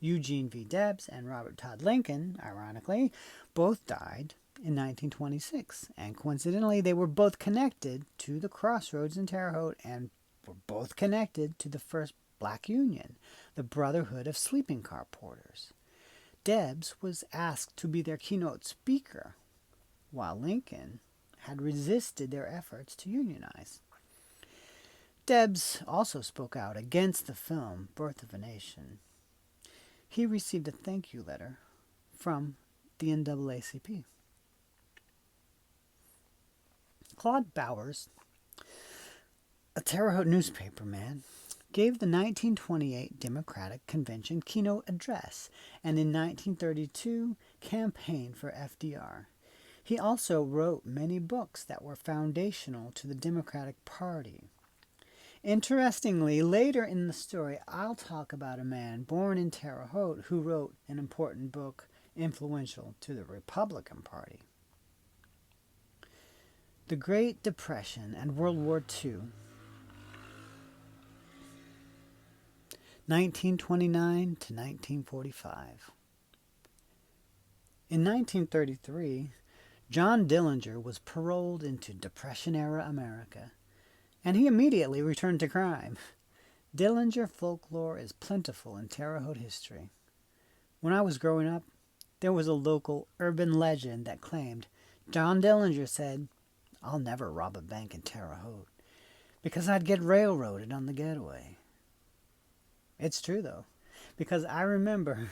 Eugene V. Debs and Robert Todd Lincoln, ironically, both died in 1926, and coincidentally they were both connected to the Crossroads in Terre Haute and were both connected to the first Black Union, the Brotherhood of Sleeping Car Porters. Debs was asked to be their keynote speaker, while Lincoln had resisted their efforts to unionize. Debs also spoke out against the film Birth of a Nation. He received a thank you letter from the NAACP. Claude Bowers, a Terre Haute newspaperman, gave the 1928 Democratic Convention keynote address and in 1932 campaigned for FDR. He also wrote many books that were foundational to the Democratic Party. Interestingly, later in the story, I'll talk about a man born in Terre Haute who wrote an important book influential to the Republican Party. The Great Depression and World War II, 1929 to 1945. In 1933, John Dillinger was paroled into Depression-era America, and he immediately returned to crime. Dillinger folklore is plentiful in Terre Haute history. When I was growing up, there was a local urban legend that claimed John Dillinger said, "I'll never rob a bank in Terre Haute because I'd get railroaded on the getaway." It's true, though, because I remember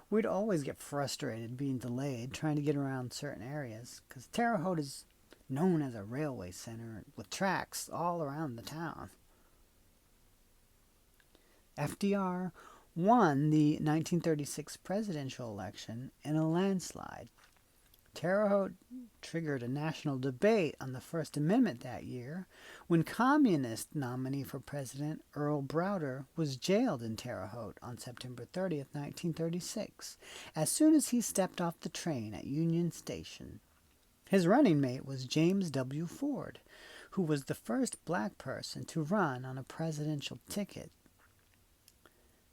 we'd always get frustrated being delayed trying to get around certain areas, because Terre Haute is known as a railway center with tracks all around the town. FDR won the 1936 presidential election in a landslide. Terre Haute triggered a national debate on the First Amendment that year when communist nominee for president Earl Browder was jailed in Terre Haute on September 30th, 1936, as soon as he stepped off the train at Union Station. His running mate was James W. Ford, who was the first black person to run on a presidential ticket.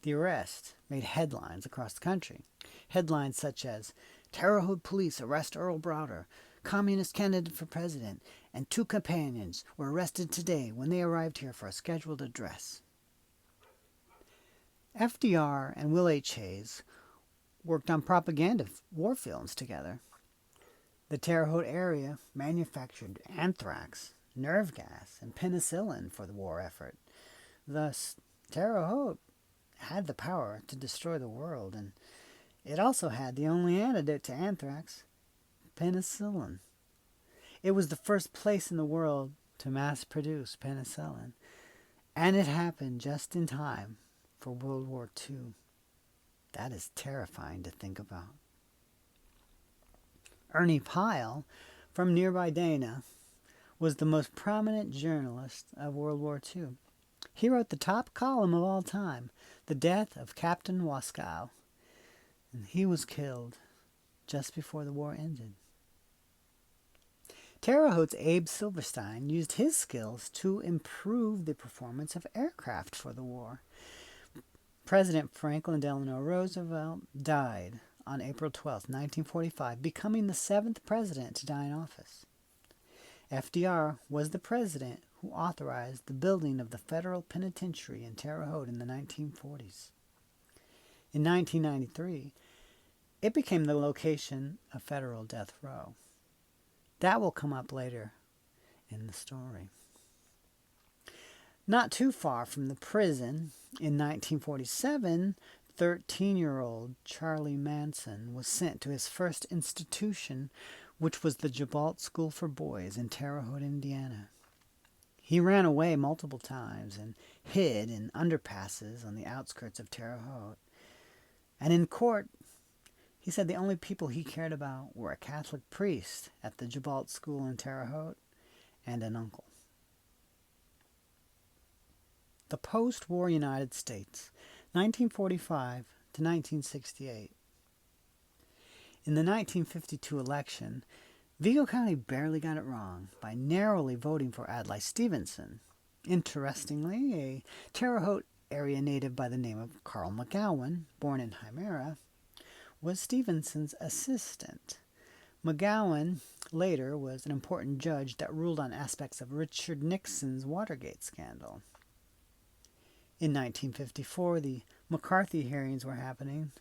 The arrest made headlines across the country. Headlines such as, "Terre Haute police arrest Earl Browder, communist candidate for president, and 2 companions were arrested today when they arrived here for a scheduled address." FDR and Will H. Hayes worked on propaganda war films together. The Terre Haute area manufactured anthrax, nerve gas, and penicillin for the war effort. Thus, Terre Haute had the power to destroy the world, and it also had the only antidote to anthrax, penicillin. It was the first place in the world to mass produce penicillin, and it happened just in time for World War II. That is terrifying to think about. Ernie Pyle, from nearby Dana, was the most prominent journalist of World War II. He wrote the top column of all time, The Death of Captain Waskow, and he was killed just before the war ended. Terre Haute's Abe Silverstein used his skills to improve the performance of aircraft for the war. President Franklin Delano Roosevelt died on April 12, 1945, becoming the 7th president to die in office. FDR was the president who authorized the building of the federal penitentiary in Terre Haute in the 1940s. In 1993, it became the location of federal death row. That will come up later in the story. Not too far from the prison, in 1947, 13-year-old Charlie Manson was sent to his first institution, which was the Gibault School for Boys in Terre Haute, Indiana. He ran away multiple times and hid in underpasses on the outskirts of Terre Haute. And in court, he said the only people he cared about were a Catholic priest at the Gibault School in Terre Haute and an uncle. The post-war United States, 1945 to 1968. In the 1952 election, Vigo County barely got it wrong by narrowly voting for Adlai Stevenson. Interestingly, a Terre Haute area native by the name of Carl McGowan, born in Hymera, was Stevenson's assistant. McGowan later was an important judge that ruled on aspects of Richard Nixon's Watergate scandal. In 1954, the McCarthy hearings were happening.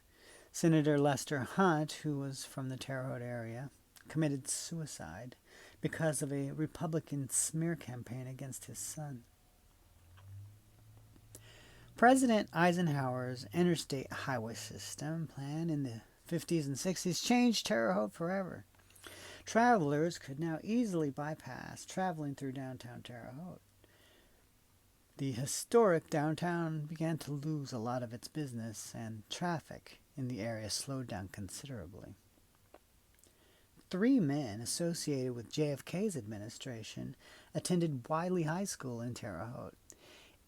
Senator Lester Hunt, who was from the Terre Haute area, committed suicide because of a Republican smear campaign against his son. President Eisenhower's interstate highway system plan in the 50s and 60s changed Terre Haute forever. Travelers could now easily bypass traveling through downtown Terre Haute. The historic downtown began to lose a lot of its business, and traffic in the area slowed down considerably. three men associated with JFK's administration attended Wiley High School in Terre Haute.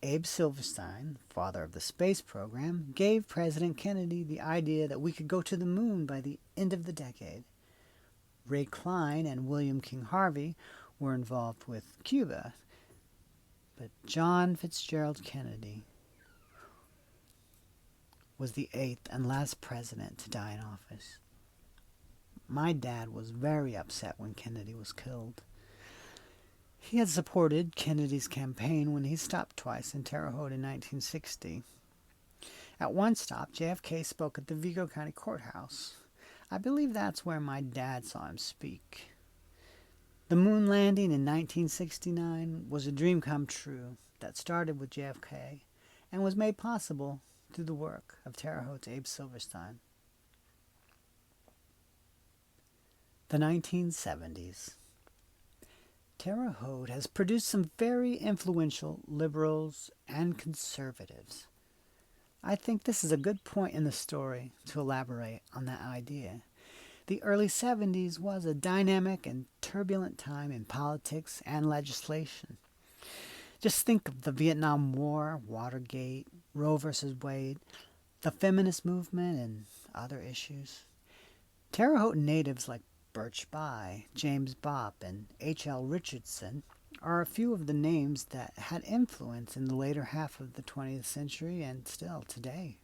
Abe Silverstein, father of the space program, gave President Kennedy the idea that we could go to the moon by the end of the decade. Ray Klein and William King Harvey were involved with Cuba, but John Fitzgerald Kennedy was the eighth and last president to die in office. My dad was very upset when Kennedy was killed. He had supported Kennedy's campaign when he stopped twice in Terre Haute in 1960. At one stop, JFK spoke at the Vigo County Courthouse. I believe that's where my dad saw him speak. The moon landing in 1969 was a dream come true that started with JFK and was made possible through the work of Terre Haute's Abe Silverstein. The 1970s. Terre Haute has produced some very influential liberals and conservatives. I think this is a good point in the story to elaborate on that idea. The early 70s was a dynamic and turbulent time in politics and legislation. Just think of the Vietnam War, Watergate, Roe v. Wade, the feminist movement, and other issues. Terre Haute natives like Birch Bayh, James Bopp, and H.L. Richardson are a few of the names that had influence in the later half of the 20th century and still today.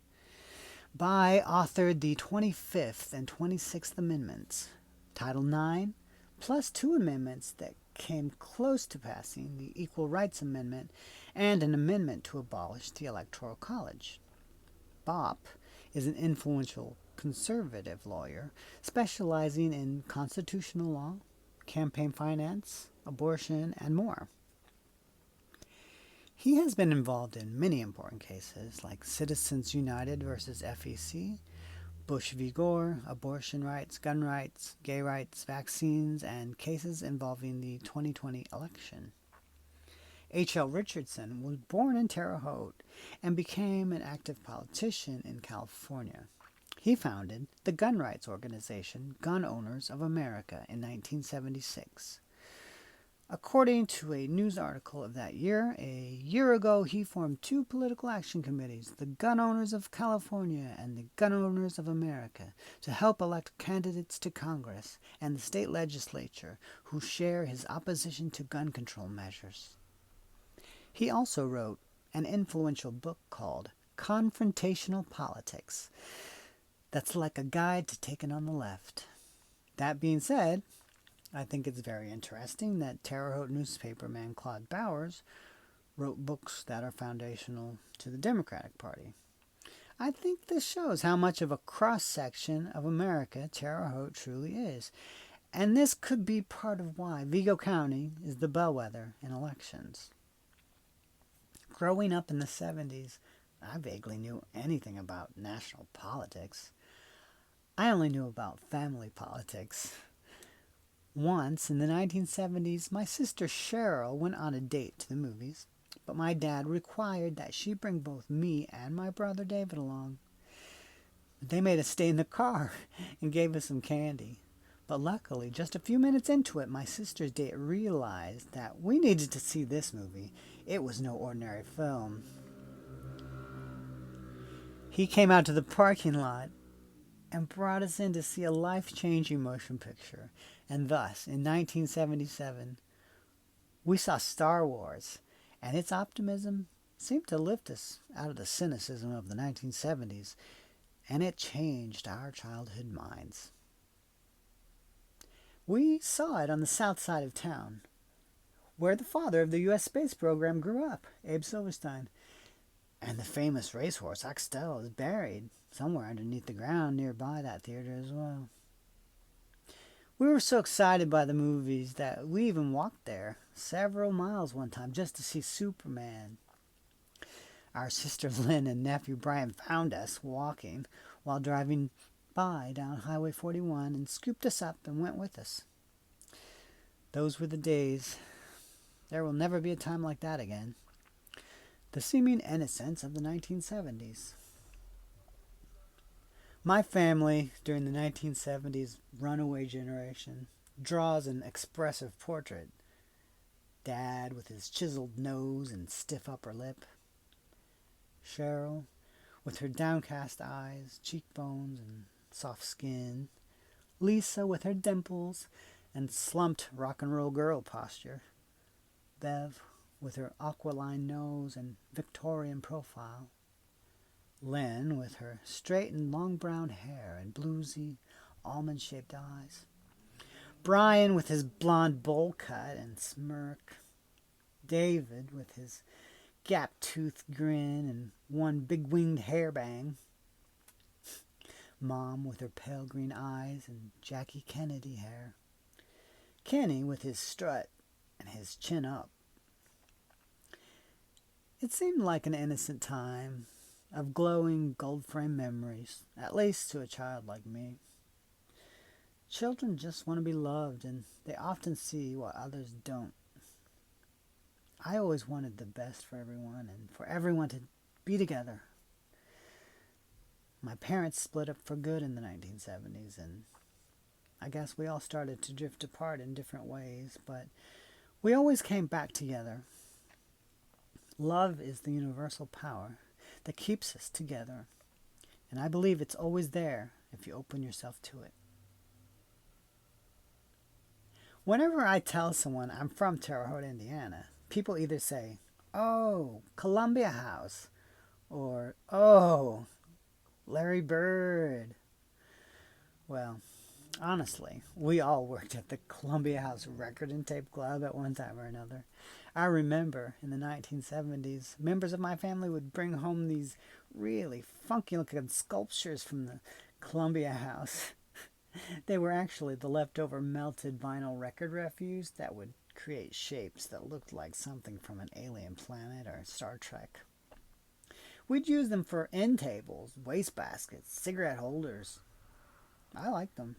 Bayh authored the 25th and 26th Amendments, Title IX, plus two amendments that came close to passing, the Equal Rights Amendment and an amendment to abolish the Electoral College. Bopp is an influential conservative lawyer specializing in constitutional law, campaign finance, abortion, and more. He has been involved in many important cases like Citizens United versus FEC, Bush v. Gore, abortion rights, gun rights, gay rights, vaccines, and cases involving the 2020 election. H.L. Richardson was born in Terre Haute and became an active politician in California. He founded the gun rights organization Gun Owners of America in 1976. According to a news article of that year, a year ago he formed two political action committees, the Gun Owners of California and the Gun Owners of America, to help elect candidates to Congress and the state legislature who share his opposition to gun control measures. He also wrote an influential book called Confrontational Politics that's like a guide to taking on the left. That being said, I think it's very interesting that Terre Haute newspaperman Claude Bowers wrote books that are foundational to the Democratic Party. I think this shows how much of a cross-section of America Terre Haute truly is. And this could be part of why Vigo County is the bellwether in elections. Growing up in the 70s, I vaguely knew anything about national politics. I only knew about family politics. Once, in the 1970s, my sister Cheryl went on a date to the movies, but my dad required that she bring both me and my brother David along. They made us stay in the car and gave us some candy. But luckily, just a few minutes into it, my sister's date realized that we needed to see this movie. It was no ordinary film. He came out to the parking lot and brought us in to see a life-changing motion picture. And thus, in 1977, we saw Star Wars, and its optimism seemed to lift us out of the cynicism of the 1970s, and it changed our childhood minds. We saw it on the south side of town, where the father of the U.S. space program grew up, Abe Silverstein. And the famous racehorse Axtell is buried somewhere underneath the ground nearby that theater as well. We were so excited by the movies that we even walked there several miles one time just to see Superman. Our sister Lynn and nephew Brian found us walking while driving by down Highway 41 and scooped us up and went with us. Those were the days. There will never be a time like that again. The seeming innocence of the 1970s. My family, during the 1970s runaway generation, draws an expressive portrait. Dad with his chiseled nose and stiff upper lip. Cheryl with her downcast eyes, cheekbones, and soft skin. Lisa with her dimples and slumped rock and roll girl posture. Bev with her aquiline nose and Victorian profile. Lynn with her straightened long brown hair and bluesy, almond-shaped eyes. Brian with his blonde bowl cut and smirk. David with his gap-toothed grin and one big-winged hair bang. Mom with her pale green eyes and Jackie Kennedy hair. Kenny with his strut and his chin up. It seemed like an innocent time of glowing gold-frame memories, at least to a child like me. Children just want to be loved, and they often see what others don't. I always wanted the best for everyone and for everyone to be together. My parents split up for good in the 1970s, and I guess we all started to drift apart in different ways, but we always came back together. Love is the universal power that keeps us together, and I believe it's always there if you open yourself to it. Whenever I tell someone I'm from Terre Haute, Indiana, people either say, "Oh, Columbia House," or "Oh, Larry Bird." Well, honestly, we all worked at the Columbia House Record and Tape Club at one time or another. I remember in the 1970s, members of my family would bring home these really funky looking sculptures from the Columbia House. They were actually the leftover melted vinyl record refuse that would create shapes that looked like something from an alien planet or Star Trek. We'd use them for end tables, wastebaskets, cigarette holders. I liked them.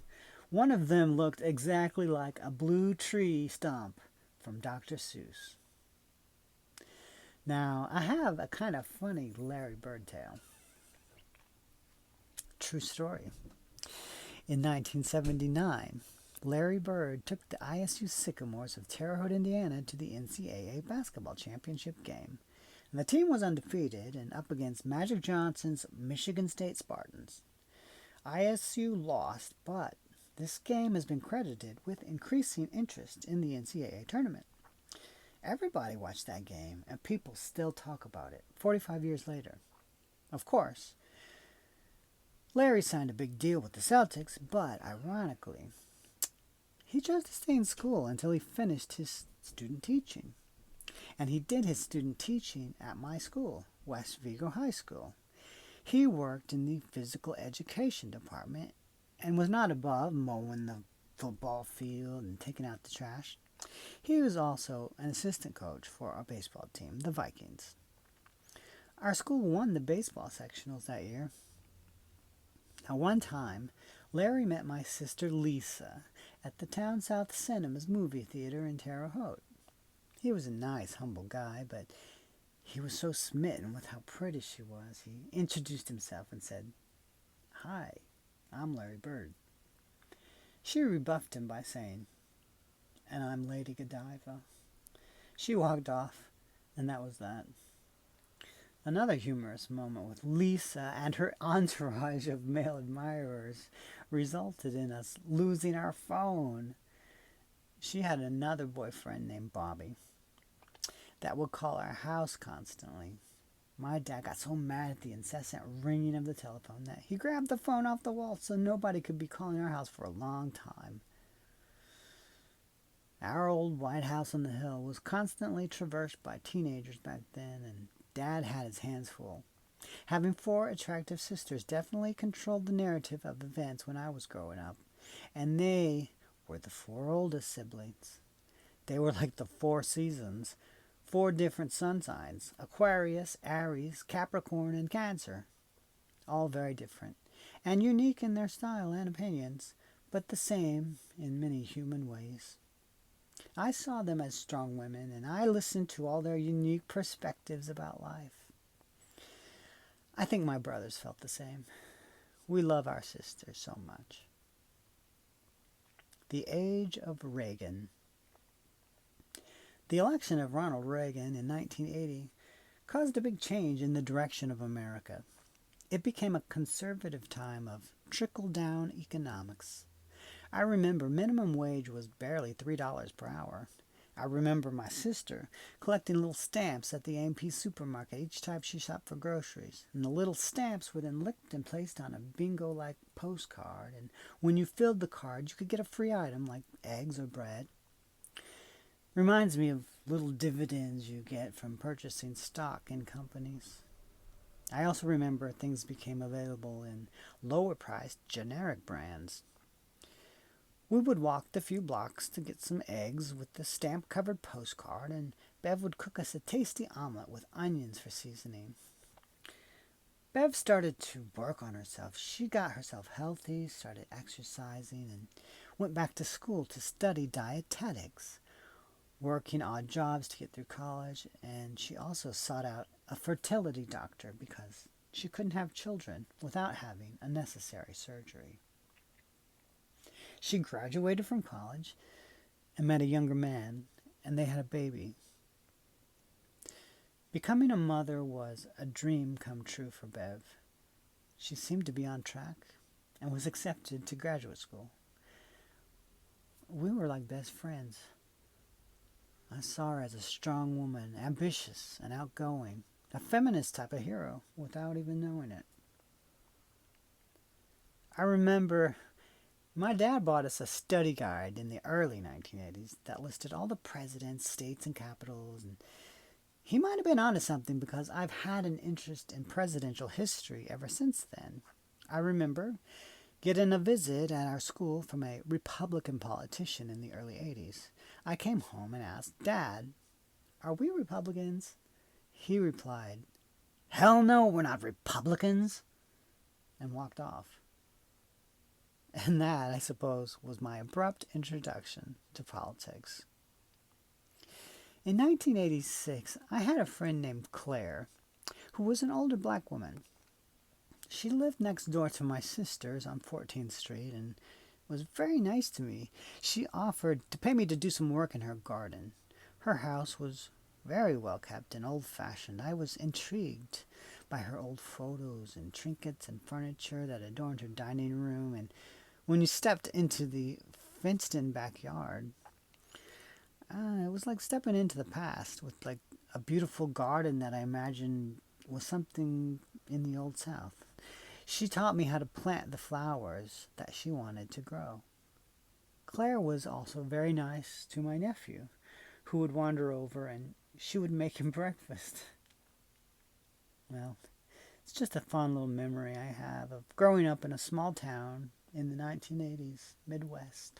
One of them looked exactly like a blue tree stump from Dr. Seuss. Now, I have a kind of funny Larry Bird tale. True story. In 1979, Larry Bird took the ISU Sycamores of Terre Haute, Indiana to the NCAA basketball championship game. And the team was undefeated and up against Magic Johnson's Michigan State Spartans. ISU lost, but this game has been credited with increasing interest in the NCAA tournament. Everybody watched that game, and people still talk about it 45 years later. Of course, Larry signed a big deal with the Celtics, but ironically, he chose to stay in school until he finished his student teaching. And he did his student teaching at my school, West Vigo High School. He worked in the physical education department and was not above mowing the football field and taking out the trash. He was also an assistant coach for our baseball team, the Vikings. Our school won the baseball sectionals that year. Now, one time, Larry met my sister Lisa at the Town South Cinemas movie theater in Terre Haute. He was a nice, humble guy, but he was so smitten with how pretty she was, he introduced himself and said, "Hi, I'm Larry Bird." She rebuffed him by saying, "And I'm Lady Godiva." She walked off, and that was that. Another humorous moment with Lisa and her entourage of male admirers resulted in us losing our phone. She had another boyfriend named Bobby that would call our house constantly. My dad got so mad at the incessant ringing of the telephone that he grabbed the phone off the wall so nobody could be calling our house for a long time. Our old White House on the hill was constantly traversed by teenagers back then, and Dad had his hands full. Having 4 attractive sisters definitely controlled the narrative of events when I was growing up, and they were the 4 oldest siblings. They were like the 4 seasons, 4 different sun signs: Aquarius, Aries, Capricorn, and Cancer. All very different, and unique in their style and opinions, but the same in many human ways. I saw them as strong women, and I listened to all their unique perspectives about life. I think my brothers felt the same. We love our sisters so much. The age of Reagan. The election of Ronald Reagan in 1980 caused a big change in the direction of America. It became a conservative time of trickle-down economics. I remember minimum wage was barely $3 per hour. I remember my sister collecting little stamps at the A&P supermarket each time she shopped for groceries. And the little stamps were then licked and placed on a bingo-like postcard. And when you filled the card, you could get a free item like eggs or bread. Reminds me of little dividends you get from purchasing stock in companies. I also remember things became available in lower-priced generic brands. We would walk the few blocks to get some eggs with the stamp-covered postcard, and Bev would cook us a tasty omelet with onions for seasoning. Bev started to work on herself. She got herself healthy, started exercising, and went back to school to study dietetics, working odd jobs to get through college, and she also sought out a fertility doctor because she couldn't have children without having a necessary surgery. She graduated from college and met a younger man, and they had a baby. Becoming a mother was a dream come true for Bev. She seemed to be on track and was accepted to graduate school. We were like best friends. I saw her as a strong woman, ambitious and outgoing, a feminist type of hero without even knowing it. I remember my dad bought us a study guide in the early 1980s that listed all the presidents, states, and capitals, and he might have been onto something because I've had an interest in presidential history ever since then. I remember getting a visit at our school from a Republican politician in the early 80s. I came home and asked, "Dad, are we Republicans?" He replied, "Hell no, we're not Republicans," and walked off. And that, I suppose, was my abrupt introduction to politics. In 1986, I had a friend named Claire, who was an older black woman. She lived next door to my sisters on 14th Street and was very nice to me. She offered to pay me to do some work in her garden. Her house was very well kept and old-fashioned. I was intrigued by her old photos and trinkets and furniture that adorned her dining room, and when you stepped into the fenced-in backyard, it was like stepping into the past with like a beautiful garden that I imagined was something in the Old South. She taught me how to plant the flowers that she wanted to grow. Claire was also very nice to my nephew, who would wander over and she would make him breakfast. Well, it's just a fun little memory I have of growing up in a small town in the 1980s Midwest.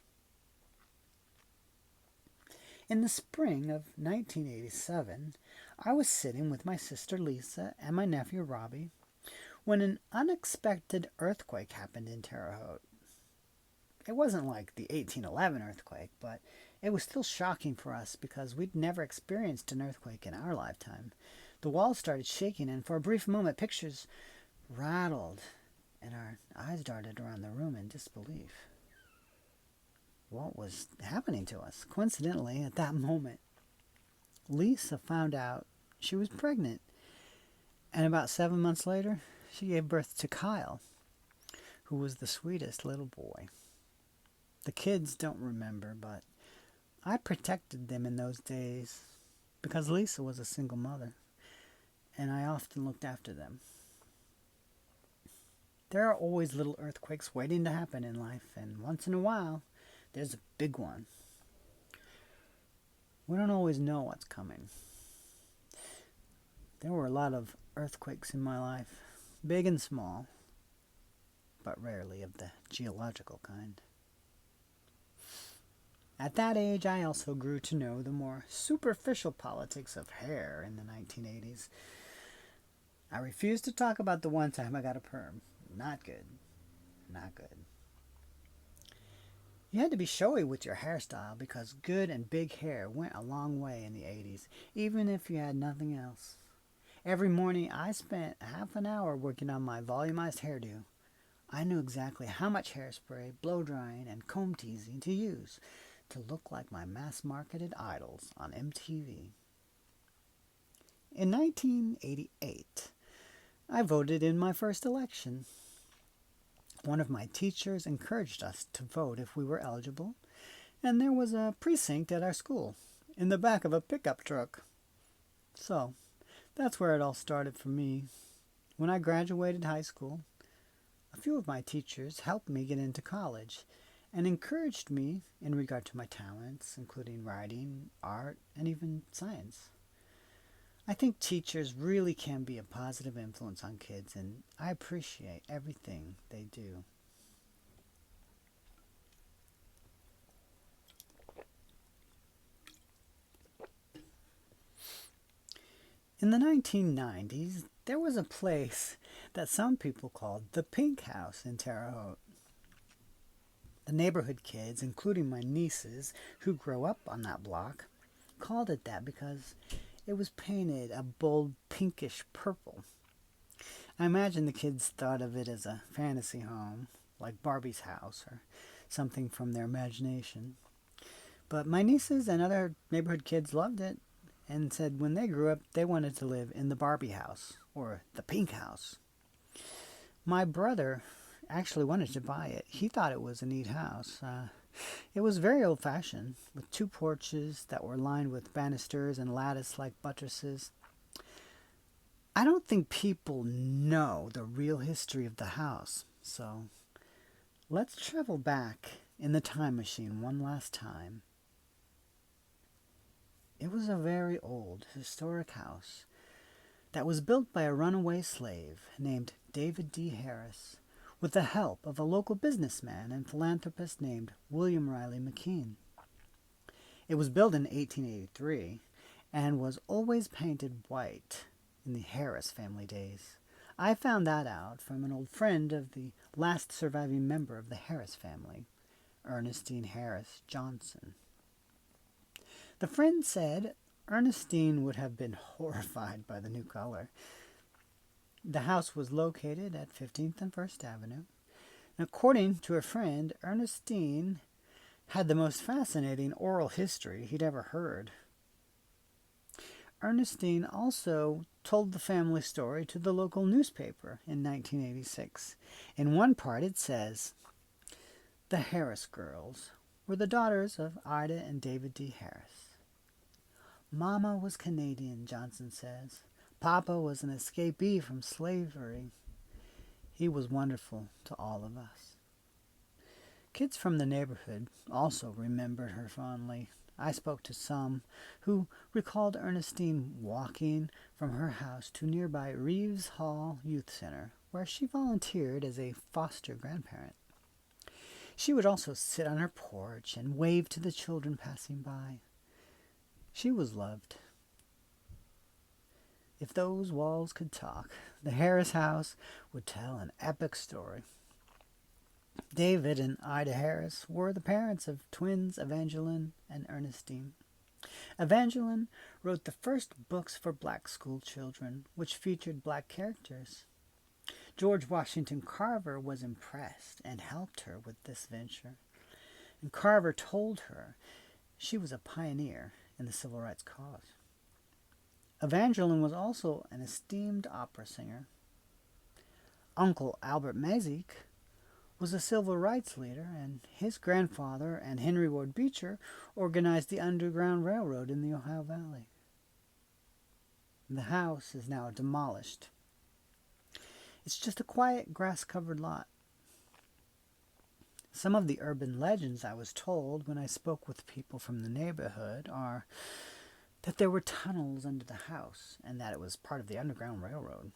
In the spring of 1987, I was sitting with my sister Lisa and my nephew Robbie when an unexpected earthquake happened in Terre Haute. It wasn't like the 1811 earthquake, but it was still shocking for us because we'd never experienced an earthquake in our lifetime. The walls started shaking, and for a brief moment, pictures rattled, and our eyes darted around the room in disbelief. What was happening to us? Coincidentally, at that moment, Lisa found out she was pregnant, and about 7 months later, she gave birth to Kyle, who was the sweetest little boy. The kids don't remember, but I protected them in those days because Lisa was a single mother, and I often looked after them. There are always little earthquakes waiting to happen in life, and once in a while, there's a big one. We don't always know what's coming. There were a lot of earthquakes in my life, big and small, but rarely of the geological kind. At that age, I also grew to know the more superficial politics of hair in the 1980s. I refused to talk about the one time I got a perm. Not good. Not good. You had to be showy with your hairstyle because good and big hair went a long way in the 80s, even if you had nothing else. Every morning I spent half an hour working on my volumized hairdo. I knew exactly how much hairspray, blow drying, and comb teasing to use to look like my mass-marketed idols on MTV. In 1988, I voted in my first election. One of my teachers encouraged us to vote if we were eligible, and there was a precinct at our school in the back of a pickup truck. So, that's where it all started for me. When I graduated high school, a few of my teachers helped me get into college and encouraged me in regard to my talents, including writing, art, and even science. I think teachers really can be a positive influence on kids, and I appreciate everything they do. In the 1990s, there was a place that some people called the Pink House in Terre Haute. The neighborhood kids, including my nieces who grow up on that block, called it that because it was painted a bold pinkish purple. I imagine the kids thought of it as a fantasy home, like Barbie's house or something from their imagination. But my nieces and other neighborhood kids loved it and said when they grew up they wanted to live in the Barbie house or the pink house. My brother actually wanted to buy it. He thought it was a neat house. It was very old-fashioned, with two porches that were lined with banisters and lattice-like buttresses. I don't think people know the real history of the house, so let's travel back in the time machine one last time. It was a very old, historic house that was built by a runaway slave named David D. Harris with the help of a local businessman and philanthropist named William Riley McKean. It was built in 1883 and was always painted white in the Harris family days. I found that out from an old friend of the last surviving member of the Harris family, Ernestine Harris Johnson. The friend said Ernestine would have been horrified by the new color. The house was located at 15th and 1st Avenue. And according to a friend, Ernestine had the most fascinating oral history he'd ever heard. Ernestine also told the family story to the local newspaper in 1986. In one part it says, "The Harris girls were the daughters of Ida and David D. Harris. Mama was Canadian," Johnson says. "Papa was an escapee from slavery. He was wonderful to all of us." Kids from the neighborhood also remembered her fondly. I spoke to some who recalled Ernestine walking from her house to nearby Reeves Hall Youth Center, where she volunteered as a foster grandparent. She would also sit on her porch and wave to the children passing by. She was loved. If those walls could talk, the Harris house would tell an epic story. David and Ida Harris were the parents of twins Evangeline and Ernestine. Evangeline wrote the first books for black school children, which featured black characters. George Washington Carver was impressed and helped her with this venture. And Carver told her she was a pioneer in the civil rights cause. Evangeline was also an esteemed opera singer. Uncle Albert Mazik was a civil rights leader, and his grandfather and Henry Ward Beecher organized the Underground Railroad in the Ohio Valley. The house is now demolished. It's just a quiet, grass-covered lot. Some of the urban legends I was told when I spoke with people from the neighborhood are that there were tunnels under the house and that it was part of the Underground Railroad.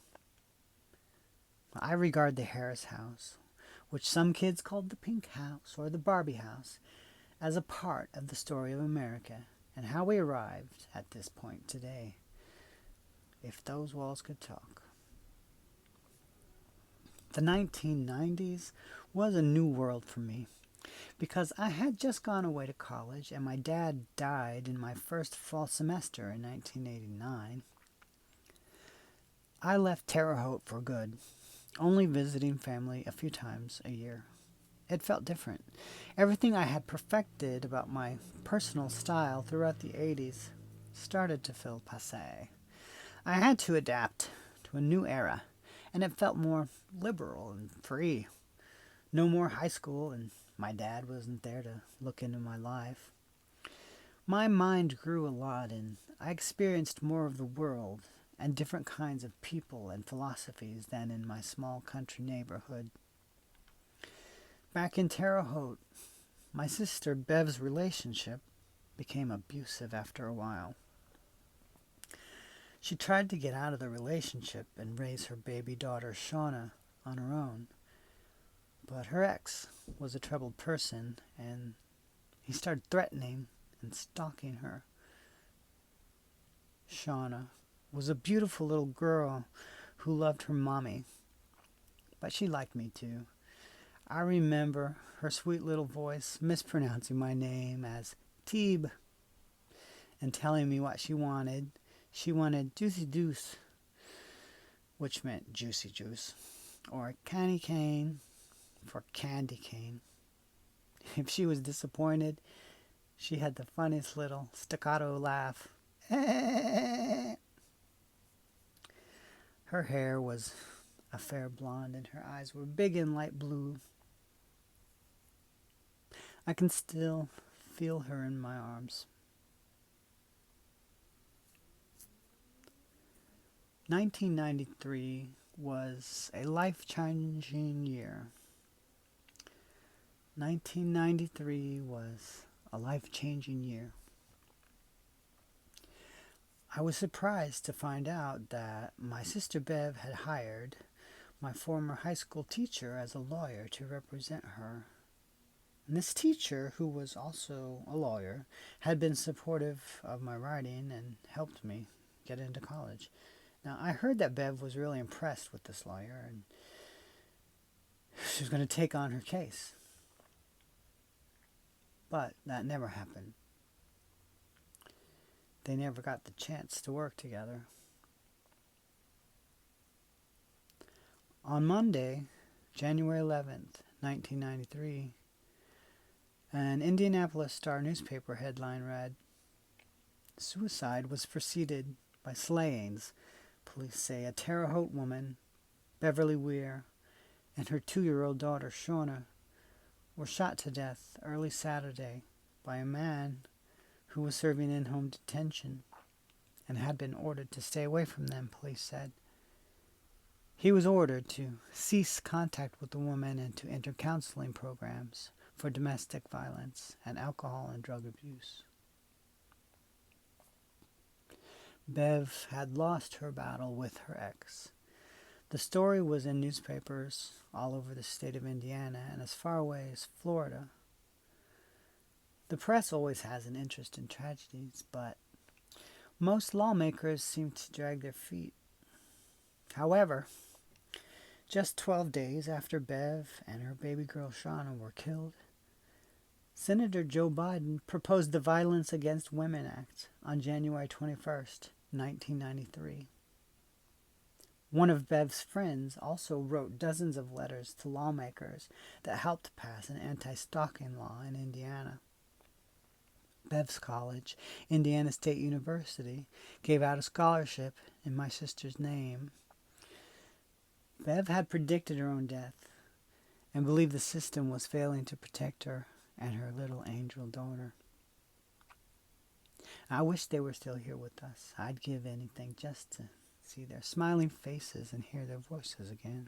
I regard the Harris house, which some kids called the Pink House or the Barbie House, as a part of the story of America and how we arrived at this point today. If those walls could talk. The 1990s was a new world for me because I had just gone away to college and my dad died in my first fall semester in 1989. I left Terre Haute for good. only visiting family a few times a year. It felt different. Everything I had perfected about my personal style throughout the 80s started to feel passé. I had to adapt to a new era, and it felt more liberal and free. No more high school, and my dad wasn't there to look into my life. My mind grew a lot, and I experienced more of the world and different kinds of people and philosophies than in my small country neighborhood. Back in Terre Haute, my sister Bev's relationship became abusive after a while. She tried to get out of the relationship and raise her baby daughter Shauna on her own, but her ex was a troubled person and he started threatening and stalking her. Shauna was a beautiful little girl who loved her mommy, but she liked me too. I remember her sweet little voice mispronouncing my name as Teeb and telling me what she wanted. She wanted juicy juice, which meant juicy juice, or candy cane for candy cane. If she was disappointed, she had the funniest little staccato laugh. Her hair was a fair blonde and her eyes were big and light blue. I can still feel her in my arms. 1993 was a life-changing year. 1993 was a life-changing year. I was surprised to find out that my sister Bev had hired my former high school teacher as a lawyer to represent her. And this teacher, who was also a lawyer, had been supportive of my writing and helped me get into college. Now, I heard that Bev was really impressed with this lawyer and she was going to take on her case. But that never happened. They never got the chance to work together. On Monday, January 11th, 1993, an Indianapolis Star newspaper headline read, "Suicide was preceded by slayings. Police say a Terre Haute woman, Beverly Weir, and her 2-year-old daughter, Shauna, were shot to death early Saturday by a man who was serving in-home detention and had been ordered to stay away from them," police said. He was ordered to cease contact with the woman and to enter counseling programs for domestic violence and alcohol and drug abuse. Bev had lost her battle with her ex. The story was in newspapers all over the state of Indiana and as far away as Florida. The press always has an interest in tragedies, but most lawmakers seem to drag their feet. However, just 12 days after Bev and her baby girl Shauna were killed, Senator Joe Biden proposed the Violence Against Women Act on January 21st, 1993. One of Bev's friends also wrote dozens of letters to lawmakers that helped pass an anti-stalking law in Indiana. Bev's college, Indiana State University, gave out a scholarship in my sister's name. Bev had predicted her own death and believed the system was failing to protect her and her little angel daughter. I wish they were still here with us. I'd give anything just to see their smiling faces and hear their voices again.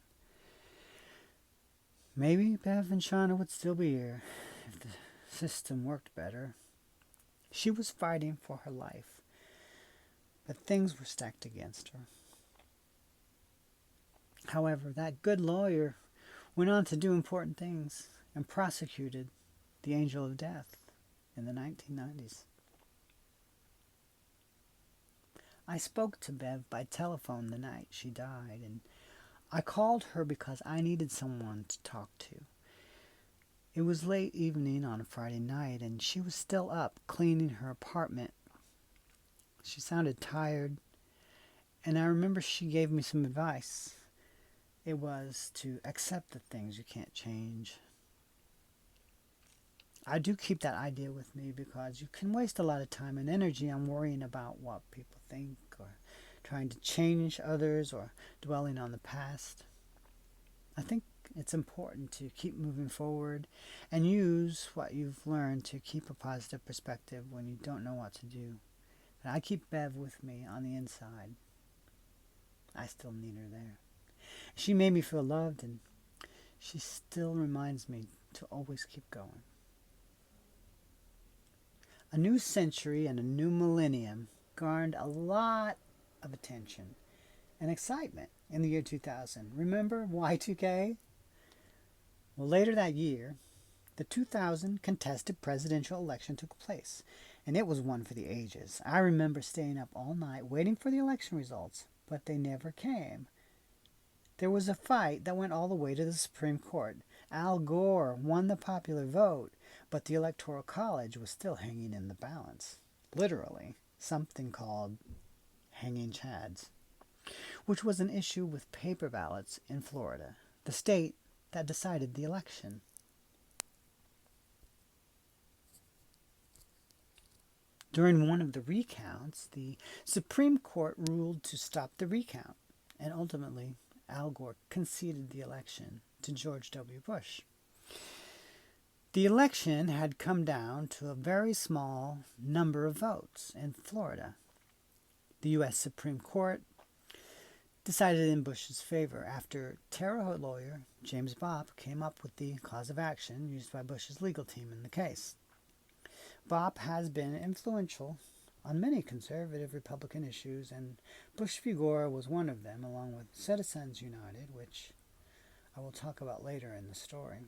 Maybe Bev and Shauna would still be here if the system worked better. She was fighting for her life, but things were stacked against her. However, that good lawyer went on to do important things and prosecuted the Angel of Death in the 1990s. I spoke to Bev by telephone the night she died, and I called her because I needed someone to talk to. It was late evening on a Friday night, and she was still up cleaning her apartment. She sounded tired, and I remember she gave me some advice. It was to accept the things you can't change. I do keep that idea with me because you can waste a lot of time and energy on worrying about what people think or trying to change others or dwelling on the past. I think it's important to keep moving forward and use what you've learned to keep a positive perspective when you don't know what to do. And I keep Bev with me on the inside. I still need her there. She made me feel loved, and she still reminds me to always keep going. A new century and a new millennium garnered a lot of attention and excitement in the year 2000. Remember Y2K? Well, later that year, the 2000 contested presidential election took place, and it was one for the ages. I remember staying up all night waiting for the election results, but they never came. There was a fight that went all the way to the Supreme Court. Al Gore won the popular vote, but the Electoral College was still hanging in the balance. Literally, something called hanging chads, which was an issue with paper ballots in Florida, the state that decided the election. During one of the recounts, the Supreme Court ruled to stop the recount, and ultimately Al Gore conceded the election to George W. Bush. The election had come down to a very small number of votes in Florida. The U.S. Supreme Court decided in Bush's favor after Terre Haute lawyer James Bopp came up with the cause of action used by Bush's legal team in the case. Bopp has been influential on many conservative Republican issues, and Bush v. Gore was one of them, along with Citizens United, which I will talk about later in the story.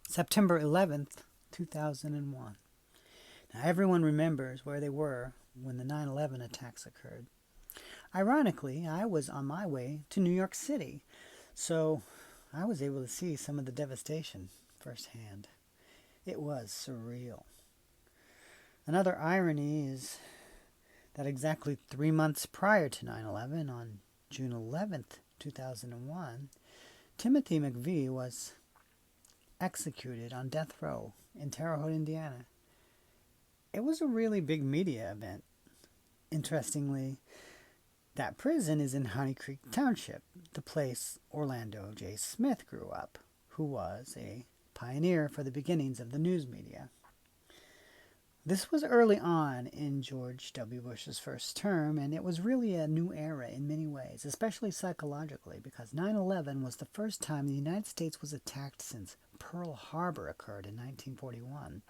September 11th, 2001. Now, everyone remembers where they were when the 9/11 attacks occurred. Ironically, I was on my way to New York City, so I was able to see some of the devastation firsthand. It was surreal. Another irony is that exactly 3 months prior to 9/11, on June 11th, 2001, Timothy McVeigh was executed on death row in Terre Haute, Indiana. It was a really big media event. Interestingly, that prison is in Honey Creek Township, the place Orlando J. Smith grew up, who was a pioneer for the beginnings of the news media. This was early on in George W. Bush's first term, and it was really a new era in many ways, especially psychologically, because 9/11 was the first time the United States was attacked since Pearl Harbor occurred in 1941.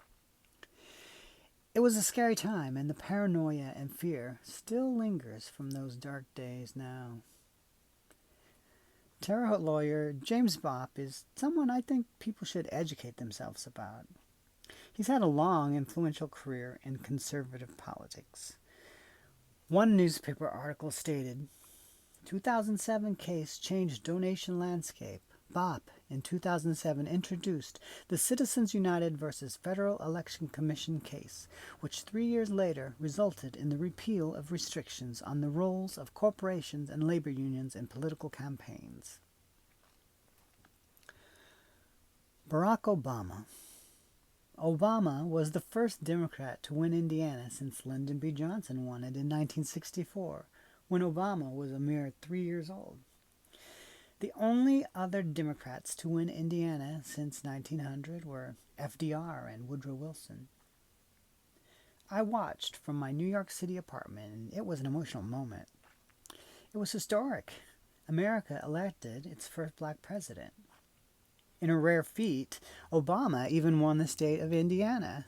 It was a scary time, and the paranoia and fear still lingers from those dark days now. Terre Haute lawyer James Bopp is someone I think people should educate themselves about. He's had a long, influential career in conservative politics. One newspaper article stated, 2007 case changed donation landscape. Bopp, in 2007, introduced the Citizens United versus Federal Election Commission case, which 3 years later resulted in the repeal of restrictions on the roles of corporations and labor unions in political campaigns. Barack Obama. Obama was the first Democrat to win Indiana since Lyndon B. Johnson won it in 1964, when Obama was a mere 3 years old. The only other Democrats to win Indiana since 1900 were FDR and Woodrow Wilson. I watched from my New York City apartment, and it was an emotional moment. It was historic. America elected its first black president. In a rare feat, Obama even won the state of Indiana.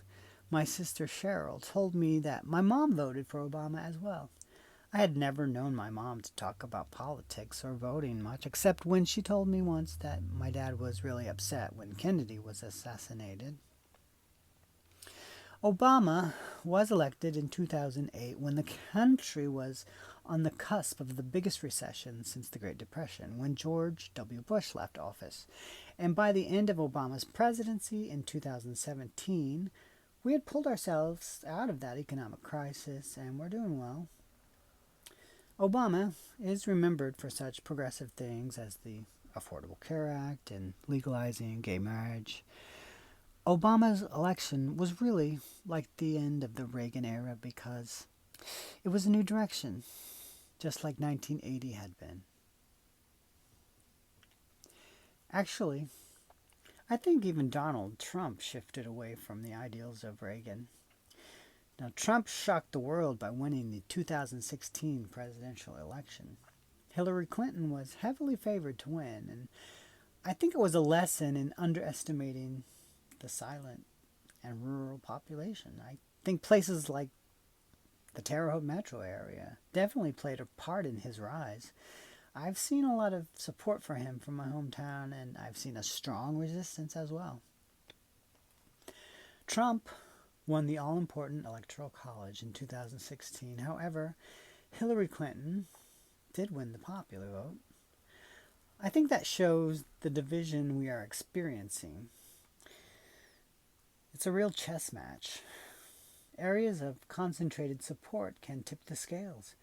My sister Cheryl told me that my mom voted for Obama as well. I had never known my mom to talk about politics or voting much, except when she told me once that my dad was really upset when Kennedy was assassinated. Obama was elected in 2008 when the country was on the cusp of the biggest recession since the Great Depression, when George W. Bush left office. And by the end of Obama's presidency in 2017, we had pulled ourselves out of that economic crisis, and we're doing well. Obama is remembered for such progressive things as the Affordable Care Act and legalizing gay marriage. Obama's election was really like the end of the Reagan era because it was a new direction, just like 1980 had been. Actually, I think even Donald Trump shifted away from the ideals of Reagan. Now, Trump shocked the world by winning the 2016 presidential election. Hillary Clinton was heavily favored to win, and I think it was a lesson in underestimating the silent and rural population. I think places like the Terre Haute metro area definitely played a part in his rise. I've seen a lot of support for him from my hometown, and I've seen a strong resistance as well. Trump won the all-important Electoral College in 2016. However, Hillary Clinton did win the popular vote. I think that shows the division we are experiencing. It's a real chess match. Areas of concentrated support can tip the scales.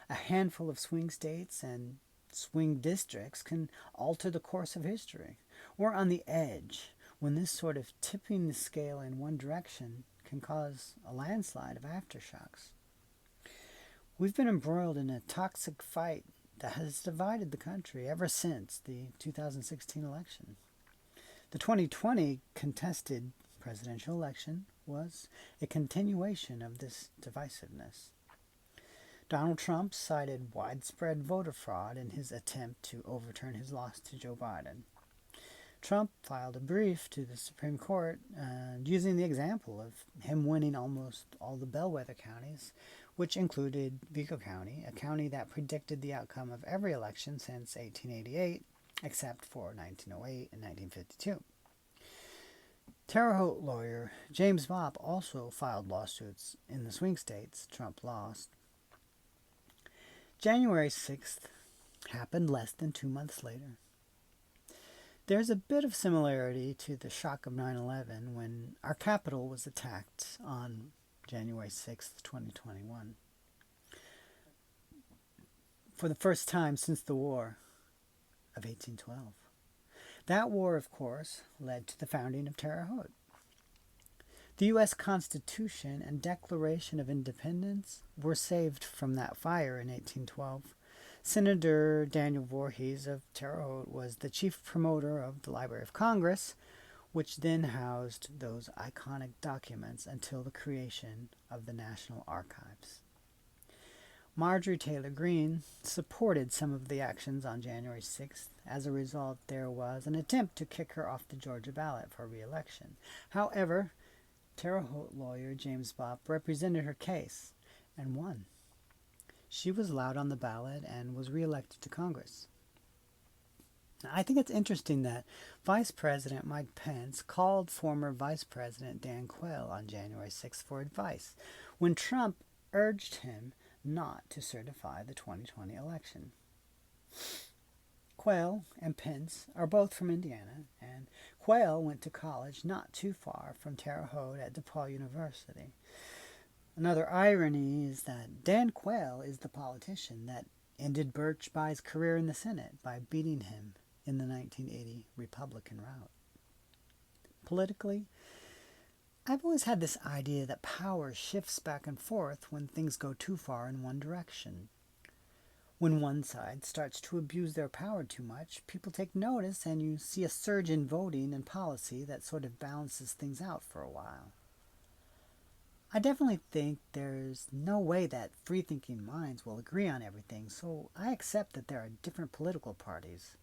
A handful of swing states and swing districts can alter the course of history. We're on the edge when this sort of tipping the scale in one direction can cause a landslide of aftershocks. We've been embroiled in a toxic fight that has divided the country ever since the 2016 election. The 2020 contested presidential election was a continuation of this divisiveness. Donald Trump cited widespread voter fraud in his attempt to overturn his loss to Joe Biden. Trump filed a brief to the Supreme Court using the example of him winning almost all the bellwether counties, which included Vigo County, a county that predicted the outcome of every election since 1888, except for 1908 and 1952. Terre Haute lawyer James Bopp also filed lawsuits in the swing states Trump lost. January 6th happened less than 2 months later. There's a bit of similarity to the shock of 9/11 when our capital was attacked on January 6th, 2021. For the first time since the War of 1812. That war, of course, led to the founding of Terre Haute. The U.S. Constitution and Declaration of Independence were saved from that fire in 1812. Senator Daniel Voorhees of Terre Haute was the chief promoter of the Library of Congress, which then housed those iconic documents until the creation of the National Archives. Marjorie Taylor Greene supported some of the actions on January 6th. As a result, there was an attempt to kick her off the Georgia ballot for re-election. However, Terre Haute lawyer James Bopp represented her case and won. She was allowed on the ballot and was re-elected to Congress. Now, I think it's interesting that Vice President Mike Pence called former Vice President Dan Quayle on January 6th for advice when Trump urged him not to certify the 2020 election. Quayle and Pence are both from Indiana, and Quayle went to college not too far from Terre Haute at DePaul University. Another irony is that Dan Quayle is the politician that ended Birch Bayh's career in the Senate by beating him in the 1980 Republican rout. Politically, I've always had this idea that power shifts back and forth when things go too far in one direction. When one side starts to abuse their power too much, people take notice and you see a surge in voting and policy that sort of balances things out for a while. I definitely think there's no way that free-thinking minds will agree on everything, so I accept that there are different political parties.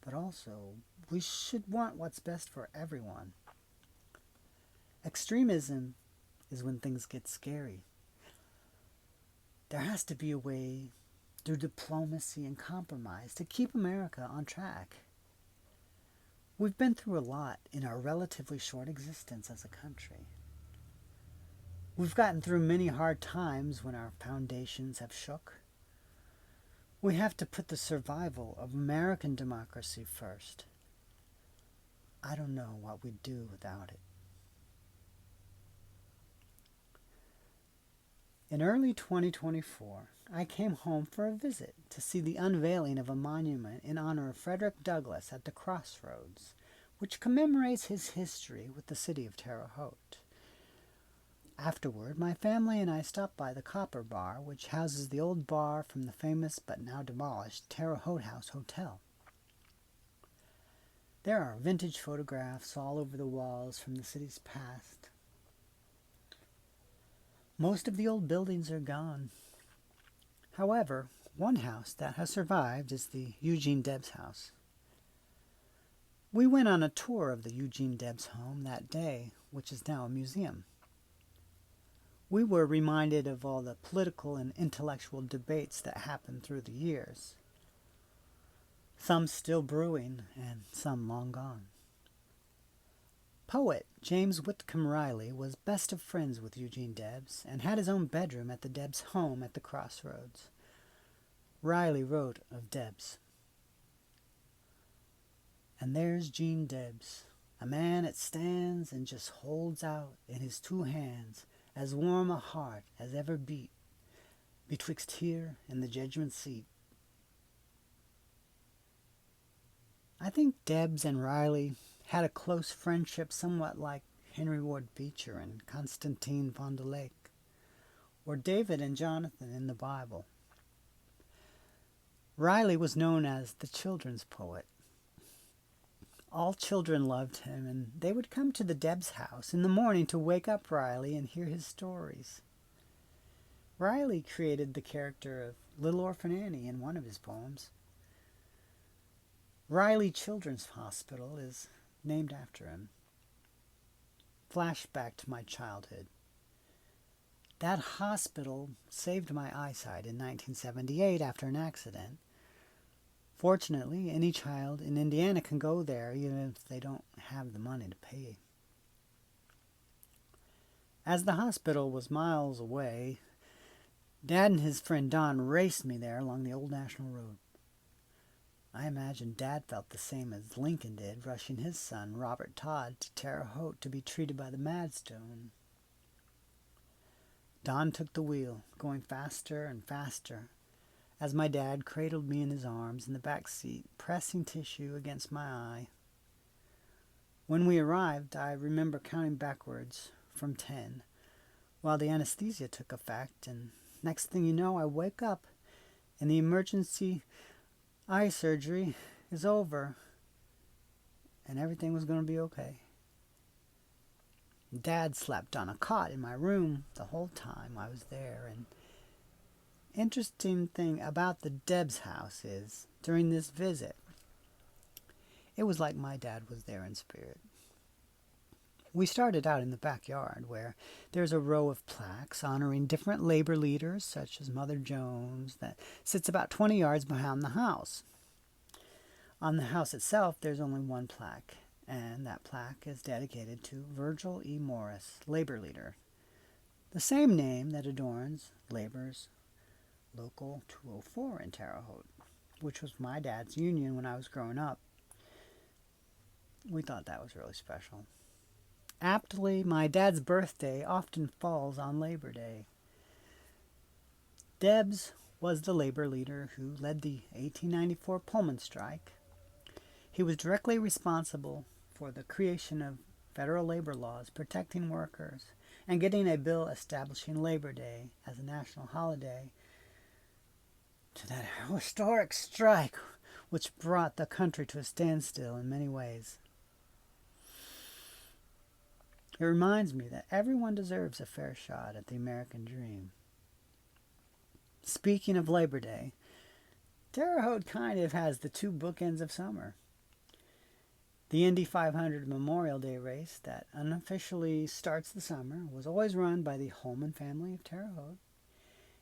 But also, we should want what's best for everyone. Extremism is when things get scary. There has to be a way, through diplomacy and compromise, to keep America on track. We've been through a lot in our relatively short existence as a country. We've gotten through many hard times when our foundations have shook. We have to put the survival of American democracy first. I don't know what we'd do without it. In early 2024, I came home for a visit to see the unveiling of a monument in honor of Frederick Douglass at the Crossroads, which commemorates his history with the city of Terre Haute. Afterward, my family and I stopped by the Copper Bar, which houses the old bar from the famous but now demolished Terre Haute House Hotel. There are vintage photographs all over the walls from the city's past. Most of the old buildings are gone. However, one house that has survived is the Eugene Debs house. We went on a tour of the Eugene Debs home that day, which is now a museum. We were reminded of all the political and intellectual debates that happened through the years, some still brewing and some long gone. Poet James Whitcomb Riley was best of friends with Eugene Debs and had his own bedroom at the Debs home at the Crossroads. Riley wrote of Debs, "And there's Gene Debs, a man that stands and just holds out in his two hands as warm a heart as ever beat betwixt here and the judgment seat." I think Debs and Riley had a close friendship somewhat like Henry Ward Beecher and Constantine Fond du Lac, or David and Jonathan in the Bible. Riley was known as the children's poet. All children loved him, and they would come to the Debs house in the morning to wake up Riley and hear his stories. Riley created the character of Little Orphan Annie in one of his poems. Riley Children's Hospital is named after him. Flashback to my childhood. That hospital saved my eyesight in 1978 after an accident. Fortunately, any child in Indiana can go there even if they don't have the money to pay. As the hospital was miles away, Dad and his friend Don raced me there along the old National Road. I imagine Dad felt the same as Lincoln did, rushing his son, Robert Todd, to Terre Haute to be treated by the Madstone. Don took the wheel, going faster and faster, as my dad cradled me in his arms in the back seat, pressing tissue against my eye. When we arrived, I remember counting backwards from 10, while the anesthesia took effect, and next thing you know, I wake up, and the emergency eye surgery is over, and everything was going to be okay. Dad slept on a cot in my room the whole time I was there, and interesting thing about the Debs house is, during this visit, it was like my dad was there in spirit. We started out in the backyard, where there's a row of plaques honoring different labor leaders, such as Mother Jones, that sits about 20 yards behind the house. On the house itself, there's only one plaque, and that plaque is dedicated to Virgil E. Morris, labor leader, the same name that adorns Labor's Local 204 in Terre Haute, which was my dad's union when I was growing up. We thought that was really special. Aptly, my dad's birthday often falls on Labor Day. Debs was the labor leader who led the 1894 Pullman strike. He was directly responsible for the creation of federal labor laws protecting workers and getting a bill establishing Labor Day as a national holiday to that historic strike which brought the country to a standstill in many ways. It reminds me that everyone deserves a fair shot at the American dream. Speaking of Labor Day, Terre Haute kind of has the two bookends of summer. The Indy 500 Memorial Day race that unofficially starts the summer was always run by the Holman family of Terre Haute,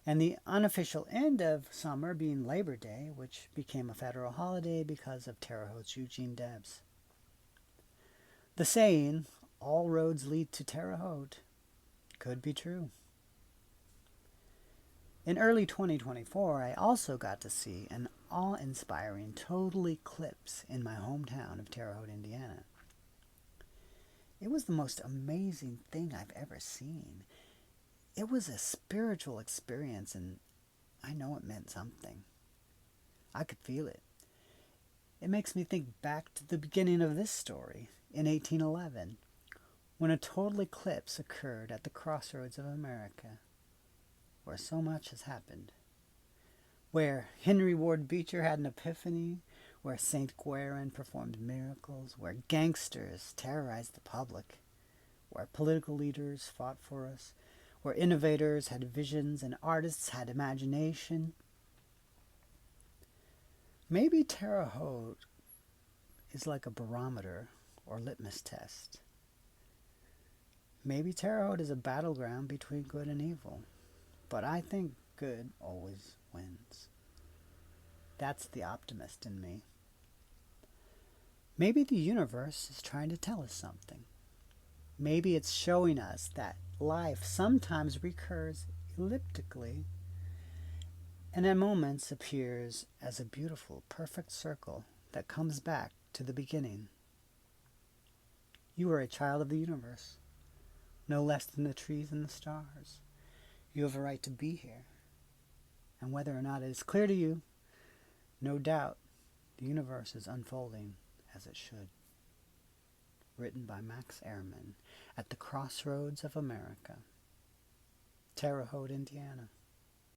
and the unofficial end of summer being Labor Day, which became a federal holiday because of Terre Haute's Eugene Debs. The saying, "all roads lead to Terre Haute," could be true. In early 2024, I also got to see an awe-inspiring total eclipse in my hometown of Terre Haute, Indiana. It was the most amazing thing I've ever seen. It was a spiritual experience, and I know it meant something. I could feel it. It makes me think back to the beginning of this story in 1811, when a total eclipse occurred at the crossroads of America, where so much has happened. Where Henry Ward Beecher had an epiphany, where St. Guerin performed miracles, where gangsters terrorized the public, where political leaders fought for us, where innovators had visions and artists had imagination. Maybe Terre Haute is like a barometer or litmus test. Maybe Terre Haute is a battleground between good and evil, but I think good always wins. That's the optimist in me. Maybe the universe is trying to tell us something. Maybe it's showing us that life sometimes recurs elliptically and at moments appears as a beautiful, perfect circle that comes back to the beginning. You are a child of the universe, no less than the trees and the stars. You have a right to be here. And whether or not it is clear to you, no doubt the universe is unfolding as it should. Written by Max Ehrman at the Crossroads of America, Terre Haute, Indiana.